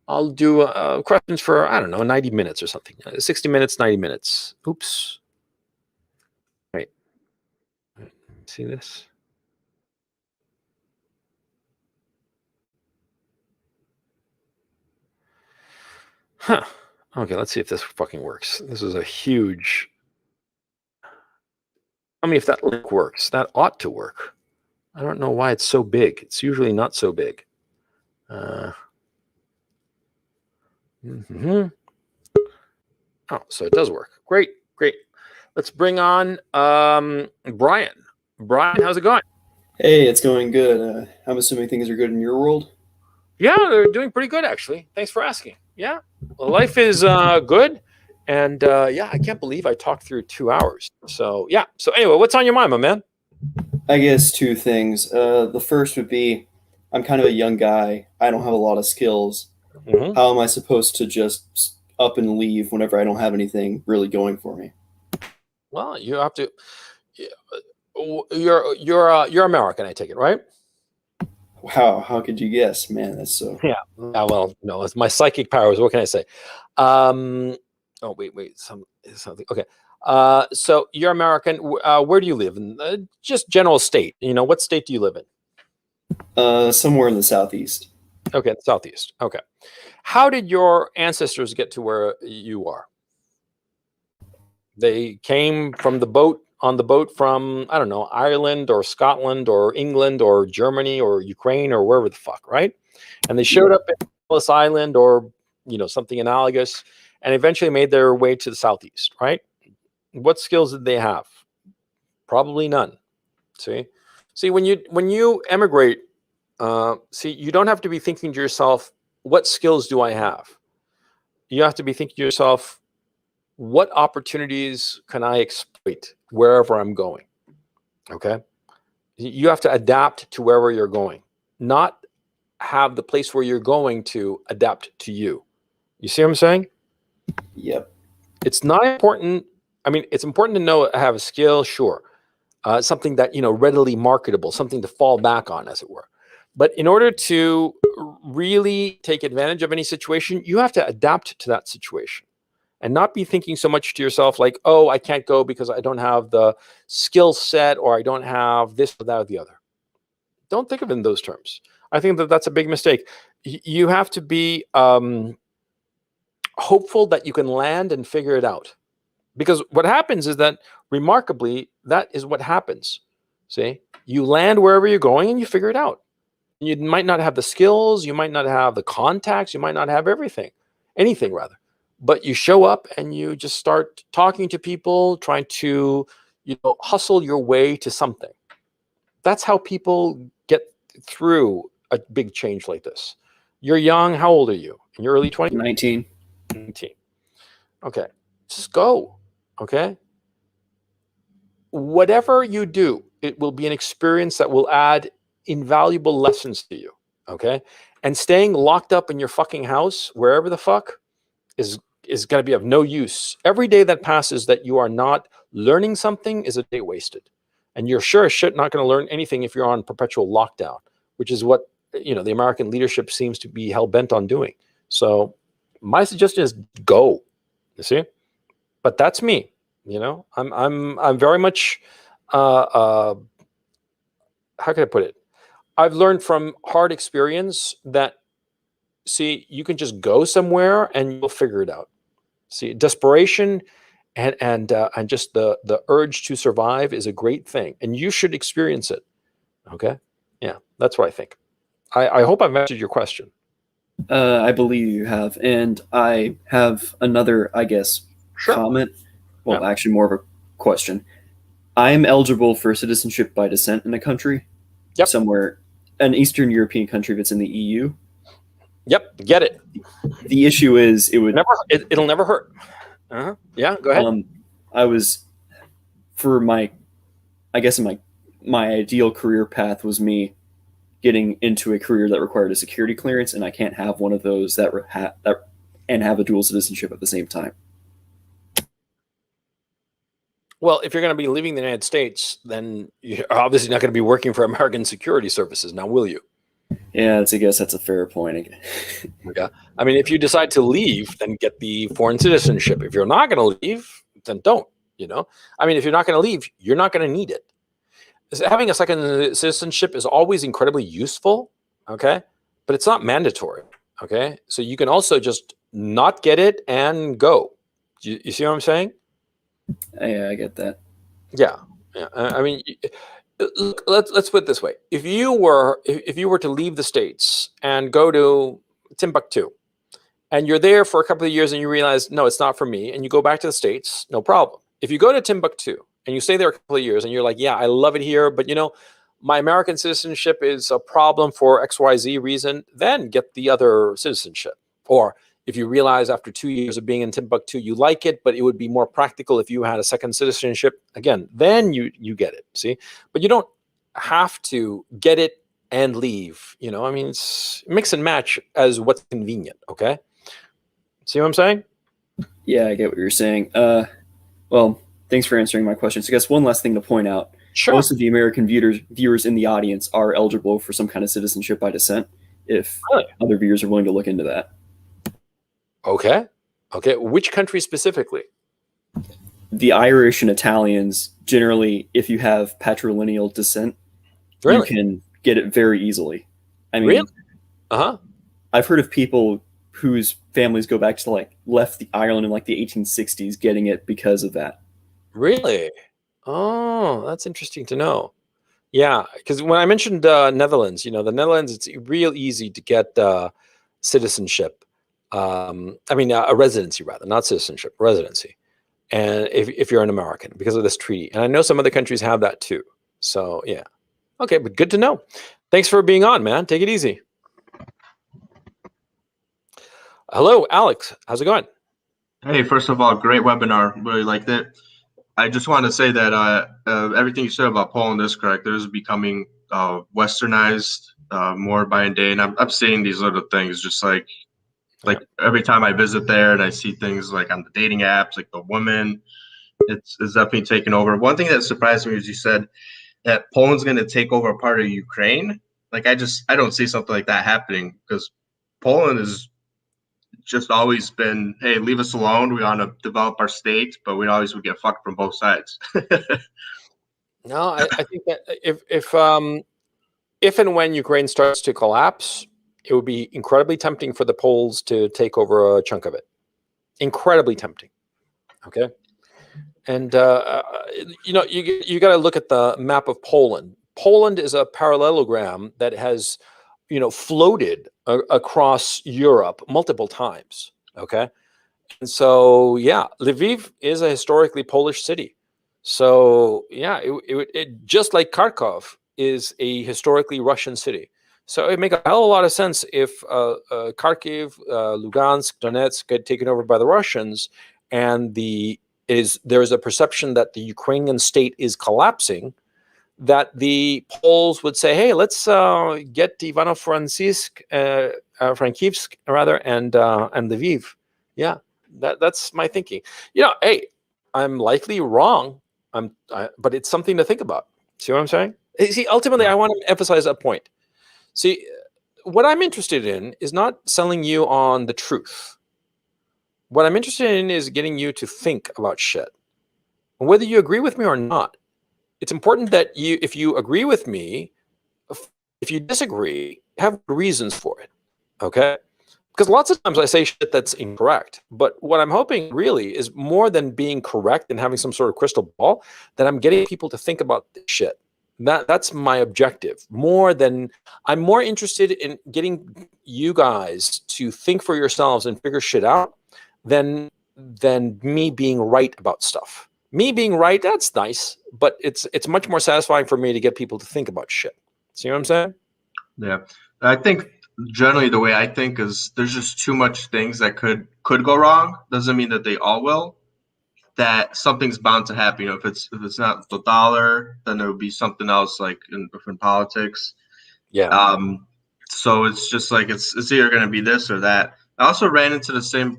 I'll do questions for, 90 minutes or something. 60 minutes, 90 minutes. Oops. Wait. See this? Huh. Okay, let's see if this fucking works. This is a huge... Tell me if that link works. That ought to work. I don't know why it's so big. It's usually not so big. Oh, so it does work. Great, great. Let's bring on Brian. Brian, how's it going? Hey, it's going good. I'm assuming things are good in your world. Yeah, they're doing pretty good, actually. Thanks for asking. Yeah, well, life is good. And I can't believe I talked through 2 hours. So, yeah. So, anyway, what's on your mind, my man? I guess two things. The first would be I'm kind of a young guy. I don't have a lot of skills. Mm-hmm. How am I supposed to just up and leave whenever I don't have anything really going for me? Well, you have to. You're American, I take it, right? Wow, how could you guess, man? That's so. Yeah. Well, no, it's my psychic powers. What can I say? Oh, wait, something. Okay. So you're American. Where do you live? In just general state. What state do you live in? Somewhere in the southeast. Okay, the Southeast. Okay. How did your ancestors get to where you are? They came from the boat on the boat from, I don't know, Ireland or Scotland or England or Germany or Ukraine or wherever the fuck, right? And they showed Yeah. up at Ellis Island or, something analogous, and eventually made their way to the Southeast, right? What skills did they have? Probably none. See, when you emigrate, see, you don't have to be thinking to yourself, what skills do I have? You have to be thinking to yourself, what opportunities can I exploit wherever I'm going? Okay. You have to adapt to wherever you're going, not have the place where you're going to adapt to you. You see what I'm saying? Yep. It's not important. I mean, it's important to know, have a skill, sure. Something that, readily marketable, something to fall back on, as it were. But in order to really take advantage of any situation, you have to adapt to that situation and not be thinking so much to yourself like, oh, I can't go because I don't have the skill set or I don't have this or that or the other. Don't think of it in those terms. I think that that's a big mistake. You have to be hopeful that you can land and figure it out. Because what happens is that, remarkably, that is what happens. See, you land wherever you're going and you figure it out. You might not have the skills, you might not have the contacts, you might not have anything rather. But you show up and you just start talking to people, trying to, hustle your way to something. That's how people get through a big change like this. You're young. How old are you? In your early 20s? 19. 19. Okay. Just go. Okay. Whatever you do, it will be an experience that will add invaluable lessons to you. Okay. And staying locked up in your fucking house, wherever the fuck, is going to be of no use. Every day that passes that you are not learning something is a day wasted. And you're sure as shit not going to learn anything if you're on perpetual lockdown, which is what, the American leadership seems to be hell bent on doing. So my suggestion is go. You see? But that's me. I'm very much how can I put it? I've learned from hard experience that, see, you can just go somewhere and you'll figure it out. See, desperation and just the urge to survive is a great thing, and you should experience it. Okay, yeah, that's what I think. I hope I've answered your question. I believe you have. And I have another, I guess, Sure. comment. Well, Yeah. actually, more of a question. I am eligible for citizenship by descent in a country, Yep. somewhere, an Eastern European country that's in the EU. Yep. Get it. The issue is It'll never hurt. Yeah. Go ahead. I was for my, I guess my ideal career path was me getting into a career that required a security clearance, and I can't have one of those that and have a dual citizenship at the same time. Well, if you're going to be leaving the United States, then you're obviously not going to be working for American security services, now will you? Yeah, I guess that's a fair point. Okay. I mean, if you decide to leave, then get the foreign citizenship. If you're not going to leave, then don't. I mean, if you're not going to leave, you're not going to need it. Having a second citizenship is always incredibly useful. Okay, but it's not mandatory. Okay, so you can also just not get it and go. You see what I'm saying? Yeah, I get that. Yeah, yeah. I mean, look, let's put it this way: if you were to leave the States and go to Timbuktu, and you're there for a couple of years, and you realize, no, it's not for me, and you go back to the States, no problem. If you go to Timbuktu and you stay there a couple of years, and you're like, yeah, I love it here, but my American citizenship is a problem for XYZ reason, then get the other citizenship. Or if you realize after 2 years of being in Timbuktu, you like it, but it would be more practical if you had a second citizenship, again, then you get it, see? But you don't have to get it and leave. I mean, it's mix and match as what's convenient, okay? See what I'm saying? Yeah, I get what you're saying. Well, thanks for answering my questions. I guess one last thing to point out. Sure. Most of the American viewers in the audience are eligible for some kind of citizenship by descent, if Really? other viewers are willing to look into that. Okay. Which country specifically? The Irish and Italians, generally, if you have patrilineal descent, Really? you can get it very easily. I mean, Really? Uh-huh. I've heard of people whose families go back to like left the Ireland in like the 1860s getting it because of that. Really? Oh, that's interesting to know. Yeah, because when I mentioned Netherlands, the Netherlands, it's real easy to get citizenship. I mean, a residency rather, not citizenship, residency. And if you're an American, because of this treaty, and I know some other countries have that too. So yeah, okay, but good to know. Thanks for being on, man. Take it easy. Hello, Alex. How's it going? Hey, first of all, great webinar. Really liked it. I just want to say that everything you said about Poland is correct. It is becoming westernized more by the day, and I'm seeing these little things just like every time I visit there and I see things like on the dating apps, like the woman, it's definitely taken over. One thing that surprised me is you said that Poland's going to take over a part of Ukraine. Like I don't see something like that happening because Poland is just always been, hey, leave us alone. We want to develop our state, but we always would get fucked from both sides. No, I think that if and when Ukraine starts to collapse, it would be incredibly tempting for the Poles to take over a chunk of it. Incredibly tempting. Okay. And you got to look at the map of Poland. Poland is a parallelogram that has, floated across Europe multiple times. Okay, and so yeah, Lviv is a historically Polish city. So yeah, it just like Kharkov is a historically Russian city. So it make a hell of a lot of sense if Kharkiv, Lugansk, Donetsk get taken over by the Russians, and there is a perception that the Ukrainian state is collapsing, that the Poles would say, "Hey, let's get Frankivsk rather, and Lviv." Yeah, that's my thinking. Hey, I'm likely wrong. But it's something to think about. See what I'm saying? See, ultimately, I want to emphasize a point. See, what I'm interested in is not selling you on the truth. What I'm interested in is getting you to think about shit. And whether you agree with me or not, it's important that if you agree with me, if you disagree, have reasons for it. Okay? Because lots of times I say shit that's incorrect. But what I'm hoping really is more than being correct and having some sort of crystal ball, that I'm getting people to think about this shit. That's my objective. I'm more interested in getting you guys to think for yourselves and figure shit out than me being right about stuff. Me being right, that's nice, but it's much more satisfying for me to get people to think about shit. See what I'm saying? Yeah, I think generally the way I think is there's just too much things that could go wrong. Doesn't mean that they all will. That something's bound to happen. If it's not the dollar, then there would be something else like in politics. Yeah. So it's just like it's either going to be this or that. I also ran into the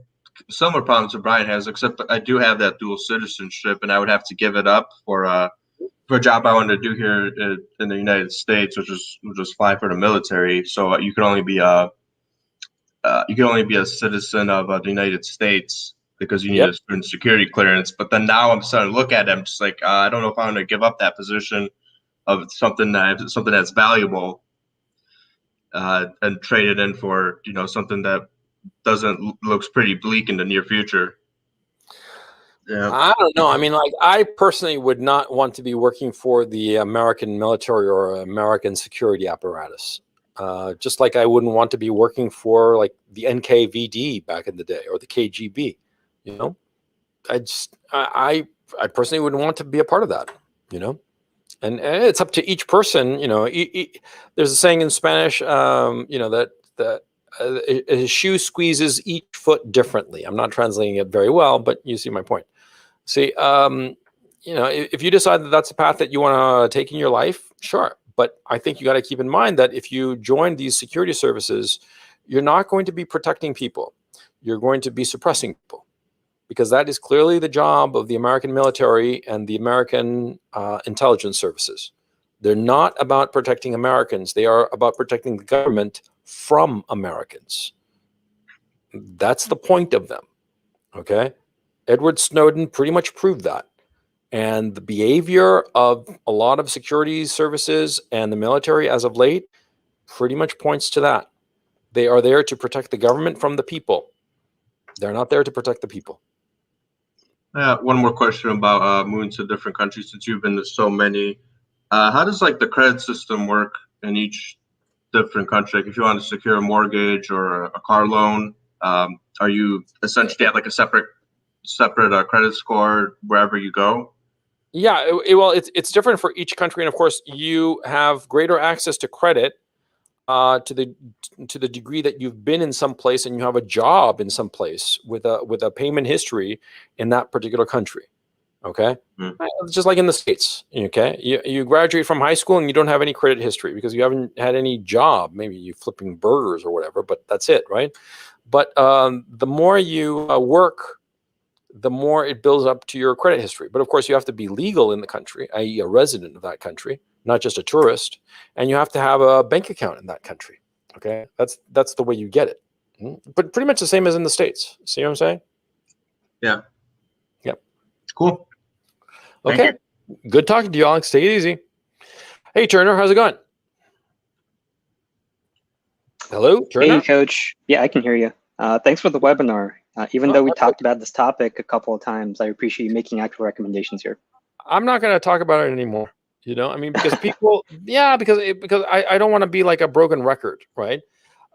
similar problems that Brian has, except I do have that dual citizenship, and I would have to give it up for a job I wanted to do here in the United States, which was fly for the military. So you can only be a citizen of the United States because you need a certain security clearance. But then now I'm starting to look at it, I'm just like, I don't know if I'm going to give up that position of something that's valuable and trade it in for something that looks pretty bleak in the near future. Yeah. I don't know. I mean, like, I personally would not want to be working for the American military or American security apparatus. Just like I wouldn't want to be working for like the NKVD back in the day or the KGB. I personally wouldn't want to be a part of that. And it's up to each person. There's a saying in Spanish, that a shoe squeezes each foot differently. I'm not translating it very well, but you see my point. See, if you decide that that's the path that you want to take in your life, sure. But I think you got to keep in mind that if you join these security services, you're not going to be protecting people. You're going to be suppressing people, because that is clearly the job of the American military and the American intelligence services. They're not about protecting Americans. They are about protecting the government from Americans. That's the point of them. Okay? Edward Snowden pretty much proved that. And the behavior of a lot of security services and the military as of late pretty much points to that. They are there to protect the government from the people. They're not there to protect the people. One more question about moving to different countries since you've been to so many. How does like the credit system work in each different country? Like if you want to secure a mortgage or a car loan, are you essentially at like a separate credit score wherever you go? Yeah, well, it's different for each country, and of course, you have greater access to credit to the degree that you've been in some place and you have a job in some place with a payment history in that particular country. Okay, It's just like in the States. Okay, you graduate from high school and you don't have any credit history because you haven't had any job. Maybe you flipping burgers or whatever, but that's it, right? But the more you work, the more it builds up to your credit history. But of course, you have to be legal in the country, i.e., a resident of that country, not just a tourist, and you have to have a bank account in that country. Okay, that's the way you get it. But pretty much the same as in the States. See what I'm saying? Yeah. Yep. Cool. Okay. Good talking to you, Alex. Take it easy. Hey, Turner, how's it going? Hello, Turner? Hey, Coach. Yeah, I can hear you. Thanks for the webinar. Even though we talked about this topic a couple of times, I appreciate you making actual recommendations here. I'm not going to talk about it anymore. I mean, because people, because I don't want to be like a broken record, right?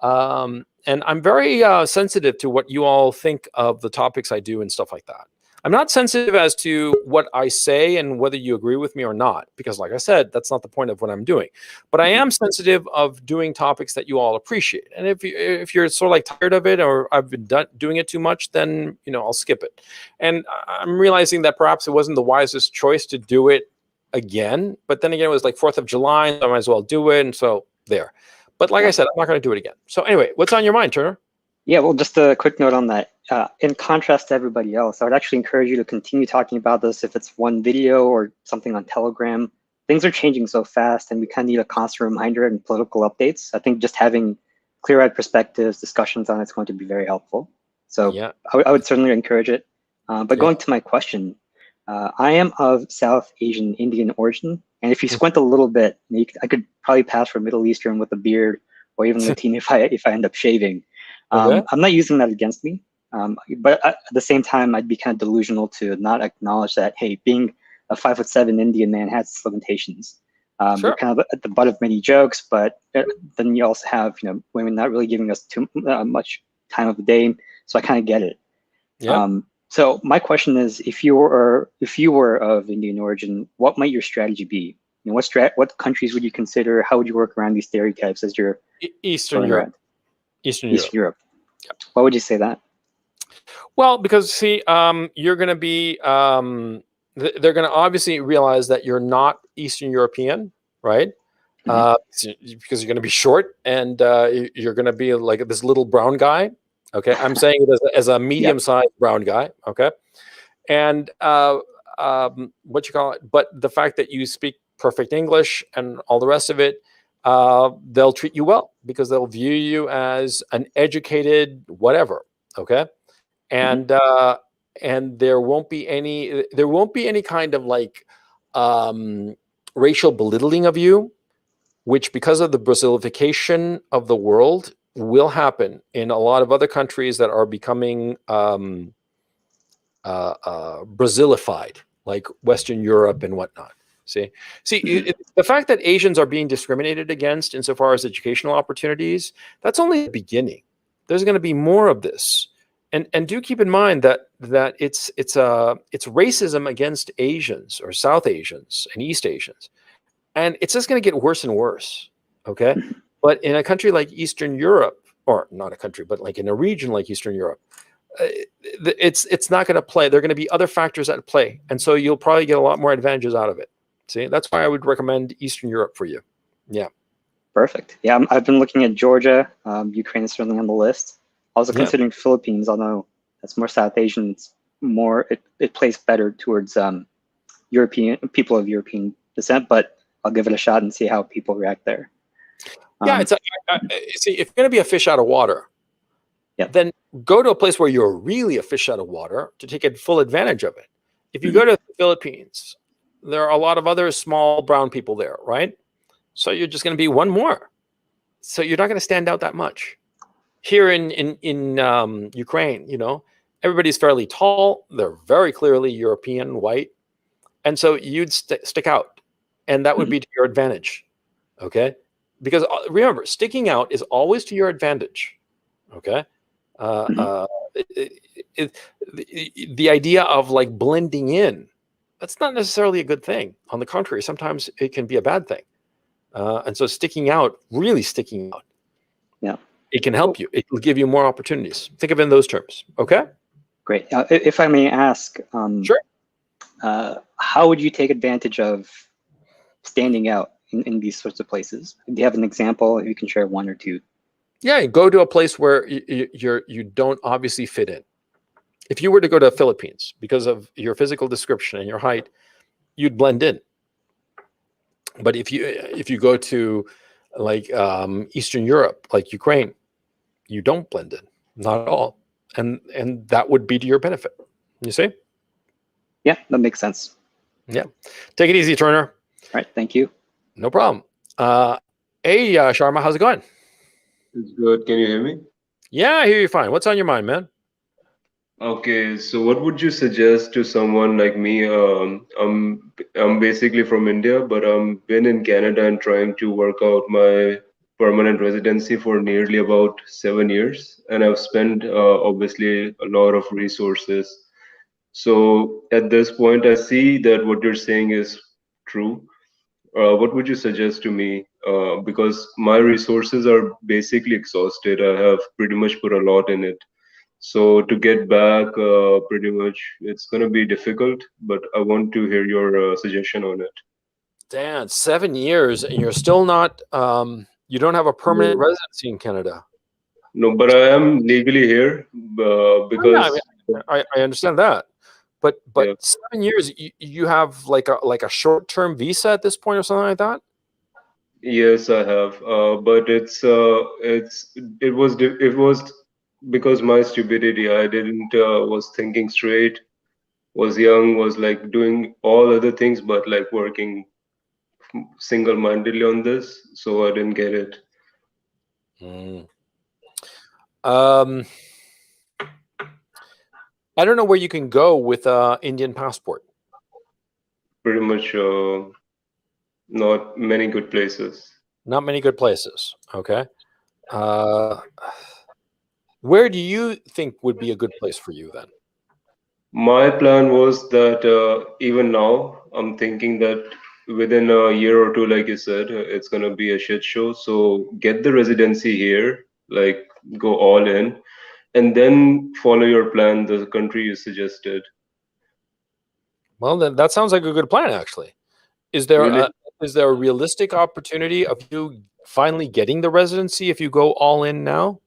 And I'm very sensitive to what you all think of the topics I do and stuff like that. I'm not sensitive as to what I say and whether you agree with me or not, because like I said, that's not the point of what I'm doing. But I am sensitive of doing topics that you all appreciate. And if you're sort of like tired of it or I've been doing it too much, then, I'll skip it. And I'm realizing that perhaps it wasn't the wisest choice to do it again. But then again, it was like 4th of July, so I might as well do it. And so there. But like I said, I'm not going to do it again. So anyway, what's on your mind, Turner? Yeah, well, just a quick note on that. In contrast to everybody else, I would actually encourage you to continue talking about this if it's one video or something on Telegram. Things are changing so fast and we kind of need a constant reminder and political updates. I think just having clear-eyed perspectives, discussions on it's going to be very helpful. So yeah. I would certainly encourage it. But going to my question, I am of South Asian Indian origin. And if you squint a little bit, I could probably pass for Middle Eastern with a beard or even Latino if I end up shaving. I'm not using that against me, but at the same time, I'd be kind of delusional to not acknowledge that, hey, being a 5'7" Indian man has its limitations. You're kind of at the butt of many jokes, but then you also have women not really giving us too much time of the day, so I kind of get it. Yeah. So my question is, if you were of Indian origin, what might your strategy be? What countries would you consider? How would you work around these stereotypes as you're Eastern Europe? Eastern Europe. Yep. Why would you say that? Well, because see, you're going to be, they're going to obviously realize that you're not Eastern European, right? Because you're going to be short and you're going to be like this little brown guy. Okay, I'm saying it as a medium-sized brown guy. Okay, and what you call it? But the fact that you speak perfect English and all the rest of it. They'll treat you well because they'll view you as an educated whatever, okay? And and there won't be any kind of like racial belittling of you, which because of the Brazilification of the world will happen in a lot of other countries that are becoming Brazilified, like Western Europe and whatnot. See, the fact that Asians are being discriminated against insofar as educational opportunities, that's only the beginning. There's going to be more of this, and do keep in mind that it's racism against Asians or South Asians and East Asians, and it's just going to get worse and worse. Okay, but in a country like Eastern Europe, or not a country, but like in a region like Eastern Europe, it's not going to play. There are going to be other factors at play, and so you'll probably get a lot more advantages out of it. See, that's why I would recommend Eastern Europe for you. Yeah. Perfect. Yeah, I've been looking at Georgia. Ukraine is certainly on the list. Also considering Philippines, although that's more South Asian, it's more it plays better towards European people of European descent. But I'll give it a shot and see how people react there. Yeah, see, if you're going to be a fish out of water, then go to a place where you're really a fish out of water to take full advantage of it. If you go to the Philippines, there are a lot of other small brown people there, right? So you're just going to be one more. So you're not going to stand out that much. Here in Ukraine, everybody's fairly tall. They're very clearly European, white, and so you'd stick out, and that would be to your advantage. Okay, because remember, sticking out is always to your advantage. Okay, the idea of like blending in, that's not necessarily a good thing. On the contrary, sometimes it can be a bad thing. And so really sticking out, Yeah, it can help you. It will give you more opportunities. Think of it in those terms. Okay. great. If I may ask, Sure. How would you take advantage of standing out in these sorts of places? Do you have an example? If you can share one or two. Yeah, go to a place where you don't obviously fit in. If you were to go to the Philippines, because of your physical description and your height, you'd blend in. But if you go to like Eastern Europe, like Ukraine, you don't blend in, not at all, and that would be to your benefit. You see? Yeah, that makes sense. Yeah. Take it easy, Turner. All right, thank you. No problem. Hey, Sharma, how's it going? It's good. Can you hear me? Yeah, I hear you fine. What's on your mind, man? Okay, so what would you suggest to someone like me? I'm basically from India, but I'm been in Canada and trying to work out my permanent residency for nearly about 7 years, and I've spent obviously a lot of resources. So at this point, I see that what you're saying is true. What would you suggest to me? Because my resources are basically exhausted. I have pretty much put a lot in it. So to get back, pretty much, it's going to be difficult, but I want to hear your suggestion on it. Dan, 7 years, and you're still not. You don't have a permanent No, residency in Canada. no, but I am legally here Oh, yeah, because, I understand that, but yeah, 7 years, you have like a short-term visa at this point or something like that. yes, I have. But it was because my stupidity. I didn't was thinking straight, was young, was like doing all other things, but like working single-mindedly on this, so I didn't get it. Mm. Um, I don't know where you can go with a Indian passport. Pretty much not many good places. Not many good places. Okay. Uh, where do you think would be a good place for you then? My plan was that even now, I'm thinking that within a year or two, like you said, it's gonna be a shit show. So get the residency here, like go all in, and then follow your plan, the country you suggested. Well, then that sounds like a good plan, actually. Is there Really, a realistic opportunity of you finally getting the residency if you go all in now?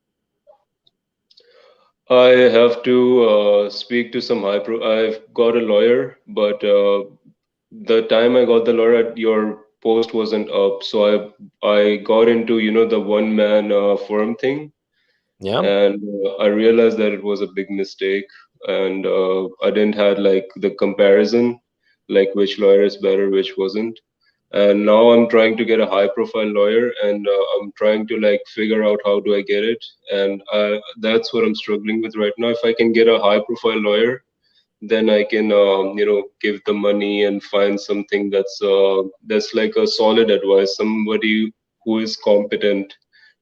I have to speak to some high pro. I've got a lawyer, but the time I got the lawyer, your post wasn't up, so I got into the one man firm thing, Yeah. and I realized that it was a big mistake, and I didn't had like the comparison, like which lawyer is better, which wasn't. And now I'm trying to get a high profile lawyer, and I'm trying to like figure out how do I get it, and that's what I'm struggling with right now. If I can get a high profile lawyer, then I can give the money and find something that's like a solid advice, somebody who is competent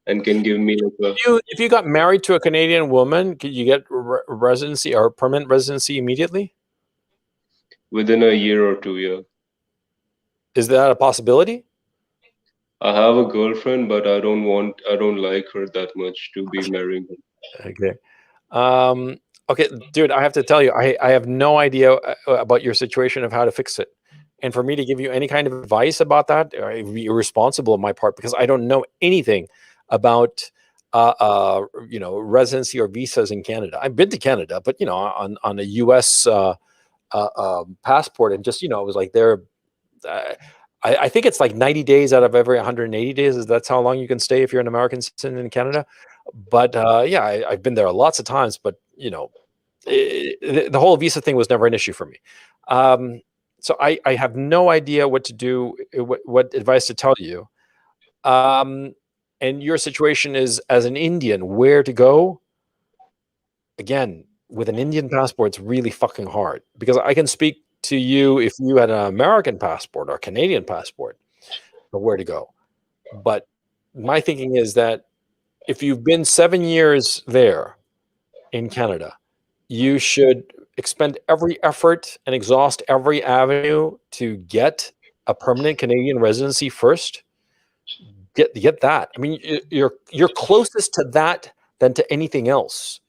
and can give me like a If you got married to a Canadian woman, could you get residency or permanent residency immediately? within a year or two. Yeah, Is that a possibility? I have a girlfriend, but I don't like her that much to be marrying her. Okay. Okay, dude, I have to tell you, I have no idea about your situation of how to fix it. And for me to give you any kind of advice about that, it would be irresponsible on my part because I don't know anything about residency or visas in Canada. I've been to Canada, but on a US passport, and just it was like there. I think it's like 90 days out of every 180 days. That's how long you can stay if you're an American citizen in Canada. But yeah, I've been there lots of times. But the whole visa thing was never an issue for me. So I have no idea what to do, what advice to tell you. And your situation is, as an Indian, where to go? Again, with an Indian passport, it's really fucking hard, because I can speak to you if you had an American passport or Canadian passport of where to go. But my thinking is that if you've been 7 years there in Canada, you should expend every effort and exhaust every avenue to get a permanent Canadian residency first. Get that. I mean, you're closest to that than to anything else.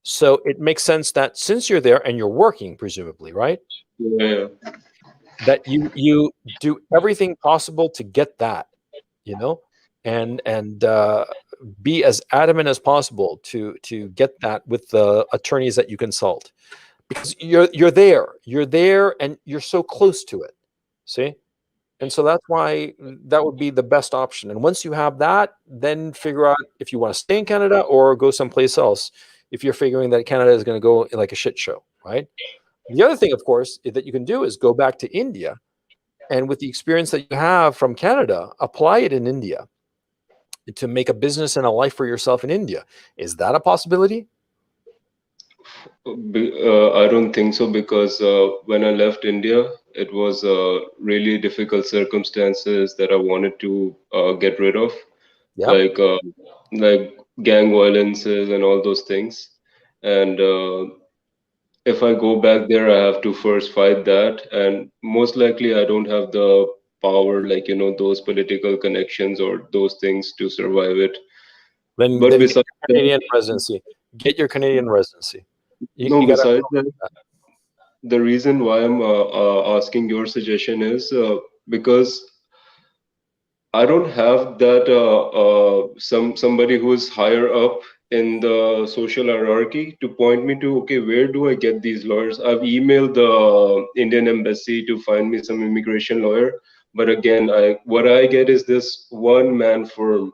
So it makes sense that since you're there and you're working, presumably, right? Yeah. That you do everything possible to get that, and be as adamant as possible to get that with the attorneys that you consult, because you're there and you're so close to it. See? And so that's why that would be the best option. And once you have that, then figure out if you want to stay in Canada or go someplace else, if you're figuring that Canada is going to go like a shit show, right? The other thing, of course, that you can do is go back to India, and with the experience that you have from Canada, apply it in India to make a business and a life for yourself in India. Is that a possibility? I don't think so, because when I left India, it was really difficult circumstances that I wanted to get rid of, Yeah. like gang violences and all those things. And if I go back there, I have to first fight that, and most likely I don't have the power, like those political connections or those things to survive it. Then But get besides your Canadian residency. Get your Canadian residency. no, You gotta besides that, the reason why I'm asking your suggestion is because I don't have that somebody who is higher up in the social hierarchy to point me to, okay, where do I get these lawyers? I've emailed the Indian embassy to find me some immigration lawyer, but again, what I get is this one man firm.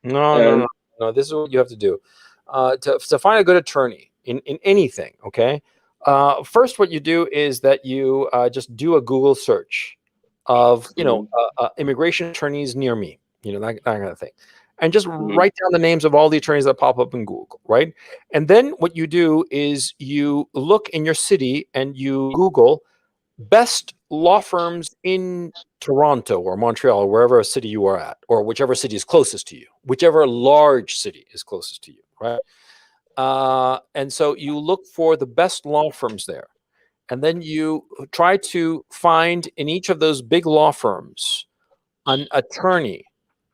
No. This is what you have to do. To find a good attorney in anything, okay? First, what you do is that you just do a Google search of, immigration attorneys near me, that kind of thing. And just write down the names of all the attorneys that pop up in Google, right? And then what you do is you look in your city and you Google best law firms in Toronto or Montreal or wherever city you are at, or whichever city is closest to you, whichever large city is closest to you, right? And so you look for the best law firms there. And then you try to find in each of those big law firms an attorney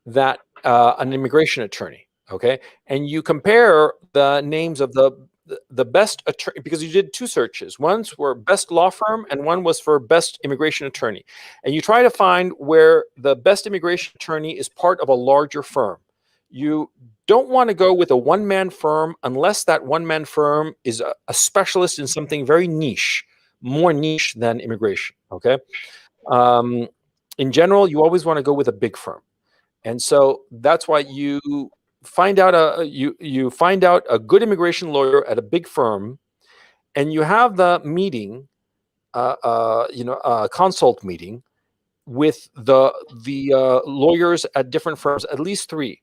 that an immigration attorney, okay? And you compare the names of the best attorney, because you did two searches. One's for best law firm and one was for best immigration attorney. And you try to find where the best immigration attorney is part of a larger firm. You don't want to go with a one-man firm unless that one-man firm is a specialist in something very niche, more niche than immigration, okay? In general, you always want to go with a big firm. And so that's why you find out you find out a good immigration lawyer at a big firm, and you have the meeting, a consult meeting with the lawyers at different firms, at least 3,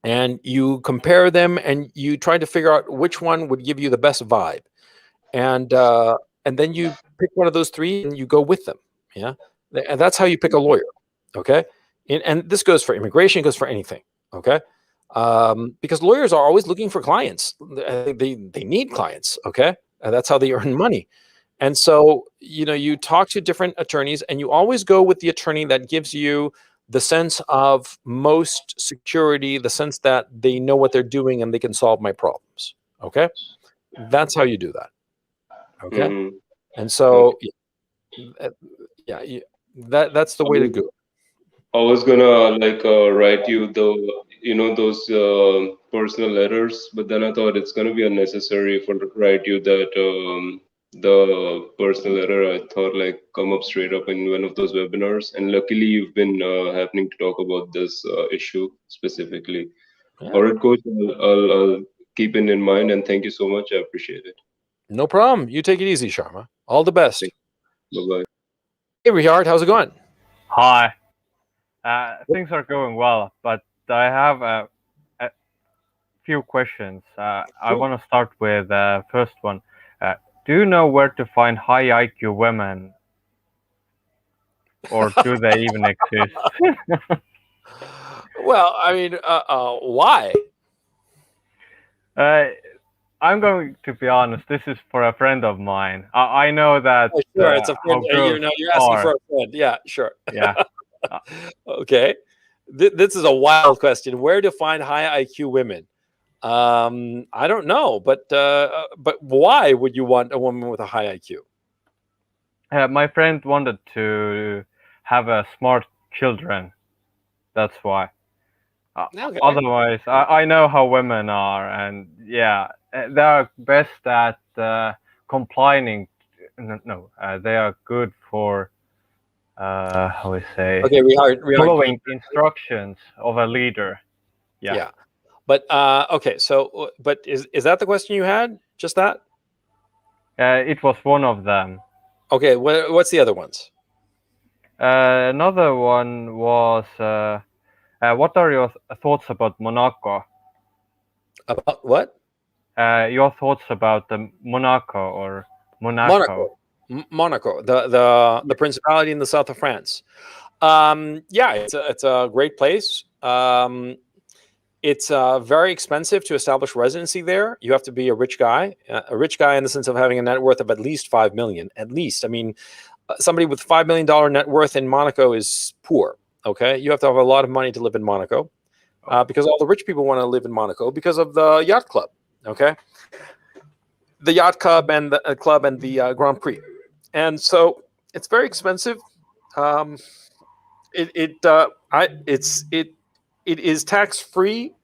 and you compare them and you try to figure out which one would give you the best vibe, and then you pick one of those 3 and you go with them. Yeah, and that's how you pick a lawyer. Okay, and this goes for immigration, goes for anything. Okay. Because lawyers are always looking for clients. They need clients. Okay. And that's how they earn money. And so, you talk to different attorneys and you always go with the attorney that gives you the sense of most security, the sense that they know what they're doing and they can solve my problems. Okay. That's how you do that. Okay. And so, that's the way to go. I was gonna write you those personal letters, but then I thought it's gonna be unnecessary for to write you that the personal letter. I thought come up straight up in one of those webinars, and luckily you've been happening to talk about this issue specifically. Yeah. All right, coach, I'll keep it in mind, and thank you so much. I appreciate it. No problem. You take it easy, Sharma. All the best. Bye-bye. Hey, Richard, how's it going? Hi. Things are going well, but I have a few questions. I Sure. want to start with the first one. Do you know where to find high IQ women, or do they even exist? Well, I mean, why? I'm going to be honest. This is for a friend of mine. I know that Oh, sure, it's a friend. how girls You're asking are. for a friend. Yeah, sure. Yeah. Okay. This is a wild question. Where to find high IQ women? I don't know, but why would you want a woman with a high IQ? My friend wanted to have a smart children. That's why. Okay. Otherwise, I know how women are, and yeah, they are best at complying. No, they are good for how we say Okay, we are following instructions of a leader. Yeah. But okay, so but is that the question you had? Just that? It was one of them. Okay, what's the other ones? Another one was what are your thoughts about Monaco? About what? Your thoughts about the Monaco or Monaco? Monaco, the principality in the south of France. Yeah, it's a great place. It's very expensive to establish residency there. You have to be a rich guy in the sense of having a net worth of at least 5 million. At least, I mean, somebody with $5 million net worth in Monaco is poor. Okay, you have to have a lot of money to live in Monaco, because all the rich people want to live in Monaco because of the yacht club. Okay, the yacht club and the Grand Prix, and so it's very expensive. It is tax free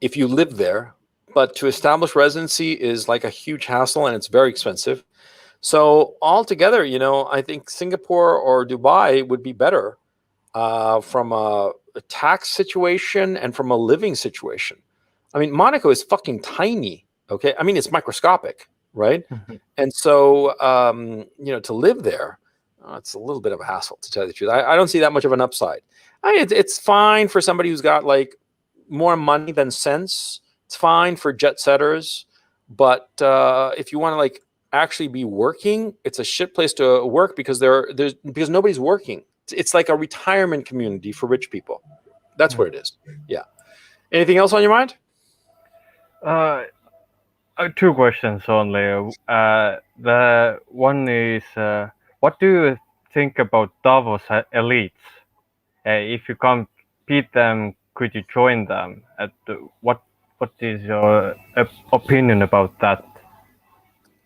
if you live there, but to establish residency is like a huge hassle and it's very expensive. So altogether, I think Singapore or Dubai would be better from a tax situation and from a living situation. I mean, Monaco is fucking tiny. Okay, I mean it's microscopic, right? And so to live there, it's a little bit of a hassle, to tell you the truth. I don't see that much of an upside. It's fine for somebody who's got like more money than sense. It's fine for jet setters, but if you want to like actually be working, it's a shit place to work because because nobody's working. It's like a retirement community for rich people. That's what it is. Yeah. Anything else on your mind? Two questions only. The one is, what do you think about Davos elites? If you can't beat them, could you join them? What is your opinion about that?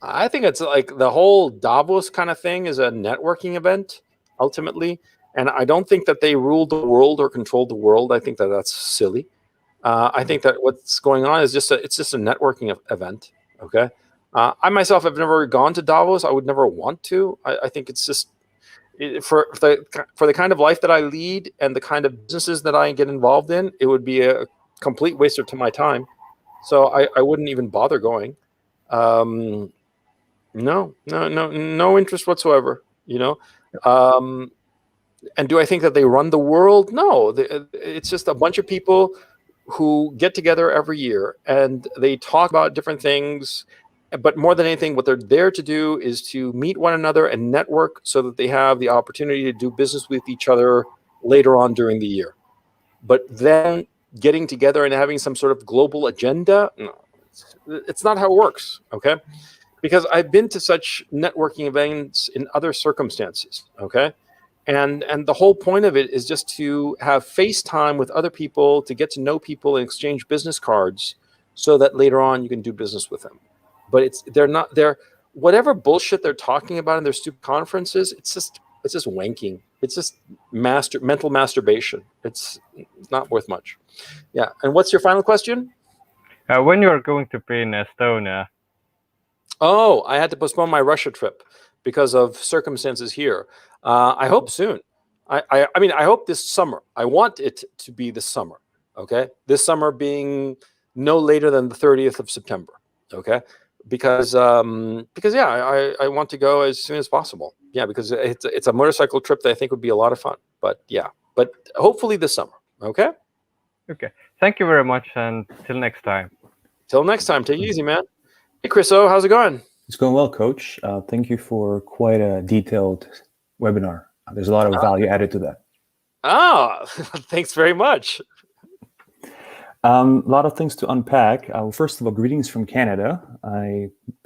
I think it's like the whole Davos kind of thing is a networking event, ultimately. And I don't think that they rule the world or control the world. I think that that's silly. I think that what's going on is it's just a networking event. Okay. I myself have never gone to Davos. I would never want to. I think it's just for the kind of life that I lead and the kind of businesses that I get involved in, it would be a complete waste of my time. So I wouldn't even bother going. No interest whatsoever. And do I think that they run the world? No, it's just a bunch of people who get together every year and they talk about different things. But more than anything, what they're there to do is to meet one another and network so that they have the opportunity to do business with each other later on during the year. But then getting together and having some sort of global agenda, no, it's not how it works, okay? Because I've been to such networking events in other circumstances, okay? And the whole point of it is just to have FaceTime with other people, to get to know people and exchange business cards so that later on you can do business with them. But they're whatever bullshit they're talking about in their stupid conferences, it's just wanking. It's just mental masturbation. It's not worth much. Yeah. And what's your final question? When you are going to be in Estonia? Oh, I had to postpone my Russia trip because of circumstances here. I hope soon. I mean, I hope this summer. I want it to be this summer. Okay, this summer being no later than the 30th of September. Okay, because yeah, I want to go as soon as possible. Yeah, because it's a motorcycle trip that I think would be a lot of fun. But yeah, but hopefully this summer. Okay. Okay. Thank you very much, and till next time. Till next time, take it easy, man. Hey, Chriso, how's it going? It's going well, Coach. Thank you for quite a detailed webinar. There's a lot of value added to that. Ah, thanks very much. A lot of things to unpack. First of all, greetings from Canada.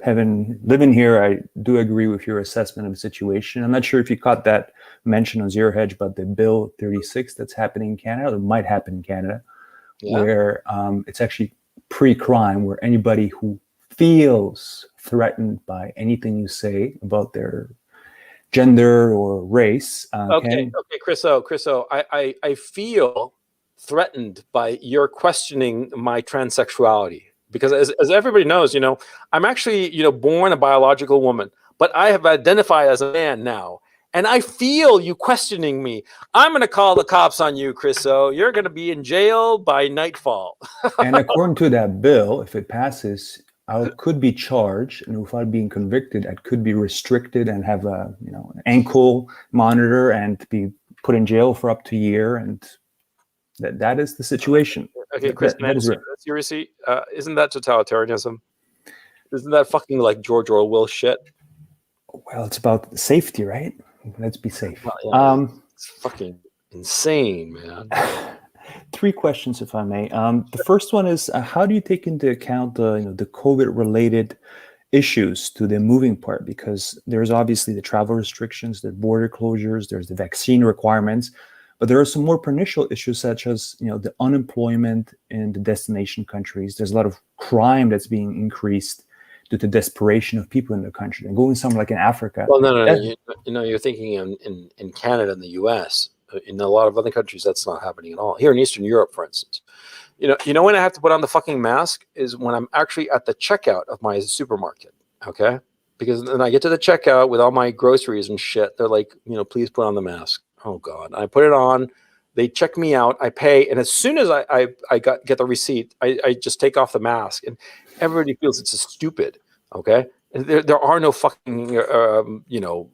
Living here, I do agree with your assessment of the situation. I'm not sure if you caught that mention on Zero Hedge about the Bill 36 that's happening in Canada, or might happen in Canada, where it's actually pre-crime, where anybody who feels threatened by anything you say about their gender or race. Okay, Chriso, I feel threatened by your questioning my transsexuality, because as everybody knows, I'm actually, born a biological woman, but I have identified as a man now. And I feel you questioning me. I'm going to call the cops on you, Chriso. You're going to be in jail by nightfall. And according to that bill, if it passes, I could be charged, and without being convicted, I could be restricted and have an ankle monitor and be put in jail for up to a year. And that is the situation. Okay, Chris, seriously, isn't that totalitarianism? Isn't that fucking like George Orwell shit? Well, it's about safety, right? Let's be safe. Well, yeah, it's fucking insane, man. 3 questions, if I may. The first one is, how do you take into account the COVID-related issues to the moving part? Because there's obviously the travel restrictions, the border closures, there's the vaccine requirements, but there are some more pernicious issues, such as the unemployment in the destination countries. There's a lot of crime that's being increased due to desperation of people in the country, and going somewhere like in Africa. Well, no. You're thinking in Canada and the U.S. In a lot of other countries, that's not happening at all. Here in Eastern Europe, for instance, when I have to put on the fucking mask is when I'm actually at the checkout of my supermarket. Okay, because then I get to the checkout with all my groceries and shit. They're like, please put on the mask. Oh God, I put it on. They check me out. I pay, and as soon as I get the receipt, I just take off the mask, and everybody feels it's just stupid. Okay, there are no fucking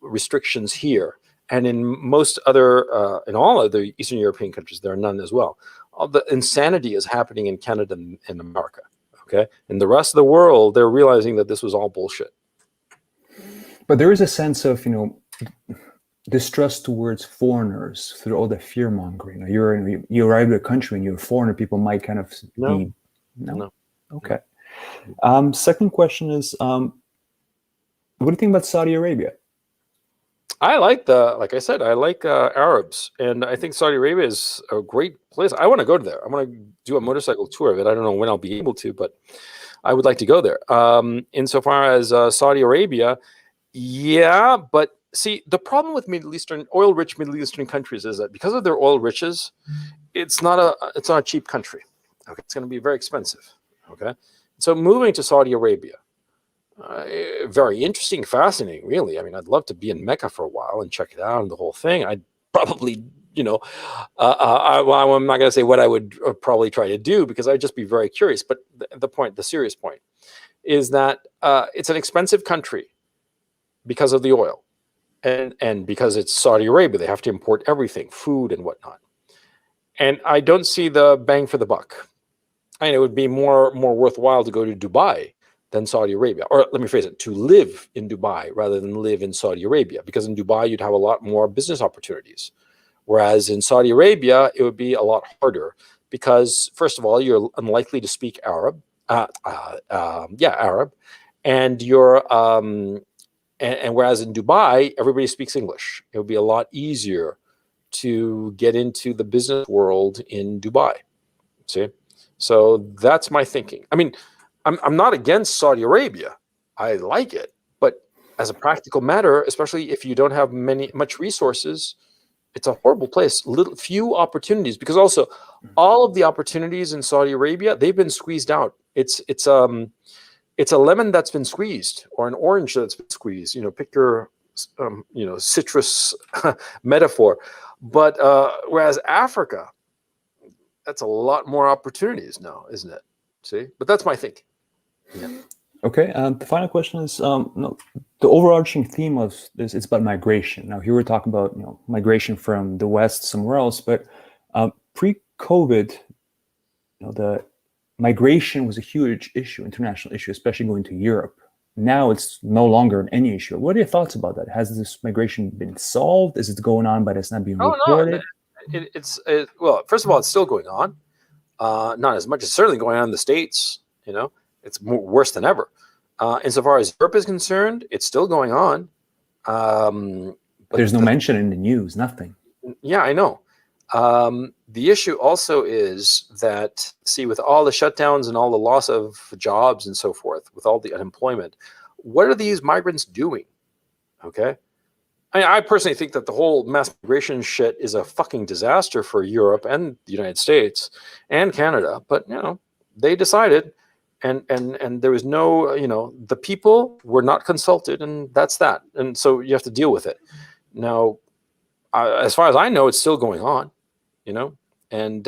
restrictions here. And in most other, in all other Eastern European countries, there are none as well. All the insanity is happening in Canada and America, okay? In the rest of the world, they're realizing that this was all bullshit. But there is a sense of, distrust towards foreigners through all the fear-mongering. You arrive at a country and you're a foreigner, people might kind of be... No? Okay. Second question is, what do you think about Saudi Arabia? I like I like Arabs, and I think Saudi Arabia is a great place. I want to go there. I want to do a motorcycle tour of it. I don't know when I'll be able to, but I would like to go there. Insofar as Saudi Arabia, yeah, but see, the problem with oil-rich Middle Eastern countries is that because of their oil riches, it's not a cheap country. Okay, it's going to be very expensive. Okay, so moving to Saudi Arabia. Very interesting, fascinating, really. I mean, I'd love to be in Mecca for a while and check it out and the whole thing. I'd probably, I'm not going to say what I would probably try to do, because I'd just be very curious. But the serious point is that it's an expensive country because of the oil, and because it's Saudi Arabia, they have to import everything, food and whatnot. And I don't see the bang for the buck. And it would be more worthwhile to go to Dubai than Saudi Arabia. Or let me phrase it, to live in Dubai rather than live in Saudi Arabia, because in Dubai you'd have a lot more business opportunities. Whereas in Saudi Arabia, it would be a lot harder because, first of all, you're unlikely to speak Arab. Arab. And and whereas in Dubai, everybody speaks English. It would be a lot easier to get into the business world in Dubai. See? So that's my thinking. I mean, I'm not against Saudi Arabia. I like it. But as a practical matter, especially if you don't have much resources, it's a horrible place. Few opportunities, because also all of the opportunities in Saudi Arabia, they've been squeezed out. It's a lemon that's been squeezed, or an orange that's been squeezed. Pick your citrus metaphor. But whereas Africa, that's a lot more opportunities now, isn't it? See, but that's my thinking. Okay, the final question is, no, the overarching theme of this is about migration. Now, here we're talking about migration from the West somewhere else, but pre-COVID, the migration was a huge issue, international issue, especially going to Europe. Now it's no longer any issue. What are your thoughts about that? Has this migration been solved? Is it going on, but it's not being reported? No, well, first of all, it's still going on. Not as much as certainly going on in the States. It's worse than ever. Insofar as Europe is concerned, it's still going on. But there's no mention in the news, nothing. Yeah, I know. The issue also is that, see, with all the shutdowns and all the loss of jobs and so forth, with all the unemployment, what are these migrants doing? Okay. I personally think that the whole mass migration shit is a fucking disaster for Europe and the United States and Canada. But, they decided, and there was no, the people were not consulted, and that's that. And so you have to deal with it. Now, as far as I know, it's still going on, and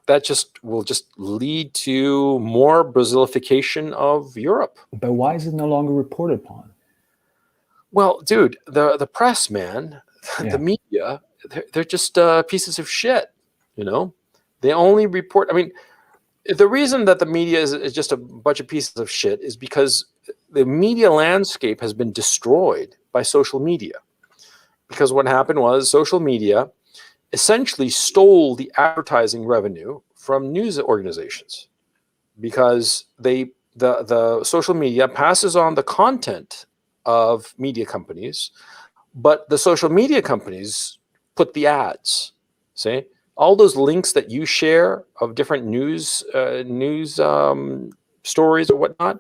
that will just lead to more Brazilification of Europe. But why is it no longer reported upon? Well, dude, the press, man, the media, they're just pieces of shit, They only report, the reason that the media is just a bunch of pieces of shit is because the media landscape has been destroyed by social media. Because what happened was social media essentially stole the advertising revenue from news organizations, because the social media passes on the content of media companies, but the social media companies put the ads. See, all those links that you share of different news stories or whatnot,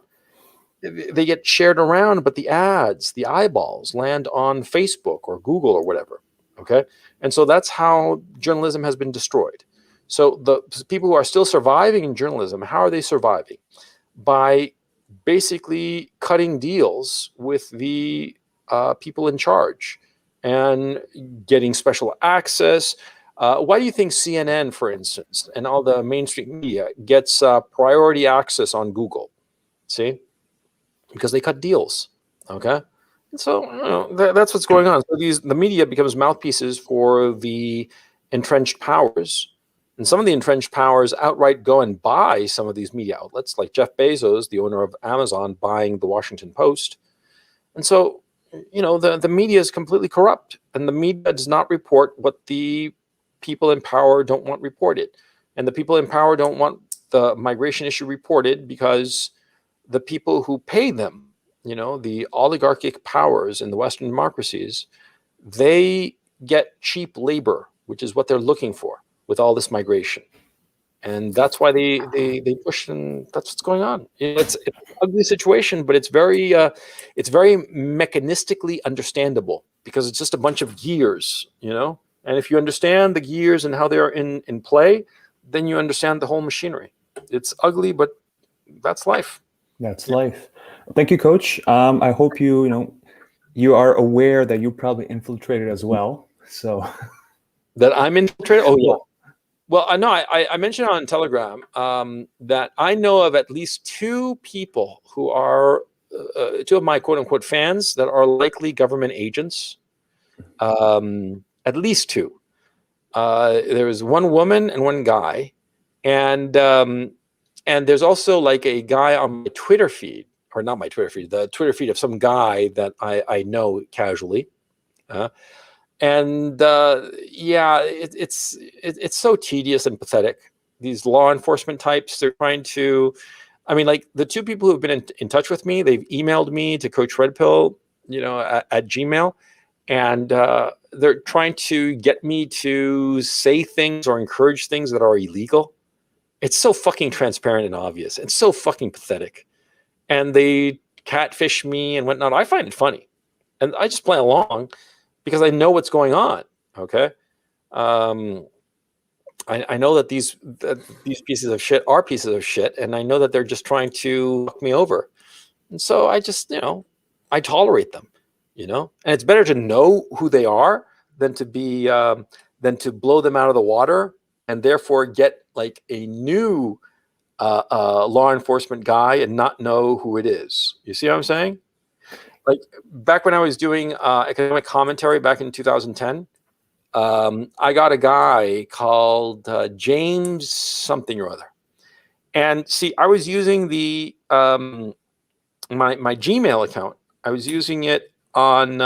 they get shared around, but the ads, the eyeballs, land on Facebook or Google or whatever. Okay, and so that's how journalism has been destroyed. So the people who are still surviving in journalism, how are they surviving? By basically cutting deals with the people in charge and getting special access. Why do you think CNN, for instance, and all the mainstream media gets priority access on Google? See? Because they cut deals. Okay? And so that's what's going on. So the media becomes mouthpieces for the entrenched powers. And some of the entrenched powers outright go and buy some of these media outlets, like Jeff Bezos, the owner of Amazon, buying the Washington Post. And so, the media is completely corrupt, and the media does not report what the people in power don't want reported. And the people in power don't want the migration issue reported because the people who pay them, the oligarchic powers in the Western democracies, they get cheap labor, which is what they're looking for with all this migration. And that's why they push, and that's what's going on. It's an ugly situation, but it's very mechanistically understandable, because it's just a bunch of gears, And if you understand the gears and how they are in play, then you understand the whole machinery. It's ugly, but that's life. That's life. Thank you, Coach. I hope you are aware that you're probably infiltrated as well. So that I'm infiltrated. Oh yeah. Well, I know I mentioned on Telegram that I know of at least two people who are two of my quote unquote fans that are likely government agents. At least two. There was one woman and one guy, and there's also like a guy on my Twitter feed, or not my Twitter feed, the Twitter feed of some guy that I know casually. It's so tedious and pathetic. These law enforcement types, they're trying to, like the two people who've been in touch with me, they've emailed me to Coach Red Pill, at Gmail, and they're trying to get me to say things or encourage things that are illegal. It's so fucking transparent and obvious. It's so fucking pathetic. And they catfish me and whatnot. I find it funny. And I just play along because I know what's going on. Okay. I know that these pieces of shit are pieces of shit. And I know that they're just trying to fuck me over. And so I just, I tolerate them, and it's better to know who they are than to blow them out of the water and therefore get like a new law enforcement guy and not know who it is. You see what I'm saying? Like back when I was doing academic commentary back in 2010, I got a guy called James something or other. And see, I was using the my Gmail account. I was using it on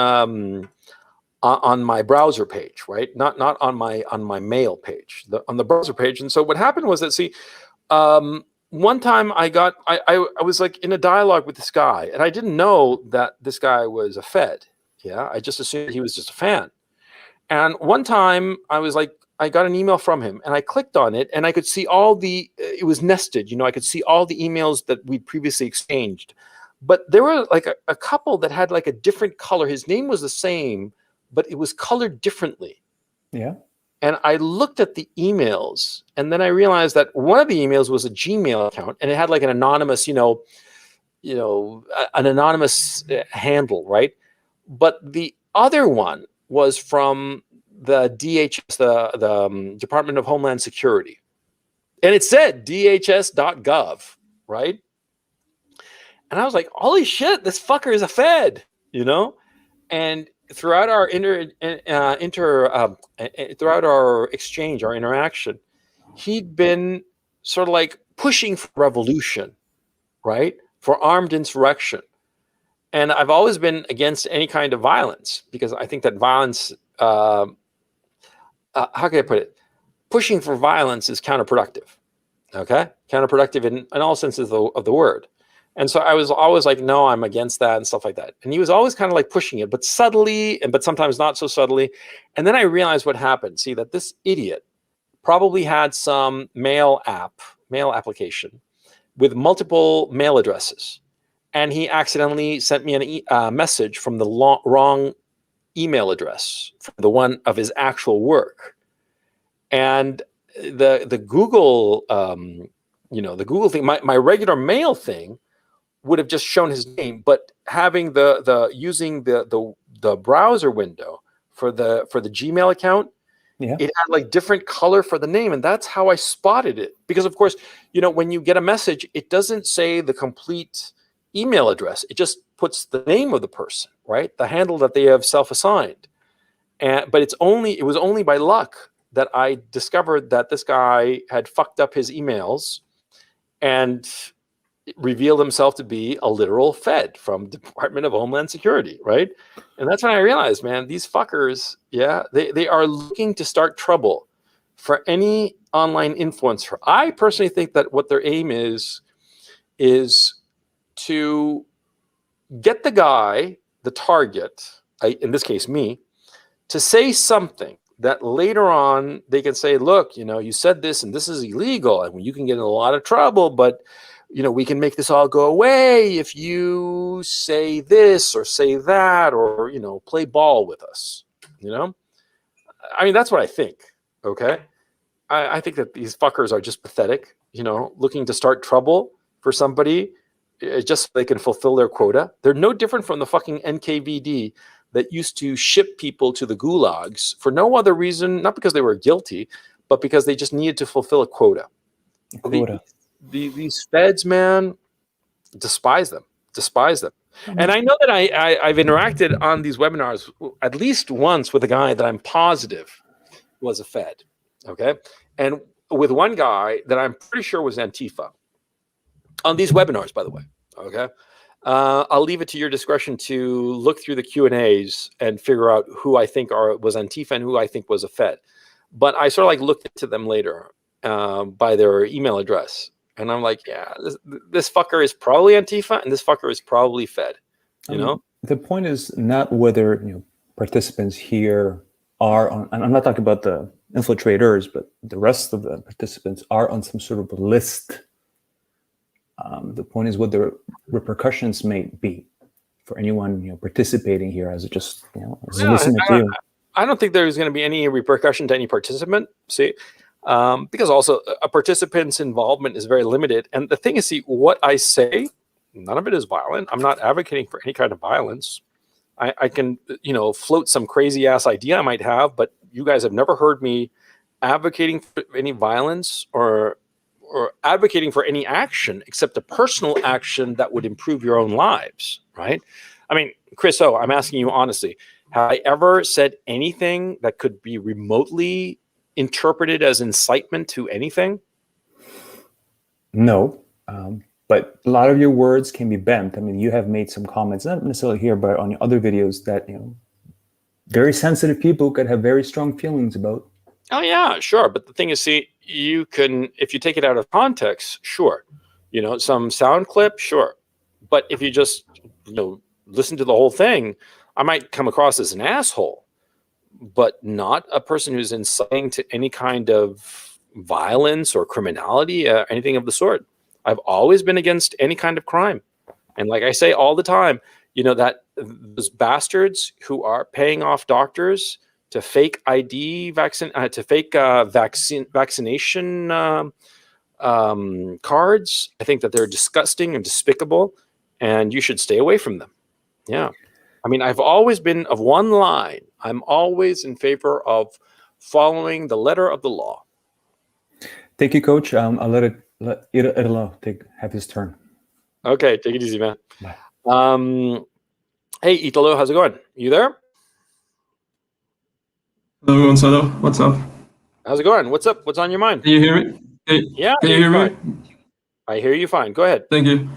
my browser page, right? Not on my mail page, on the browser page. And so what happened was that, see, one time I was like in a dialogue with this guy, and I didn't know that this guy was a Fed. Yeah, I just assumed he was just a fan. And one time I got an email from him, and I clicked on it, and I could see it was nested. I could see all the emails that we'd previously exchanged. But there were like a couple that had like a different color. His name was the same, but it was colored differently. Yeah. And I looked at the emails, and then I realized that one of the emails was a Gmail account, and it had like an anonymous, an anonymous handle, right? But the other one was from the DHS, the Department of Homeland Security, and it said DHS.gov, right? And I was like, "Holy shit, this fucker is a Fed," And throughout our throughout our exchange, our interaction, he'd been sort of like pushing for revolution, right? For armed insurrection. And I've always been against any kind of violence, because I think that violence, how can I put it? Pushing for violence is counterproductive, okay? Counterproductive in all senses of the word. And so I was always like, no, I'm against that and stuff like that. And he was always kind of like pushing it, but subtly, but sometimes not so subtly. And then I realized what happened. See, that this idiot probably had some mail application with multiple mail addresses. And he accidentally sent me a message from the wrong email address, from the one of his actual work. And the Google, the Google thing, my regular mail thing would have just shown his name, but having using the browser window for the Gmail account, Yeah. it had like different color for the name, and that's how I spotted it. Because of course, when you get a message, it doesn't say the complete email address; it just puts the name of the person, right? The handle that they have self-assigned. But it was only by luck that I discovered that this guy had fucked up his emails and revealed himself to be a literal Fed from Department of Homeland Security, right? And that's when I realized, man, these fuckers, they are looking to start trouble for any online influencer. I personally think that what their aim is to get the guy, the target, in this case me, to say something that later on they can say, look, you said this and this is illegal, and you can get in a lot of trouble, but we can make this all go away if you say this or say that, or play ball with us. I mean, that's what I think. Okay, I think that these fuckers are just pathetic. Looking to start trouble for somebody just so they can fulfill their quota. They're no different from the fucking NKVD that used to ship people to the gulags for no other reason, not because they were guilty, but because they just needed to fulfill a quota. These Feds, man, despise them. And I know that I've interacted on these webinars at least once with a guy that I'm positive was a Fed, okay? And with one guy that I'm pretty sure was Antifa. On these webinars, by the way, okay? I'll leave it to your discretion to look through the Q&As and figure out who I think was Antifa and who I think was a Fed. But I sort of like looked into them later by their email address. And I'm like, yeah, this fucker is probably Antifa and this fucker is probably Fed, The point is not whether participants here are on, and I'm not talking about the infiltrators, but the rest of the participants are on some sort of a list. The point is what the repercussions may be for anyone participating here as just as a listener to you. I don't think there's going to be any repercussion to any participant. See, because also a participant's involvement is very limited. And the thing is, see, what I say, none of it is violent. I'm not advocating for any kind of violence. I can float some crazy ass idea I might have, but you guys have never heard me advocating for any violence or or advocating for any action except a personal action that would improve your own lives, right? I mean, Chris O, I'm asking you honestly, have I ever said anything that could be remotely interpreted as incitement to anything? No, but a lot of your words can be bent. I mean, you have made some comments, not necessarily here, but on other videos that, very sensitive people could have very strong feelings about. Oh yeah, sure. But the thing is, see, you can, if you take it out of context, sure. Some sound clip, sure. But if you just, listen to the whole thing, I might come across as an asshole, but not a person who's inciting to any kind of violence or criminality, anything of the sort. I've always been against any kind of crime. And like I say all the time, that those bastards who are paying off doctors to fake ID vaccine, to fake vaccination cards, I think that they're disgusting and despicable, and you should stay away from them. Yeah. I mean, I've always been of one line. I'm always in favor of following the letter of the law. Thank you, Coach. I'll let Italo have his turn. Okay, take it easy, man. Bye. Hey, Italo, how's it going? You there? Hello, Gonzalo. What's up? How's it going? What's up? What's on your mind? Can you hear me? Yeah. Can you hear me? I hear you fine. Go ahead. Thank you.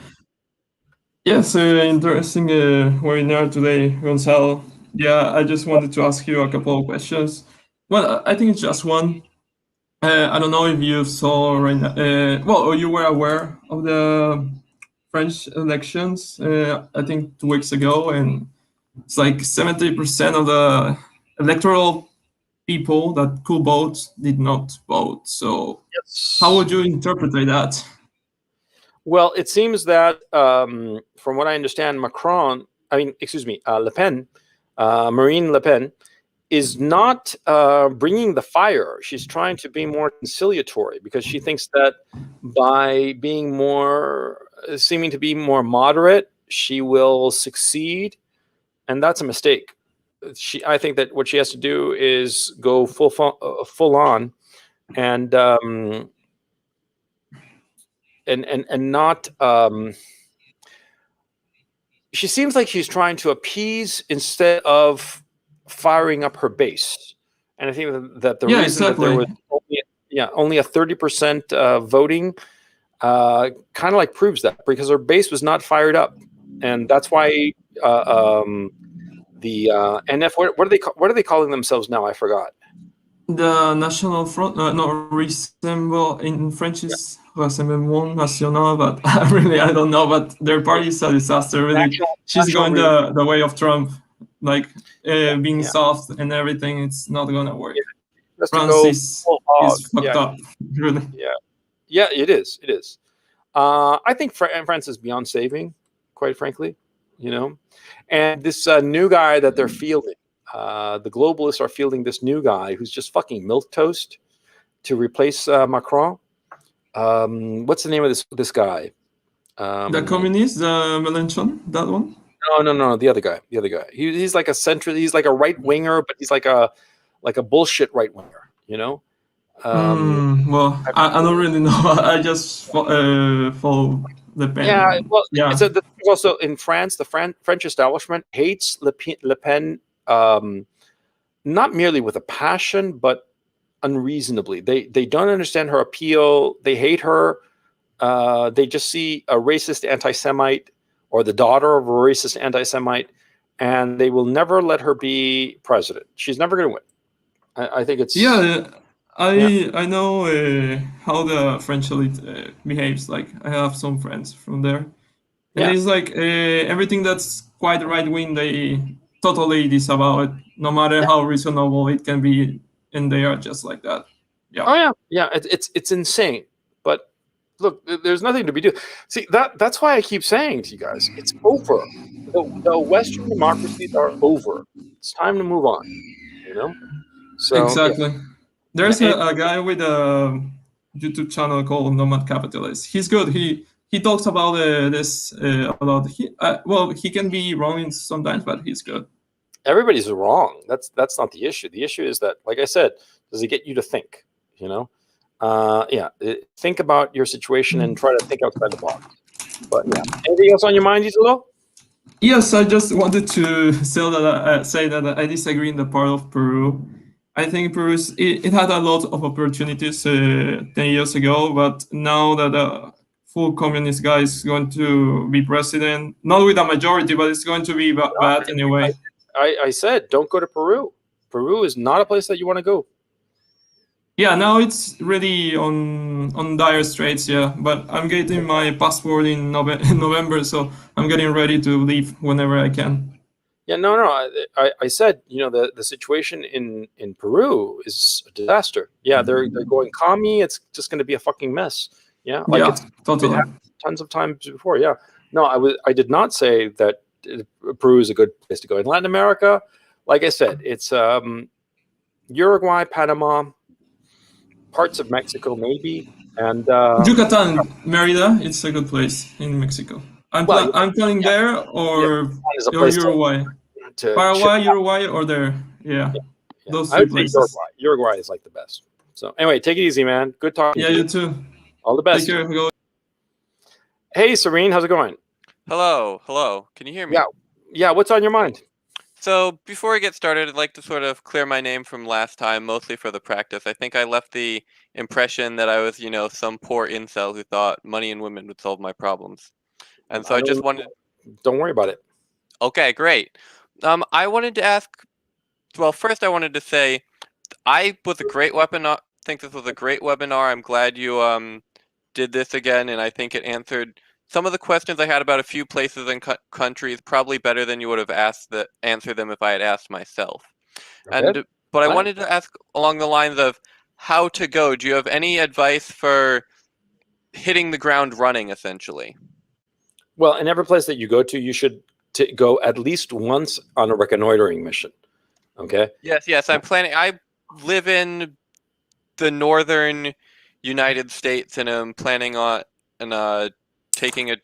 Yes, interesting webinar today, Gonzalo. Yeah, I just wanted to ask you a couple of questions. Well, I think it's just one. I don't know if you saw right now, or you were aware of the French elections, I think 2 weeks ago, and it's like 70% of the electoral people that could vote did not vote. So Yes. how would you interpret that? Well, it seems that from what I understand, Le Pen, Marine Le Pen, is not bringing the fire. She's trying to be more conciliatory because she thinks that by being seeming to be more moderate, she will succeed. And that's a mistake. I think that what she has to do is go full on and not. She seems like she's trying to appease instead of firing up her base. And I think that the reason that there was only a 30% voting kind of like proves that, because her base was not fired up, and that's why the NF, what are they calling themselves now? I forgot. The National Front, resemble in French is Rassemblement National, but I don't know. But their party is a disaster. Really, she's going the way of Trump, like being soft and everything. It's not gonna work. Yeah. France is fucked up. Really. Yeah, it is. It is. I think France is beyond saving, quite frankly. And this new guy that they're fielding. The globalists are fielding this new guy who's just fucking milquetoast to replace Macron. What's the name of this guy? The communist, Mélenchon, that one? No, the other guy. He's like a centrist. He's like a right winger, but he's like a bullshit right winger. Well, I don't really know. I just follow Le Pen. Yeah, well, yeah. So also in France, the French establishment hates Le Pen. Not merely with a passion, but unreasonably. They don't understand her appeal. They hate her. They just see a racist anti-Semite or the daughter of a racist anti-Semite, and they will never let her be president. She's never going to win. I think it's... I know how the French elite behaves. Like, I have some friends from there. And it's like everything that's quite right-wing, they totally disavow it, no matter how reasonable it can be, and they are just like that. Yeah. Oh yeah. It's insane. But look, there's nothing to be done. See, that's why I keep saying to you guys, it's over. The Western democracies are over. It's time to move on. So exactly. Yeah. There's a guy with a YouTube channel called Nomad Capitalist. He's good. He talks about this a lot. He can be wrong sometimes, but he's good. Everybody's wrong. That's not the issue. The issue is that, like I said, does it get you to think? think about your situation and try to think outside the box. But yeah, anything else on your mind, Isolo? Yes, I just wanted to say that I disagree in the part of Peru. I think Peru it had a lot of opportunities 10 years ago, but now that a full communist guy is going to be president, not with a majority, but it's going to be bad in a way. I said, don't go to Peru. Peru is not a place that you want to go. Yeah, now it's really on dire straits. Yeah, but I'm getting my passport in November, so I'm getting ready to leave whenever I can. Yeah, no. I said, the situation in Peru is a disaster. Yeah, they're going commie. It's just going to be a fucking mess. Yeah, like it's totally. been tons of times before. Yeah, no, I did not say that Peru is a good place to go. In Latin America, like I said, it's Uruguay, Panama, parts of Mexico, maybe, and Yucatan, Merida, it's a good place in Mexico. I'm planning there or Uruguay, Paraguay, Uruguay, or there. Yeah. Those three places. Uruguay is like the best. So anyway, take it easy, man. Good talking. Yeah, you too. All the best. Take care. Hey, Serene, how's it going? Hello. Can you hear me? Yeah. What's on your mind? So before I get started, I'd like to sort of clear my name from last time, mostly for the practice. I think I left the impression that I was, some poor incel who thought money and women would solve my problems. And so I just wanted... Don't worry about it. Okay, great. I wanted to ask... Well, first I wanted to say, I was a great webinar. I think this was a great webinar. I'm glad you did this again, and I think it answered some of the questions I had about a few places and countries probably better than you would have answered them if I had asked myself. Okay. But I wanted to ask along the lines of how to go. Do you have any advice for hitting the ground running, essentially? Well, in every place that you go to, you should go at least once on a reconnoitering mission. Okay? Yes. I'm planning. I live in the northern United States, and I'm planning on taking a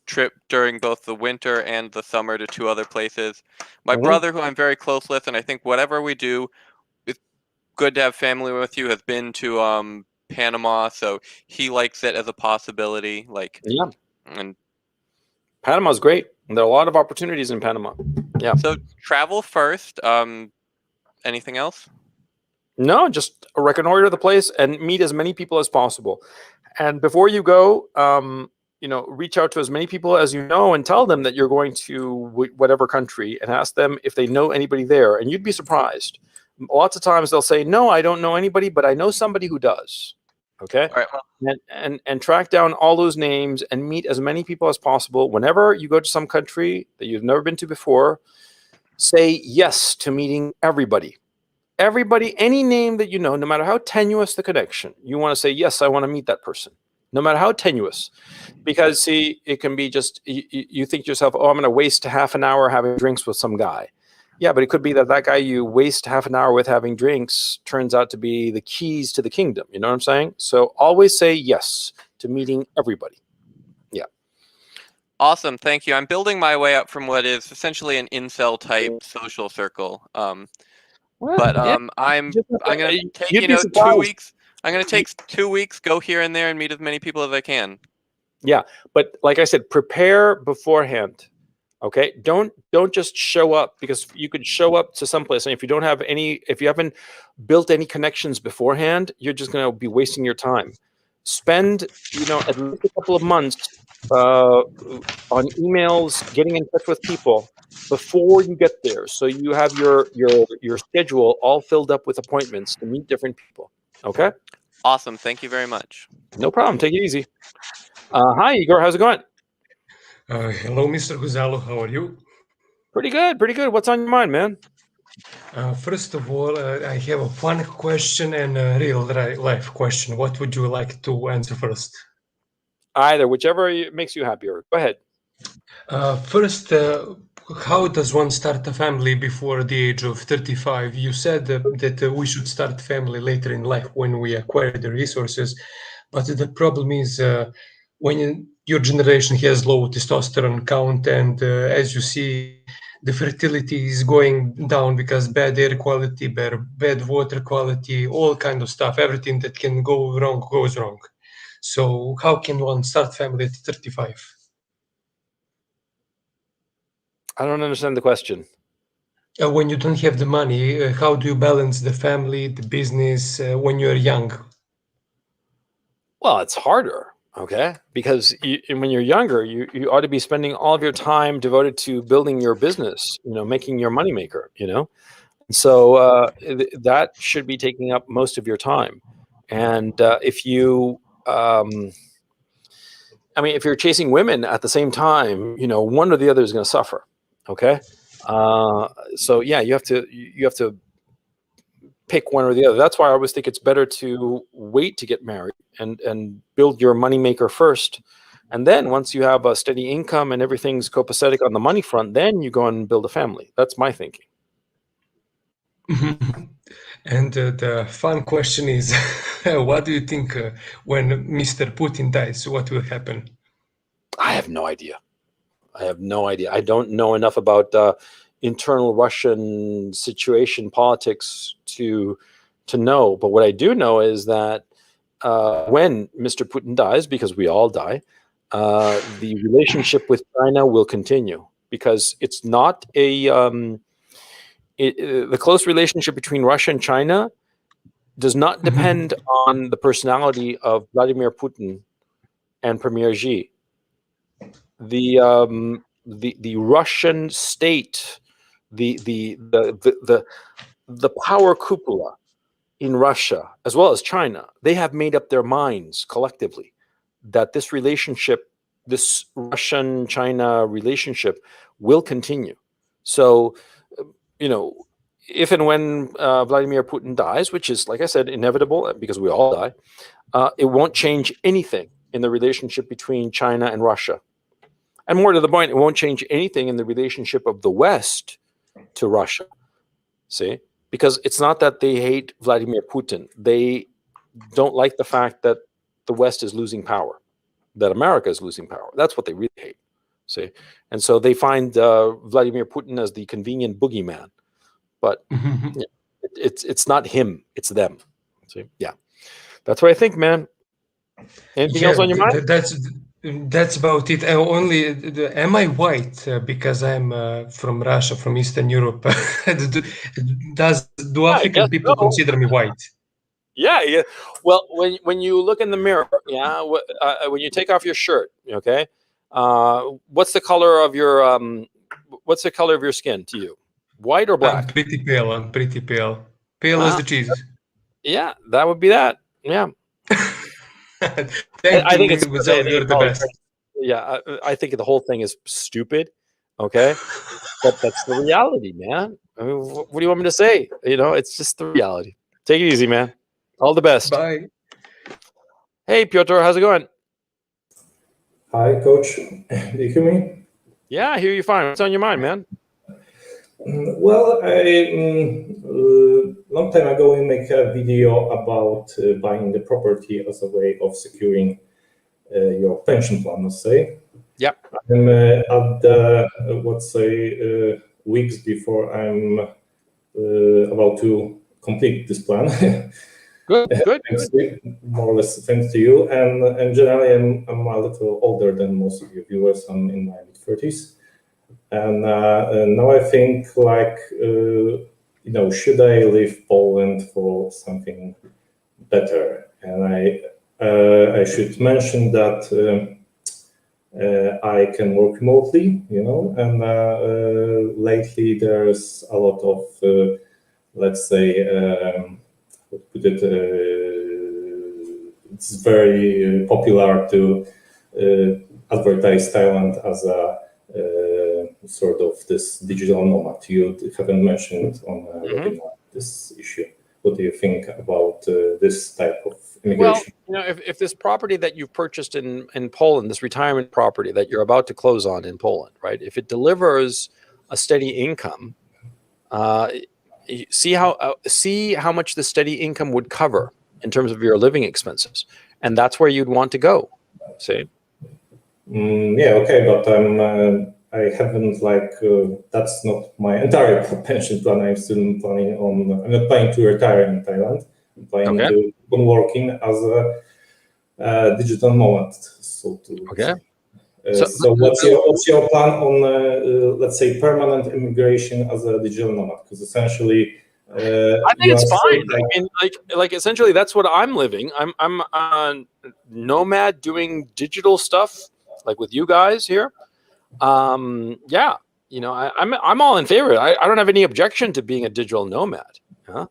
trip during both the winter and the summer to 2 other places. My brother, who I'm very close with, and I think whatever we do, it's good to have family with you, has been to Panama, so he likes it as a possibility. And Panama's great. There are a lot of opportunities in Panama. Yeah. So travel first. Anything else? No, just reconnoiter the place and meet as many people as possible. And before you go, reach out to as many people as you know and tell them that you're going to whatever country and ask them if they know anybody there. And you'd be surprised. Lots of times they'll say, no, I don't know anybody, but I know somebody who does. Okay. All right. And track down all those names and meet as many people as possible. Whenever you go to some country that you've never been to before, say yes to meeting everybody. Everybody, any name that you know, no matter how tenuous the connection, you want to say, yes, I want to meet that person. No matter how tenuous, because see, it can be just, you think to yourself, oh, I'm going to waste half an hour having drinks with some guy. Yeah, but it could be that guy you waste half an hour with having drinks turns out to be the keys to the kingdom. You know what I'm saying? So always say yes to meeting everybody. Yeah. Awesome. Thank you. I'm building my way up from what is essentially an incel type social circle. I'm going to take 2 weeks. I'm going to take 2 weeks, go here and there, and meet as many people as I can. Yeah, but like I said, prepare beforehand. Okay, don't just show up, because you could show up to someplace, and if you haven't built any connections beforehand, you're just going to be wasting your time. Spend at least a couple of months on emails, getting in touch with people before you get there, so you have your schedule all filled up with appointments to meet different people. Okay. Awesome. Thank you very much. No problem. Take it easy. Hi, Igor. How's it going? Hello, Mr. Guzalo. How are you? Pretty good. What's on your mind, man? First of all, I have a fun question and a real life question. What would you like to answer first? Either, whichever makes you happier. Go ahead. First, how does one start a family before the age of 35? You said that we should start family later in life when we acquire the resources, but the problem is when your generation has low testosterone count, and as you see, the fertility is going down because bad air quality, bad water quality, all kind of stuff. Everything that can go wrong goes wrong. So how can one start family at 35? I don't understand the question. When you don't have the money, how do you balance the family, the business when you're young? Well, it's harder, okay? Because when you're younger, you ought to be spending all of your time devoted to building your business, making your moneymaker, So that should be taking up most of your time. And if you, if you're chasing women at the same time, one or the other is going to suffer, okay? So yeah, you have to pick one or the other. That's why I always think it's better to wait to get married and build your moneymaker first. And then once you have a steady income and everything's copacetic on the money front, then you go and build a family. That's my thinking. And the fun question is, what do you think when Mr. Putin dies, what will happen? I have no idea. I don't know enough about internal Russian situation, politics to know. But what I do know is that when Mr. Putin dies, because we all die, the relationship with China will continue, because it's not the close relationship between Russia and China does not depend on the personality of Vladimir Putin and Premier Xi. The Russian state, the power cupola in Russia as well as China, they have made up their minds collectively that this relationship, this Russian-China relationship, will continue. So, if and when Vladimir Putin dies, which is, like I said, inevitable because we all die, it won't change anything in the relationship between China and Russia. And more to the point, it won't change anything in the relationship of the West to Russia. See? Because it's not that they hate Vladimir Putin. They don't like the fact that the West is losing power, that America is losing power. That's what they really hate. See? And so they find Vladimir Putin as the convenient boogeyman. But it's not him, it's them. See? Yeah. That's what I think, man. Anything else on your mind? That's about it. Am I white because I'm from Russia, from Eastern Europe? Do African people consider me white? Yeah. Well, when you look in the mirror, when you take off your shirt, okay, what's the color of your skin to you? White or black? I'm pretty pale. Pale as the cheese. Yeah, that would be that. Yeah. I think it's you're the best. Yeah, I think the whole thing is stupid. Okay, but that's the reality, man. I mean, what do you want me to say? It's just the reality. Take it easy, man. All the best. Bye. Hey, Piotr, how's it going? Hi, Coach. Do you hear me? Yeah, I hear you fine. What's on your mind, man? Well, long time ago, we make a video about buying the property as a way of securing your pension plan, let's say. Yep. I'm at the, weeks before I'm about to complete this plan. Good. More or less thanks to you. And generally, I'm a little older than most of your viewers. I'm in my mid-30s. And now I think, should I leave Poland for something better? And I should mention that I can work remotely, and lately there's a lot of, it's very popular to advertise Thailand as a sort of this digital nomad. You haven't mentioned on webinar this issue. What do you think about this type of immigration? Well, if this property that you've purchased in Poland, this retirement property that you're about to close on in Poland, right? If it delivers a steady income, see how much the steady income would cover in terms of your living expenses, and that's where you'd want to go. See? Yeah, okay, but I haven't that's not my entire pension plan. I'm still planning on. I'm not planning to retire in Thailand. I'm planning to keep on working as a digital nomad, so to say. So what's your plan on let's say permanent immigration as a digital nomad? Because essentially, I think it's fine. I mean, like essentially, that's what I'm living. I'm a nomad doing digital stuff, like with you guys here. Yeah, you know, I'm all in favor. I don't have any objection to being a digital nomad. Huh?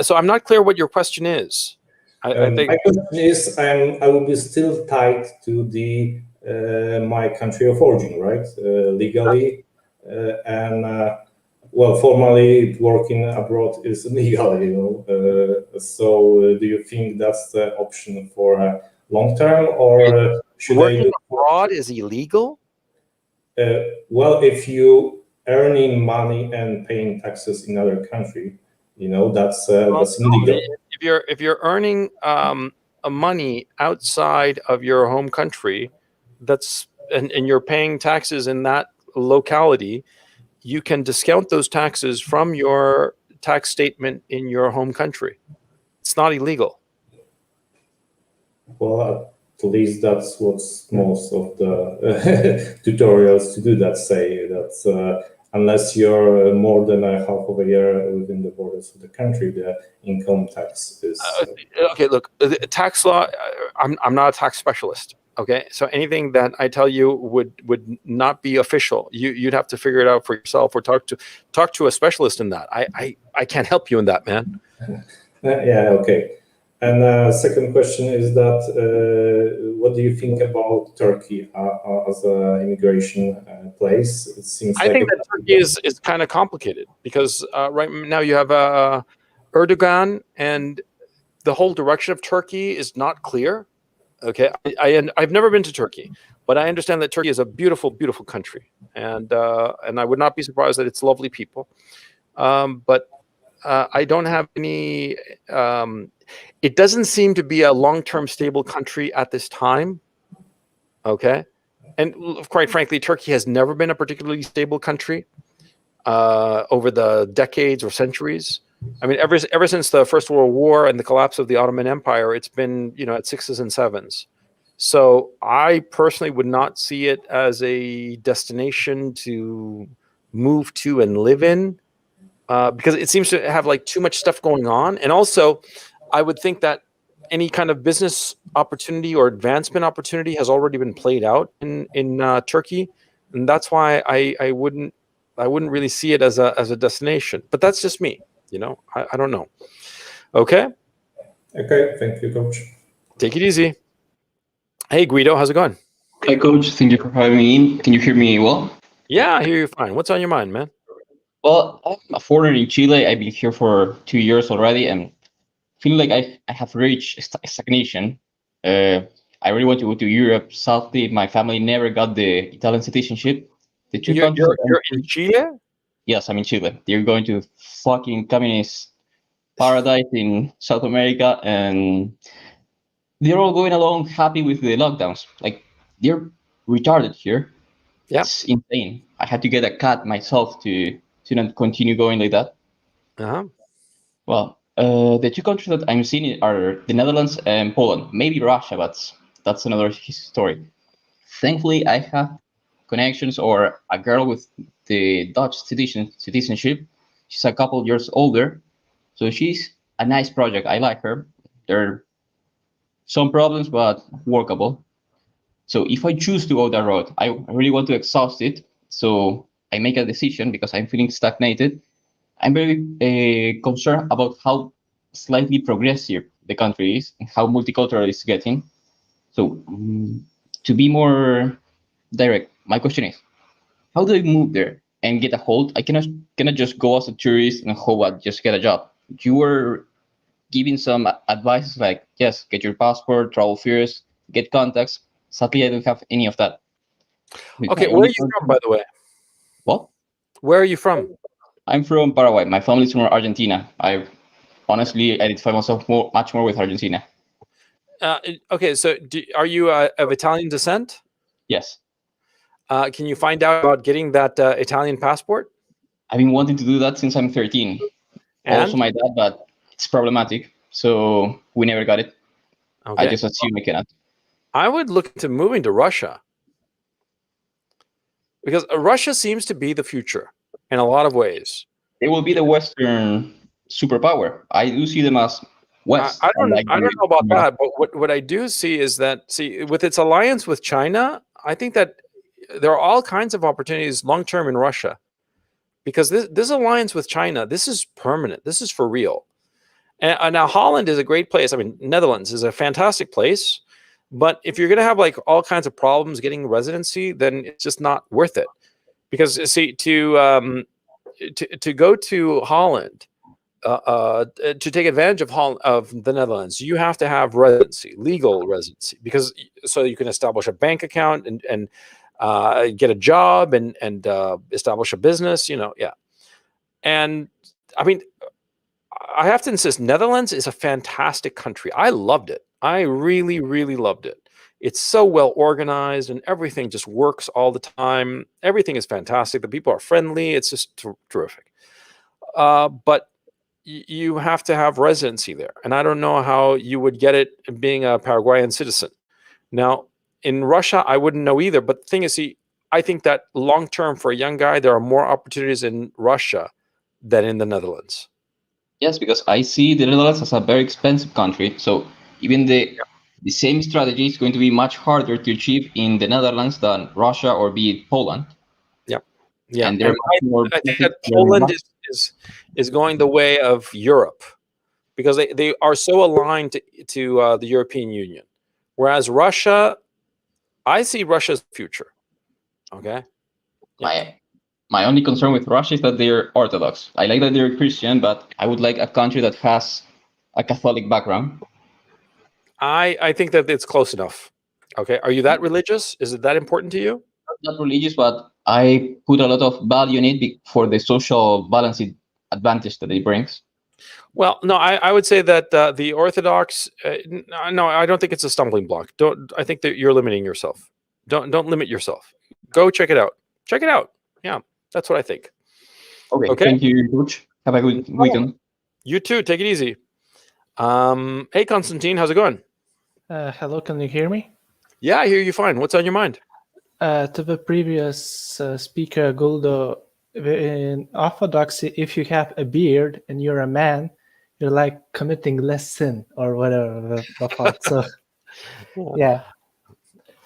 So I'm not clear what your question is. I think my question is, I will be still tied to the my country of origin, right? Legally, and well, formally working abroad is illegal, you know. So, do you think that's the option for long term, or should working abroad is illegal? Well, if you earning money and paying taxes in other country, you know, that's illegal. If you're earning money outside of your home country, and you're paying taxes in that locality, you can discount those taxes from your tax statement in your home country. It's not illegal. Well, at least that's what most of the tutorials to do that say that unless you're more than a half of a year within the borders of the country, the income tax is. Okay, look, the tax law. I'm not a tax specialist. Okay, so anything that I tell you would not be official. You'd have to figure it out for yourself, or talk to a specialist in that. I can't help you in that, man. Yeah. Okay. And second question is that what do you think about Turkey as an immigration place? It seems I think that Turkey is kind of complicated because right now you have Erdogan, and the whole direction of Turkey is not clear. Okay, I've never been to Turkey, but I understand that Turkey is a beautiful, beautiful country, and I would not be surprised that it's lovely people. But I don't have any. It doesn't seem to be a long-term stable country at this time. Okay, and quite frankly, Turkey has never been a particularly stable country over the decades or centuries. I mean, ever since the First World War and the collapse of the Ottoman Empire, it's been, you know, at sixes and sevens. So I personally would not see it as a destination to move to and live in, because it seems to have like too much stuff going on. And also, I would think that any kind of business opportunity or advancement opportunity has already been played out in Turkey, and that's why I wouldn't really see it as a destination. But that's just me. You know, I don't know. Okay. Okay. Thank you, Coach. Take it easy. Hey, Guido, how's it going? Hi, Coach. Thank you for having me in. Can you hear me well? Yeah, I hear you fine. What's on your mind, man? Well, I'm a foreigner in Chile. I've been here for 2 years already, and feel like I have reached stagnation. I really want to go to Europe. Sadly, my family never got the Italian citizenship. The two countries. You're in Chile? Yes, I'm in Chile. They're going to fucking communist paradise in South America, and they're all going along happy with the lockdowns. Like, they're retarded here. Yeah. It's insane. I had to get a cat myself to not continue going like that. Uh-huh. Well, the two countries that I'm seeing are the Netherlands and Poland. Maybe Russia, but that's another story. Thankfully, I have connections, or a girl with the Dutch citizenship. She's a couple years older, so she's a nice project. I like her. There are some problems, but workable. So if I choose to go that road, I really want to exhaust it. So I make a decision because I'm feeling stagnated. I'm very concerned about how slightly progressive the country is and how multicultural it's getting. So to be more direct, my question is, how do I move there and get a hold? I cannot just go as a tourist and hope I just get a job. You were giving some advice like, yes, get your passport, travel first, get contacts. Sadly, I don't have any of that. Okay, where are you from, by the way? What? Where are you from? I'm from Paraguay. My family's from Argentina. I honestly identify myself much more with Argentina. Okay, so are you of Italian descent? Yes. Can you find out about getting that Italian passport? I've been wanting to do that since I'm 13. And? Also my dad, but it's problematic. So we never got it. Okay. I just assume I cannot. I would look into moving to Russia, because Russia seems to be the future in a lot of ways. They will be the Western superpower. I do see them as West. I don't know about that, but what I do see is that, with its alliance with China, I think that there are all kinds of opportunities long term in Russia, because this alliance with China, this is permanent. This is for real. And now Holland is a great place. I mean, Netherlands is a fantastic place, but if you're going to have like all kinds of problems getting residency, then it's just not worth it. Because to go to Holland, to take advantage of the Netherlands, you have to have residency, legal residency, because so you can establish a bank account and get a job and establish a business. And I mean, I have to insist, Netherlands is a fantastic country. I loved it. I really, really loved it. It's so well organized and everything just works all the time. Everything is fantastic. The people are friendly. It's just terrific. But you have to have residency there. And I don't know how you would get it being a Paraguayan citizen. Now, in Russia, I wouldn't know either. But the thing is, I think that long term for a young guy, there are more opportunities in Russia than in the Netherlands. Yes, because I see the Netherlands as a very expensive country. So even the same strategy is going to be much harder to achieve in the Netherlands than Russia or be it Poland. Yeah, and I think that Poland is going the way of Europe, because they are so aligned to the European Union, whereas Russia, I see Russia's future. Okay. My only concern with Russia is that they're Orthodox. I like that they're Christian, but I would like a country that has a Catholic background. I think that it's close enough. Okay. Are you that religious? Is it that important to you? Not religious, but I put a lot of value in it for the social balancing advantage that it brings. Well, no, I would say that the Orthodox. No, I don't think it's a stumbling block. I think that you're limiting yourself. Don't limit yourself. Go check it out. Check it out. Yeah, that's what I think. Okay. Thank you, Coach. Have a good weekend. You too. Take it easy. Hey, Konstantin, how's it going? Hello, can you hear me? Yeah, I hear you fine. What's on your mind? To the previous speaker, Guldo, in Orthodoxy, if you have a beard and you're a man, you're like committing less sin or whatever. So, yeah.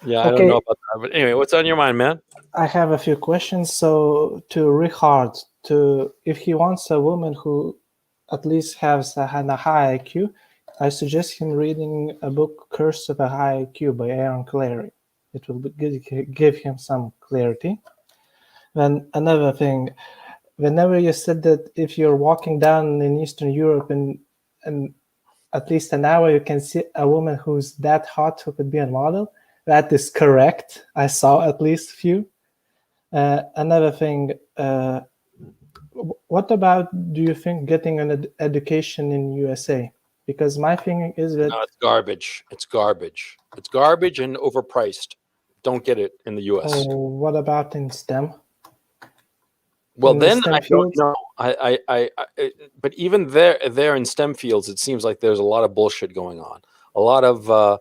Yeah, I don't know about that. But anyway, what's on your mind, man? I have a few questions. So to Richard, if he wants a woman who at least has a high IQ, I suggest him reading a book, Curse of a High IQ by Aaron Clarey. It will give him some clarity. Then another thing, whenever you said that if you're walking down in Eastern Europe and at least an hour you can see a woman who's that hot who could be a model, that is correct. I saw at least a few. Another thing, what about, do you think, getting an education in USA? Because my thing is that... No, it's garbage. It's garbage. It's garbage and overpriced. Don't get it in the US. What about in STEM? Well, then I don't know. But even there in STEM fields, it seems like there's a lot of bullshit going on. A lot of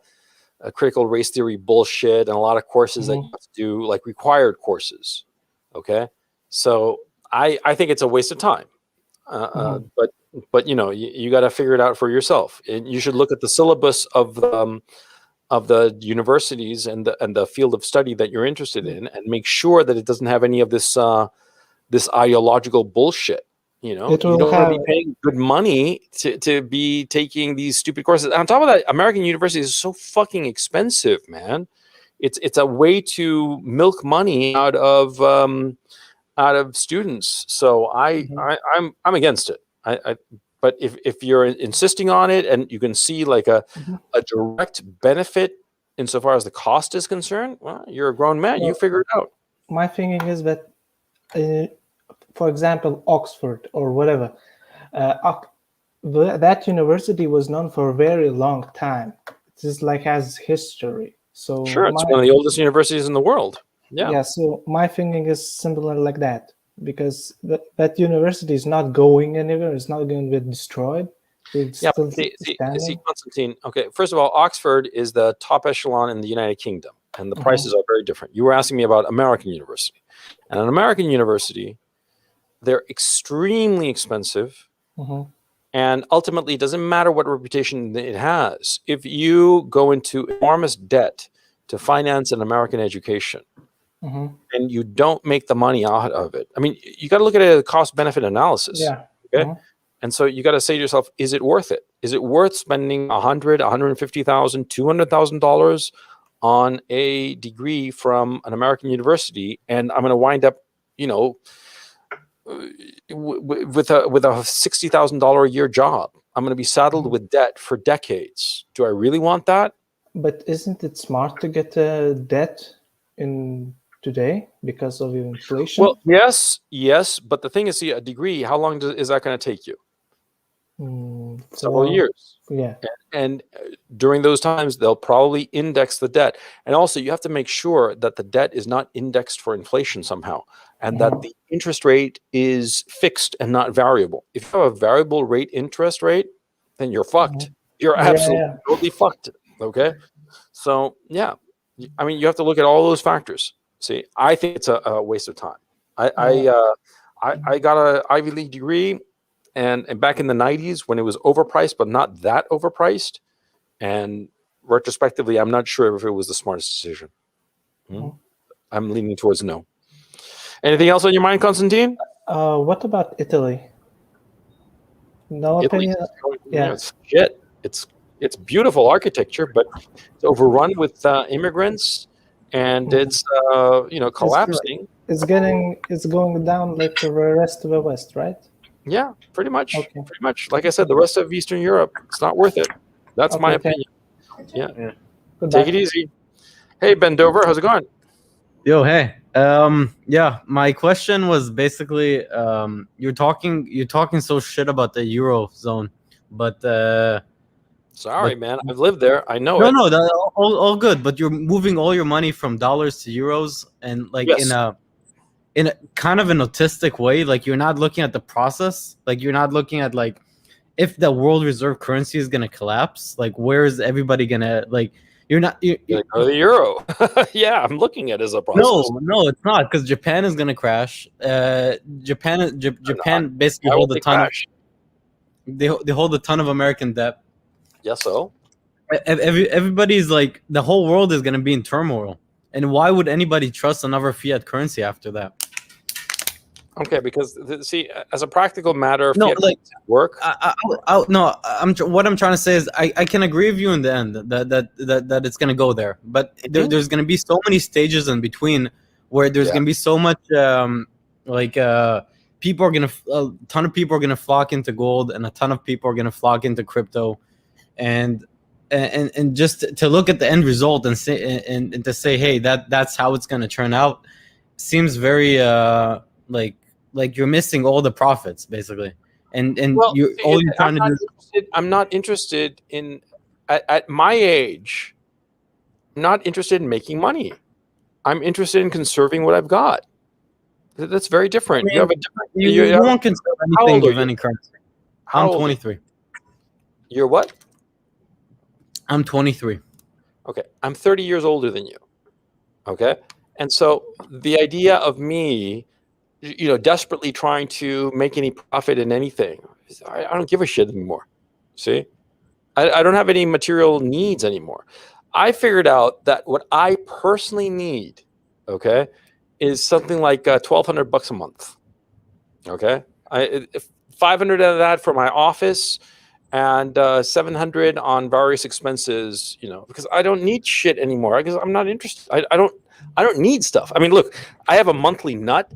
critical race theory bullshit, and a lot of courses that you have to do, like required courses. Okay, so I think it's a waste of time. But you got to figure it out for yourself, and you should look at the syllabus of the universities and the field of study that you're interested in, and make sure that it doesn't have any of this this ideological bullshit. You don't want to be paying good money to be taking these stupid courses. On top of that, American universities are so fucking expensive, man. It's a way to milk money out of students. So I'm against it. But if you're insisting on it and you can see like a direct benefit insofar as the cost is concerned, well, you're a grown man. You figure it out. My thinking is that, for example, Oxford or whatever, that university was known for a very long time. It just like has history. So sure, it's one of the oldest universities in the world. Yeah. So my thinking is similar like that, because that university is not going anywhere. It's not going to be destroyed. It's still standing. See, Constantine. Okay, first of all, Oxford is the top echelon in the United Kingdom, and the prices are very different. You were asking me about American university, and an American university, they're extremely expensive. And ultimately, it doesn't matter what reputation it has. If you go into enormous debt to finance an American education, and you don't make the money out of it, I mean, you got to look at it as a cost-benefit analysis. Yeah. Okay. And so you got to say to yourself, is it worth it? Is it worth spending $100,000, $150,000, $200,000 on a degree from an American university? And I'm going to wind up, you know, with a $60,000 a year job. I'm going to be saddled with debt for decades. Do I really want that? But isn't it smart to get debt in today because of inflation? Well, yes. But the thing is, see, a degree, how long is that going to take you? Several years. Yeah. And during those times, they'll probably index the debt. And also, you have to make sure that the debt is not indexed for inflation somehow, and that the interest rate is fixed and not variable. If you have a variable rate interest rate, then you're fucked. You're absolutely totally fucked. Okay. So, yeah. I mean, you have to look at all those factors. See, I think it's a waste of time. I got an Ivy League degree, and back in the 90s when it was overpriced, but not that overpriced. And retrospectively, I'm not sure if it was the smartest decision. I'm leaning towards no. Anything else on your mind, Constantine? What about Italy? No opinion? Yeah, it's shit. It's beautiful architecture, but it's overrun with immigrants, and it's collapsing. It's going down like the rest of the West, right? Yeah, pretty much. Pretty much. Like I said, the rest of Eastern Europe, it's not worth it. That's my opinion. Yeah. Take it easy. Hey, Ben Dover, how's it going? Yo, hey. Yeah, my question was basically, you're talking so shit about the Eurozone, but sorry, man, I've lived there. I know it. No, all good. But you're moving all your money from dollars to euros, and like in a kind of an autistic way. Like you're not looking at the process. Like you're not looking at like if the world reserve currency is gonna collapse. Like where is everybody gonna like? You're not. You're go to the euro. Yeah, I'm looking at it as a process. No, it's not, because Japan is gonna crash. Japan basically hold a ton. They hold a ton of American debt. Yes, so everybody's like, the whole world is going to be in turmoil, and why would anybody trust another fiat currency after that? Okay, because see, as a practical matter, no, fiat like work. What I'm trying to say is, I can agree with you in the end that it's going to go there, but there's going to be so many stages in between where there's going to be so much people are going to a ton of people are going to flock into gold, and a ton of people are going to flock into crypto. And just to look at the end result and say and to say, hey, that's how it's going to turn out, seems very like you're missing all the profits basically, and you're trying to do. I'm not interested in at my age. I'm not interested in making money. I'm interested in conserving what I've got. That's very different. You have a different. You won't conserve anything of any currency. I'm 23. You're what? I'm 23. Okay. I'm 30 years older than you. Okay. And so the idea of me, desperately trying to make any profit in anything, I don't give a shit anymore. See? I don't have any material needs anymore. I figured out that what I personally need, okay, is something like $1,200 a month. Okay. 500 of that for my office, and 700 on various expenses, because I don't need shit anymore, because I'm not interested. I don't need stuff. I mean, look, I have a monthly nut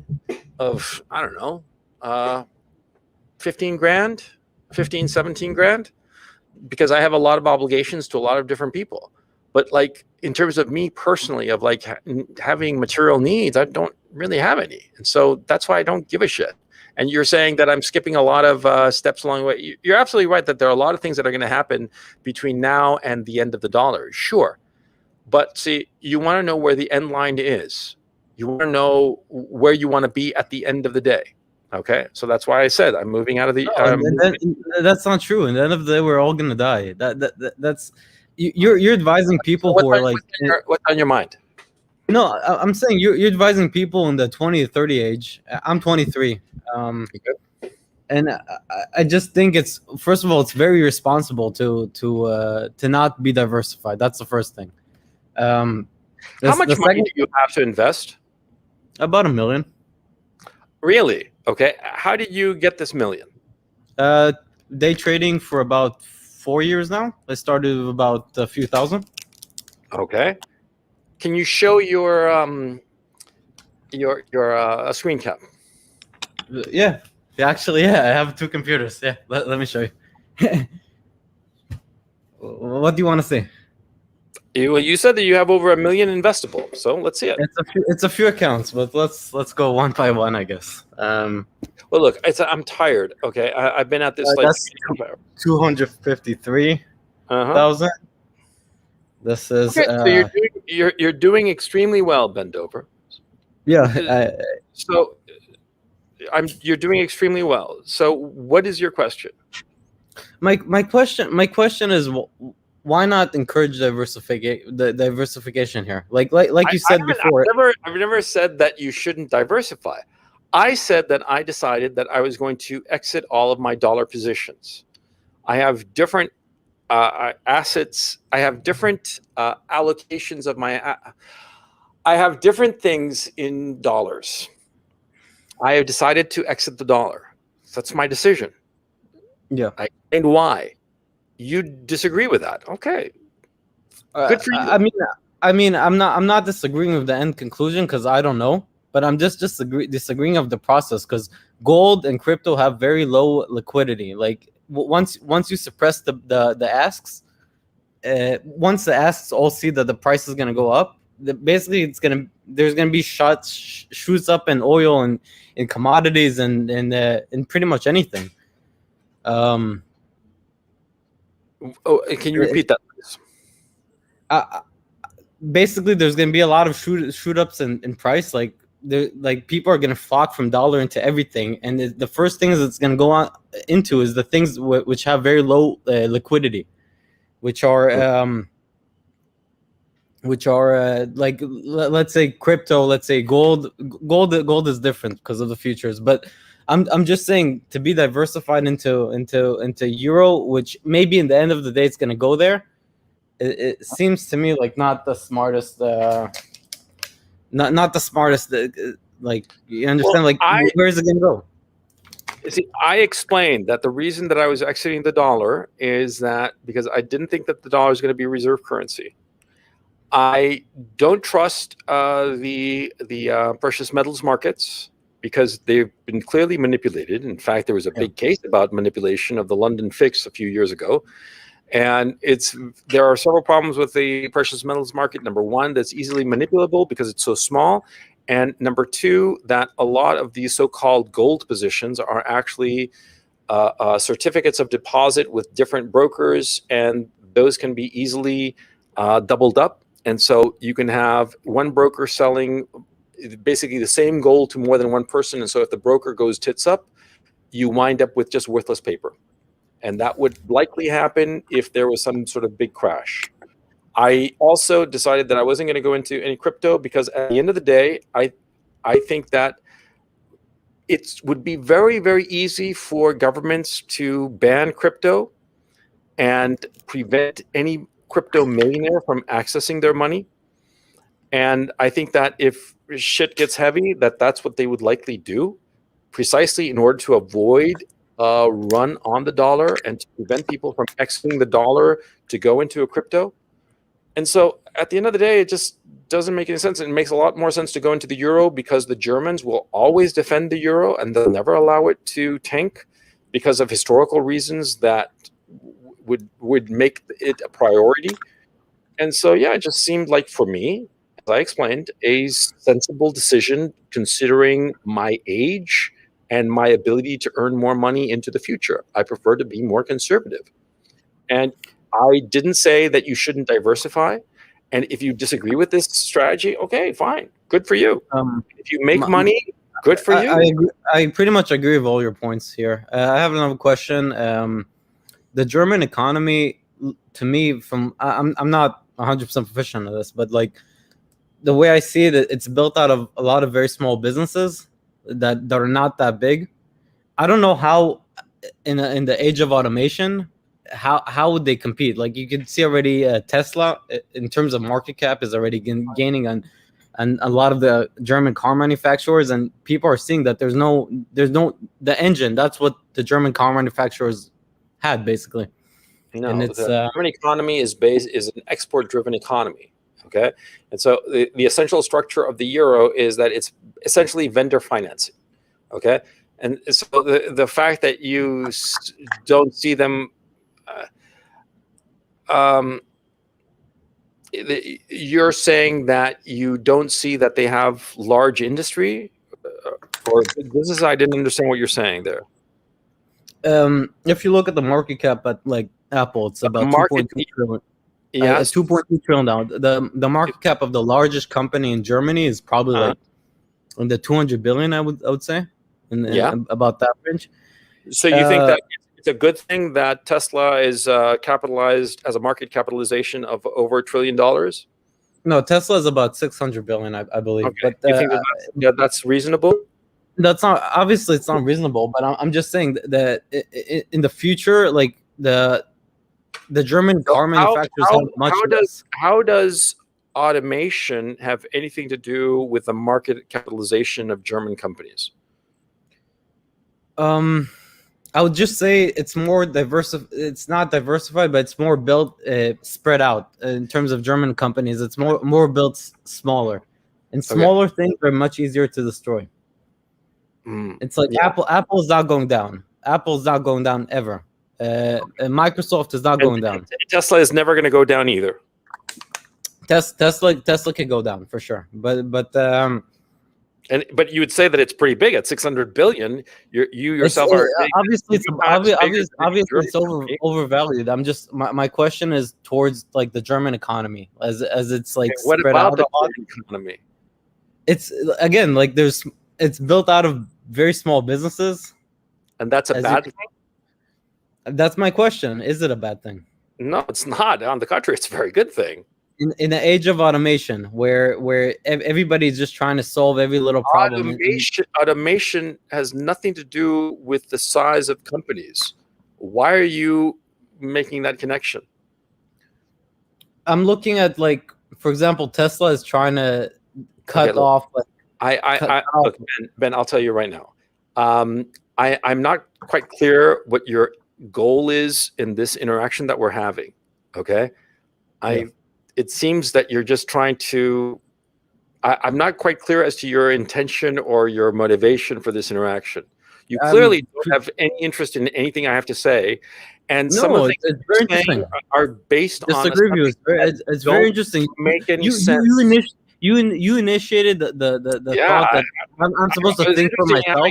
of, I don't know, 15 grand, 15, 17 grand, because I have a lot of obligations to a lot of different people. But like, in terms of me personally, of like having material needs, I don't really have any. And so that's why I don't give a shit. And you're saying that I'm skipping a lot of steps along the way. You're absolutely right that there are a lot of things that are going to happen between now and the end of the dollar. Sure. But see, you want to know where the end line is. You want to know where you want to be at the end of the day. Okay, so that's why I said I'm moving out of the. That's not true. And at the end of the day, we're all gonna die. That's you're advising people who are like. What's on your mind? No, I'm saying you're advising people in the 20 to 30 age. I'm 23. And I just think it's, first of all, it's very responsible to not be diversified. That's the first thing. How much money do you have to invest? About $1 million. Really? Okay. How did you get this $1 million? Day trading for about 4 years now. I started with about a few thousand. Okay. Can you show your screen cap? Yeah. Actually, yeah, I have 2 computers. Yeah, let me show you. What do you want to see? You said that you have over $1 million investable, so let's see it. It's a few accounts, but let's go one by one, I guess. Well, look, I'm tired. Okay, I've been at this like that's 253,000. This is okay. So you're doing extremely well, Bendover. Yeah. You're doing extremely well. So, what is your question? My question is, why not encourage diversification here? Like you said before. I've never said that you shouldn't diversify. I said that I decided that I was going to exit all of my dollar positions. I have different assets. I have different allocations of my. I have different things in dollars. I have decided to exit the dollar. That's my decision. Yeah. And why? You disagree with that? Okay. Good for you. I mean, I'm not disagreeing with the end conclusion because I don't know, but I'm just disagreeing of the process because gold and crypto have very low liquidity. Like once you suppress the asks, once the asks all see that the price is gonna go up, basically there's gonna be shoots up in oil and in commodities and in pretty much anything. Can you repeat that, please? Basically, there's gonna be a lot of shoot ups in price. Like people are gonna flock from dollar into everything, and the first things it's gonna go on into is the things which have very low liquidity, which are like let's say crypto, let's say gold. Gold is different because of the futures, but I'm just saying to be diversified into euro, which maybe in the end of the day it's gonna go there. It seems to me like not the smartest. Not the smartest. Like you understand? Well, where is it gonna go? See, I explained that the reason that I was exiting the dollar is that because I didn't think that the dollar is going to be a reserve currency. I don't trust the precious metals markets because they've been clearly manipulated. In fact, there was a big case about manipulation of the London fix a few years ago. And there are several problems with the precious metals market. Number one, that's easily manipulable because it's so small. And number two, that a lot of these so-called gold positions are actually certificates of deposit with different brokers, and those can be easily doubled up. And so you can have one broker selling basically the same gold to more than one person. And so if the broker goes tits up, you wind up with just worthless paper. And that would likely happen if there was some sort of big crash. I also decided that I wasn't going to go into any crypto because at the end of the day, I think that it would be very, very easy for governments to ban crypto and prevent any crypto millionaire from accessing their money. And I think that if shit gets heavy, that's what they would likely do, precisely in order to avoid run on the dollar and to prevent people from exiting the dollar to go into a crypto. And so at the end of the day, it just doesn't make any sense. It makes a lot more sense to go into the euro because the Germans will always defend the euro and they'll never allow it to tank because of historical reasons that would make it a priority. And so, yeah, it just seemed like for me, as I explained, a sensible decision considering my age and my ability to earn more money into the future. I prefer to be more conservative. And I didn't say that you shouldn't diversify. And if you disagree with this strategy, okay, fine, good for you. If you make my- money, good for you. I pretty much agree with all your points here. I have another question. The German economy, to me, I'm not 100% proficient on this, but like the way I see it, it's built out of a lot of very small businesses that are not that big. I don't know how, in the age of automation, how would they compete? Like you can see already, Tesla, in terms of market cap, is already gaining on a lot of the German car manufacturers, and people are seeing that there's no the engine. That's what the German car manufacturers had basically. No, and it's the German economy is an export-driven economy. Okay, and so the essential structure of the euro is that it's essentially vendor financing. Okay, and so the fact that you don't see them, you're saying that you don't see that they have large industry or big business. I didn't understand what you're saying there. If you look at the market cap at like Apple, it's about 2.2 trillion. Yes, 2.2 trillion now. The market cap of the largest company in Germany is probably like in the 200 billion. I would say, in about that range. So you think that it's a good thing that Tesla is capitalized as a market capitalization of over $1 trillion? No, Tesla is about 600 billion, I believe. Okay. But you think that's reasonable? That's not, obviously it's not reasonable, but I'm just saying that in the future, like the German car manufacturers have much less. How does automation have anything to do with the market capitalization of German companies? I would just say it's more it's not diversified, but it's more built spread out in terms of German companies. It's more built smaller, and smaller things are much easier to destroy. It's like Apple is not going down. Apple's not going down ever. Microsoft is not going down. Tesla is never going to go down either. Tesla can go down for sure, but you would say that it's pretty big at 600 billion. You yourself are obviously it's overvalued. I'm just my question is towards like the German economy as it's like what spread about out the a lot. economy? It's again like it's built out of very small businesses, and that's a bad thing. That's my question. Is it a bad thing? No, it's not. On the contrary, it's a very good thing. In the age of automation, where everybody's just trying to solve every little problem, automation has nothing to do with the size of companies. Why are you making that connection? I'm looking at, like, for example, Tesla is trying to cut off. Like, look, Ben, I'll tell you right now. I'm not quite clear what your goal is in this interaction that we're having. Okay, it seems that you're just trying to. I'm not quite clear as to your intention or your motivation for this interaction. You clearly don't have any interest in anything I have to say, and some of the things it's very interesting. Are based on. Disagree with you. It's very interesting. Make any sense? You initiated the thought that I'm supposed to think for myself.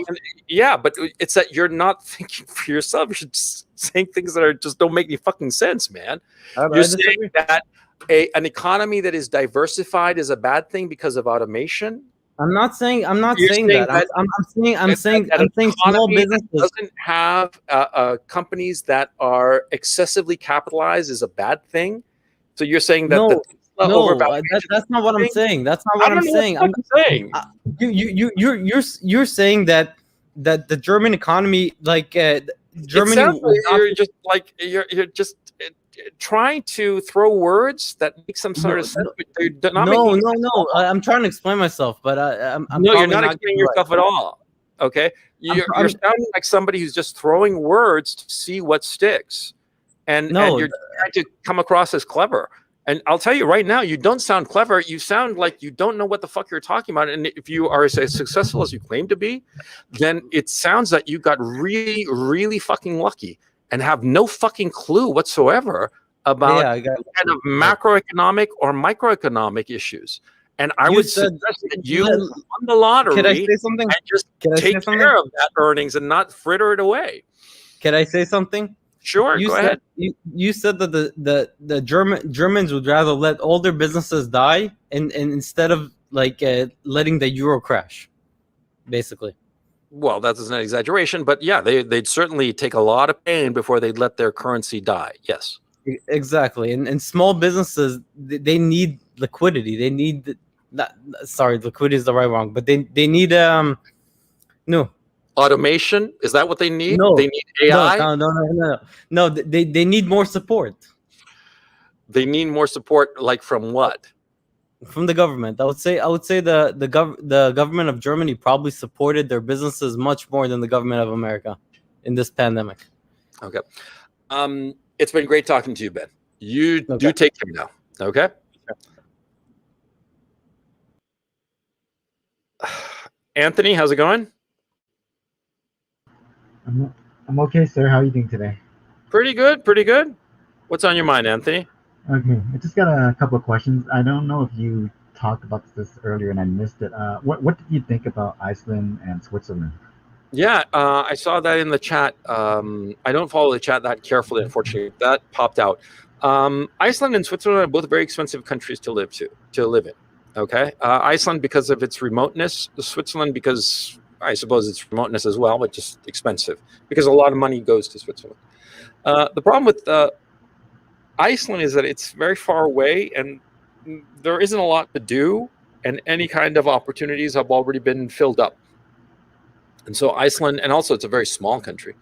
Yeah, but it's that you're not thinking for yourself. You're just saying things that just don't make any fucking sense, man. You're saying that an economy that is diversified is a bad thing because of automation. I'm not saying that. I'm saying small businesses doesn't have companies that are excessively capitalized is a bad thing. So you're saying that that's not what I'm saying. That's not what I'm saying. You're saying that the German economy, like Germany, you're just trying to throw words that make some sort of sense. No. I'm trying to explain myself, but I'm you're not explaining yourself at all. Okay, you're sounding like somebody who's just throwing words to see what sticks, and you're trying to come across as clever. And I'll tell you right now, you don't sound clever. You sound like you don't know what the fuck you're talking about. And if you are as successful as you claim to be, then it sounds like you got really, really fucking lucky and have no fucking clue whatsoever about kind of macroeconomic or microeconomic issues. And I would suggest that you won the lottery. Can I say something? And just take care of that earnings and not fritter it away. Can I say something? Sure, you go said ahead. you said that the Germans would rather let all their businesses die and instead of like letting the euro crash, basically. Well, that's an exaggeration, but yeah, they'd certainly take a lot of pain before they'd let their currency die. Yes. Exactly. And small businesses, they need liquidity. They need not sorry, liquidity is the right wrong, but they need no. Automation, is that what they need? No. They need AI? No, they need more support. They need more support, like from what? From the government. I would say the government of Germany probably supported their businesses much more than the government of America in this pandemic. Okay. It's been great talking to you, Ben. You do take care now. Okay. Anthony, how's it going? I'm okay, sir. How are you doing today? Pretty good, pretty good. What's on your mind, Anthony? Okay, I just got a couple of questions. I don't know if you talked about this earlier and I missed it. What did you think about Iceland and Switzerland? Yeah, I saw that in the chat. I don't follow the chat that carefully, unfortunately. That popped out. Iceland and Switzerland are both very expensive countries to live in. Okay, Iceland because of its remoteness. Switzerland because I suppose it's remoteness as well, but just expensive because a lot of money goes to Switzerland. The problem with Iceland is that it's very far away and there isn't a lot to do, and any kind of opportunities have already been filled up. And so Iceland, and also it's a very small country.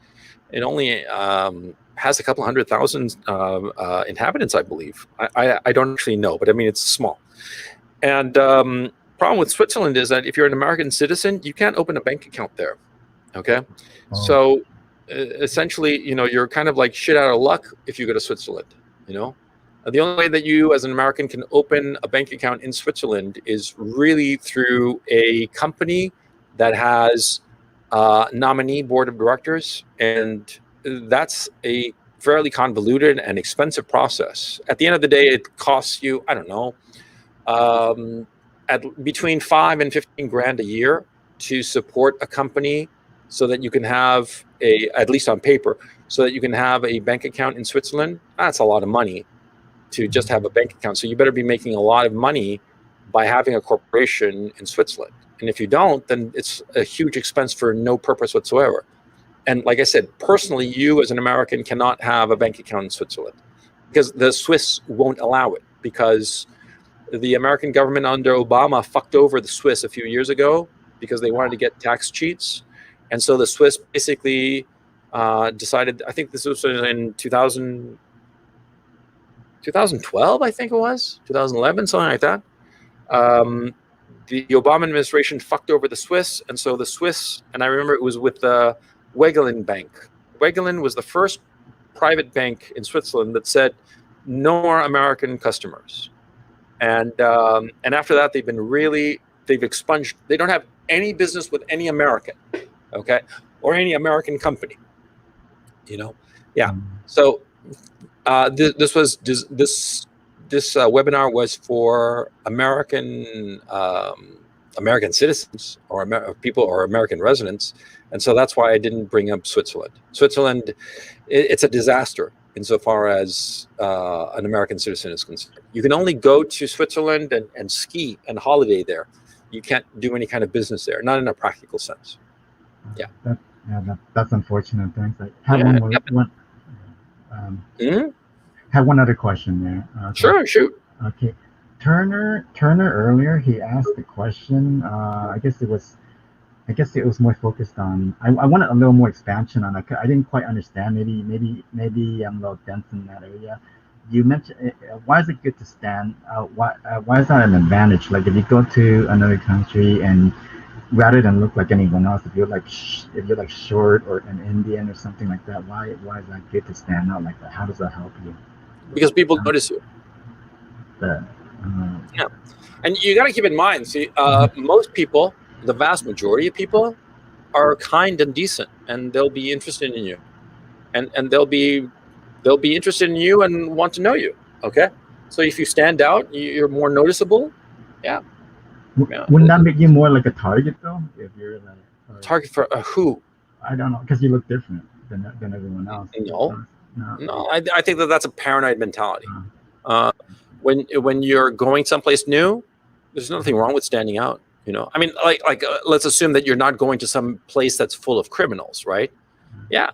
It only has a couple 100,000 inhabitants, I believe. I don't actually know, but I mean, it's small. And problem with Switzerland is that if you're an American citizen, you can't open a bank account there. Okay. Oh. So essentially, you're kind of like shit out of luck if you go to Switzerland, The only way that you as an American can open a bank account in Switzerland is really through a company that has nominee board of directors, and that's a fairly convoluted and expensive process. At the end of the day, it costs you, I don't know, at between 5 and 15 grand a year to support a company so that you can have at least on paper, so that you can have a bank account in Switzerland. That's a lot of money to just have a bank account. So you better be making a lot of money by having a corporation in Switzerland. And if you don't, then it's a huge expense for no purpose whatsoever. And like I said, personally, you as an American cannot have a bank account in Switzerland because the Swiss won't allow it, because the American government under Obama fucked over the Swiss a few years ago because they wanted to get tax cheats. And so the Swiss basically decided, I think this was in 2012, I think it was, 2011, something like that. The Obama administration fucked over the Swiss, and so the Swiss, and I remember it was with the Wegelin Bank. Wegelin was the first private bank in Switzerland that said no more American customers. And after that, they've expunged. They don't have any business with any American, okay, or any American company. Yeah. So this webinar was for American citizens or people or American residents, and so that's why I didn't bring up Switzerland. Switzerland, it's a disaster insofar as an American citizen is concerned. You can only go to Switzerland and ski and holiday there. You can't do any kind of business there, not in a practical sense. Yeah. That's unfortunate. Thanks. I have have one other question there. Sure, shoot. Okay, Turner earlier he asked a question. I guess it was more focused on. I wanted a little more expansion on it. I didn't quite understand. Maybe I'm a little dense in that area. You mentioned why is it good to stand out? Why is that an advantage? Like if you go to another country and rather than look like anyone else, if you're like short or an Indian or something like that, why is that good to stand out like that? How does that help you? Because people notice you. Yeah, and you got to keep in mind. See, most people, the vast majority of people, are kind and decent, and they'll be interested in you, and they'll be interested in you and want to know you. Okay, so if you stand out, you're more noticeable. Yeah. Wouldn't that make you more like a target though? If you're like target for who? I don't know, because you look different than everyone else. No, No, I think that's a paranoid mentality. When you're going someplace new, there's nothing wrong with standing out. I mean, let's assume that you're not going to some place that's full of criminals, right? Yeah,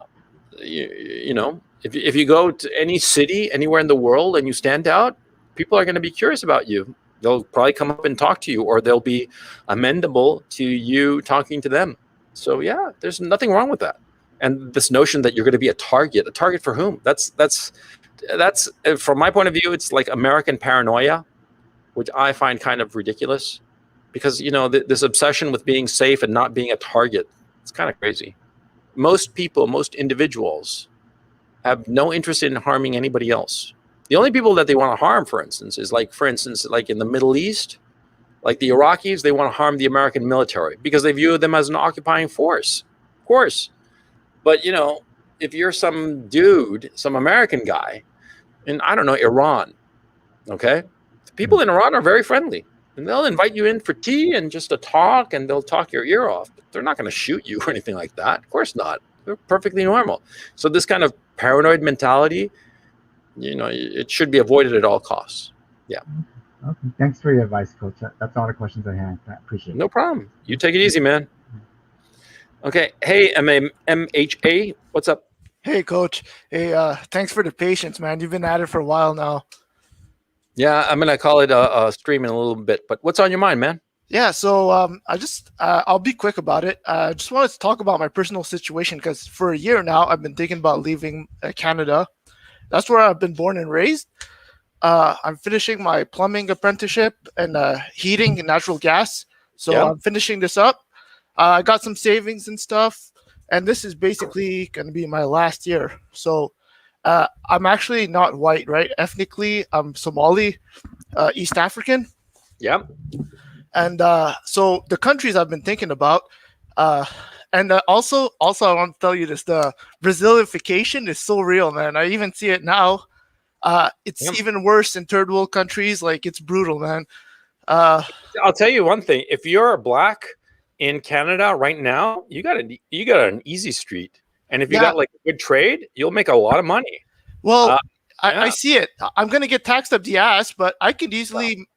if you go to any city anywhere in the world and you stand out, people are going to be curious about you. They'll probably come up and talk to you, or they'll be amenable to you talking to them. So yeah, there's nothing wrong with that. And this notion that you're going to be a target for whom? That's from my point of view, it's like American paranoia, which I find kind of ridiculous, because this obsession with being safe and not being a target, it's kind of crazy. Most individuals have no interest in harming anybody else. The only people that they want to harm, for instance, is like in the Middle East, like the Iraqis, they want to harm the American military because they view them as an occupying force, of course. But, if you're some dude, some American guy in, I don't know, Iran, okay? The people in Iran are very friendly, and they'll invite you in for tea and just a talk, and they'll talk your ear off. But they're not going to shoot you or anything like that. Of course not. They're perfectly normal. So this kind of paranoid mentality, it should be avoided at all costs. Yeah. Okay. Thanks for your advice, Coach. That's all the questions I had. I appreciate it. No problem. You take it easy, man. Okay. Hey, MHA, what's up? Hey, Coach. Hey, thanks for the patience, man. You've been at it for a while now. Yeah, I'm gonna call it a stream in a little bit. But what's on your mind, man? Yeah, so I'll be quick about it. I just wanted to talk about my personal situation because for a year now, I've been thinking about leaving Canada. That's where I've been born and raised. I'm finishing my plumbing apprenticeship and heating and natural gas. So yeah. I'm finishing this up. I got some savings and stuff, and this is basically going to be my last year. So I'm actually not white, right? Ethnically, I'm Somali, East African. Yeah. And so the countries I've been thinking about, and also I want to tell you this: the Brazilification is so real, man. I even see it now. It's even worse in third world countries. Like, it's brutal, man. I'll tell you one thing: if you're black in Canada right now, you got an easy street, and if you got like a good trade, you'll make a lot of money. Well. I see it. I'm gonna get taxed up the ass, but I could easily,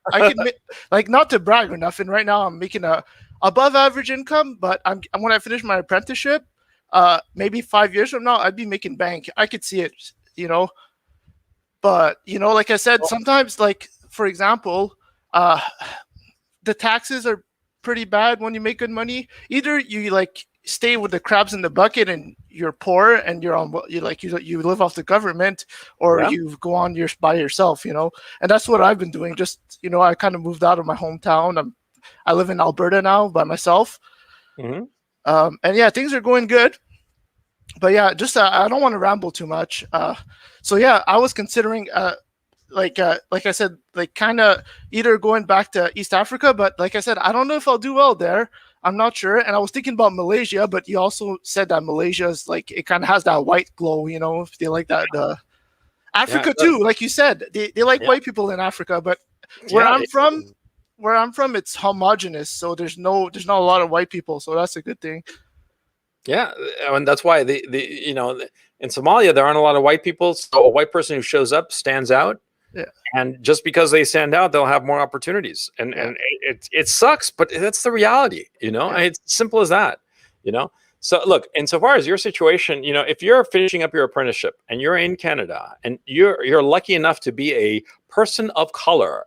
like, not to brag or nothing. Right now, I'm making a above average income, but when I finish my apprenticeship, maybe 5 years from now, I'd be making bank. I could see it, But like I said, sometimes, like for example, the taxes are pretty bad when you make good money. Either you like stay with the crabs in the bucket and you're poor and you live off the government, or you go on by yourself, and that's what I've been doing. Just I kind of moved out of my hometown. I live in Alberta now by myself. Mm-hmm. And yeah, things are going good, but yeah, just I don't want to ramble too much. So yeah, I was considering like I said, like kind of either going back to East Africa, but like I said, I don't know if I'll do well there. I'm not sure. And I was thinking about Malaysia, but you also said that Malaysia is like, it kind of has that white glow, if they like that. Africa too, like you said, they like white people in Africa, but where I'm from, it's homogenous. So there's not a lot of white people. So that's a good thing. Yeah. And that's why in Somalia, there aren't a lot of white people. So a white person who shows up stands out. Yeah. And just because they stand out, they'll have more opportunities. And it sucks, but that's the reality, It's simple as that, So look, insofar as your situation, if you're finishing up your apprenticeship and you're in Canada and you're lucky enough to be a person of color,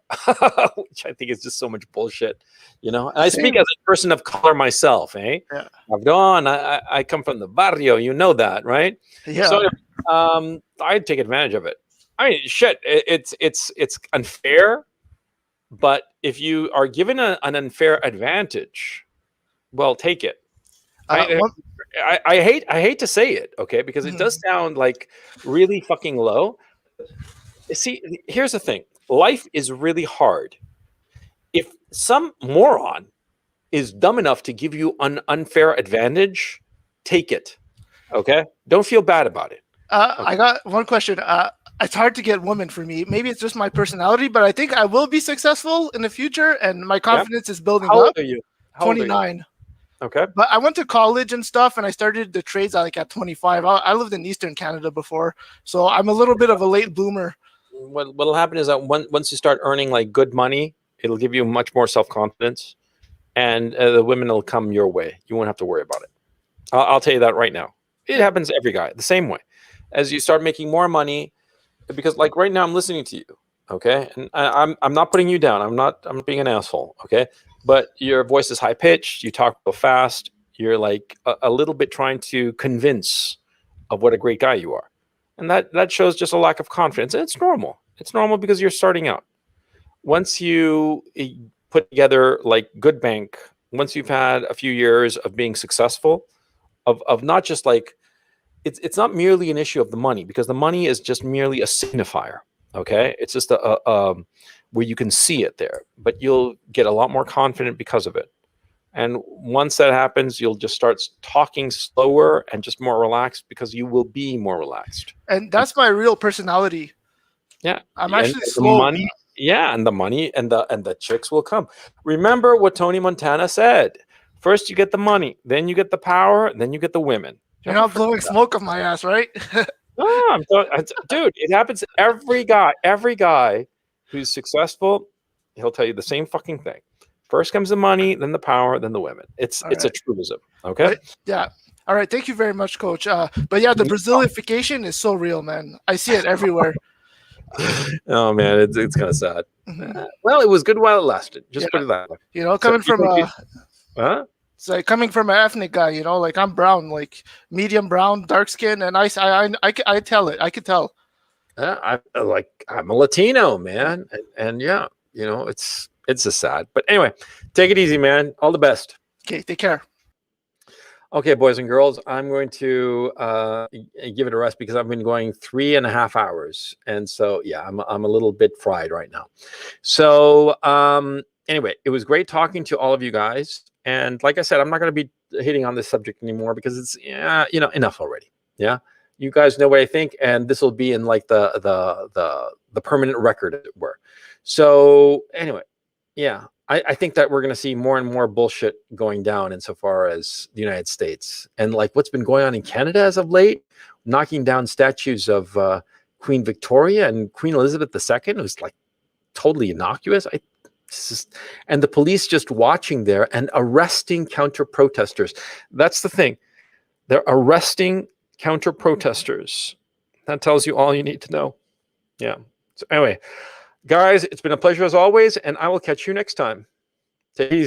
which I think is just so much bullshit, And I speak as a person of color myself, eh? Yeah. I come from the barrio, that, right? Yeah. So I'd take advantage of it. I mean, shit, it's unfair, but if you are given an unfair advantage, well, take it. I hate to say it, okay, because it does sound like really fucking low. See, here's the thing: life is really hard. If some moron is dumb enough to give you an unfair advantage, take it. Okay, don't feel bad about it. Okay. I got one question. It's hard to get women for me. Maybe it's just my personality, but I think I will be successful in the future, and my confidence is building up. How old are you? 29. Okay. But I went to college and stuff, and I started the trades at 25. I lived in Eastern Canada before, so I'm a little bit of a late bloomer. What'll happen is that once you start earning like good money, it'll give you much more self-confidence, and the women will come your way. You won't have to worry about it. I'll tell you that right now. It happens to every guy the same way. As you start making more money, because like right now I'm listening to you, okay, and I'm not putting you down. I'm not being an asshole, okay. But your voice is high pitched. You talk so fast. You're like a little bit trying to convince of what a great guy you are, and that shows just a lack of confidence. And it's normal. It's normal because you're starting out. Once you put together like good bank, once you've had a few years of being successful, of not just like it's not merely an issue of the money, because the money is just merely a signifier. Okay, it's just a where you can see it there, but you'll get a lot more confident because of it. And once that happens, you'll just start talking slower and just more relaxed, because you will be more relaxed. And that's my real personality. Yeah, I'm actually and slow. the money, yeah, and the money and the chicks will come. Remember what Tony Montana said: first you get the money, then you get the power, then you get the women. You're not blowing smoke up my ass, right? No, dude, it happens to every guy who's successful. He'll tell you the same fucking thing. First comes the money, then the power, then the women. It's a truism. Okay. But, yeah. All right. Thank you very much, Coach. But yeah, the Brazilification is so real, man. I see it everywhere. Oh man, it's kind of sad. Well, it was good while it lasted. Just put it that way. You know, coming from huh? It's like coming from an ethnic guy, you know, like I'm brown, like medium brown, dark skin, and I tell it. I could tell. I'm a Latino, man, and yeah, you know, it's just sad. But anyway, take it easy, man. All the best. Okay, take care. Okay, boys and girls, I'm going to give it a rest because I've been going 3.5 hours, and so yeah, I'm a little bit fried right now. So anyway, it was great talking to all of you guys. And like I said, I'm not going to be hitting on this subject anymore because it's enough already. Yeah, you guys know what I think, and this will be in like the permanent record, as it were. So anyway, yeah, I think that we're going to see more and more bullshit going down insofar as the United States, and like what's been going on in Canada as of late, knocking down statues of Queen Victoria and Queen Elizabeth II. It was like totally innocuous. And the police just watching there and arresting counter protesters. That's the thing. They're arresting counter protesters. That tells you all you need to know. Yeah. So anyway, guys, it's been a pleasure as always, and I will catch you next time. Take it easy.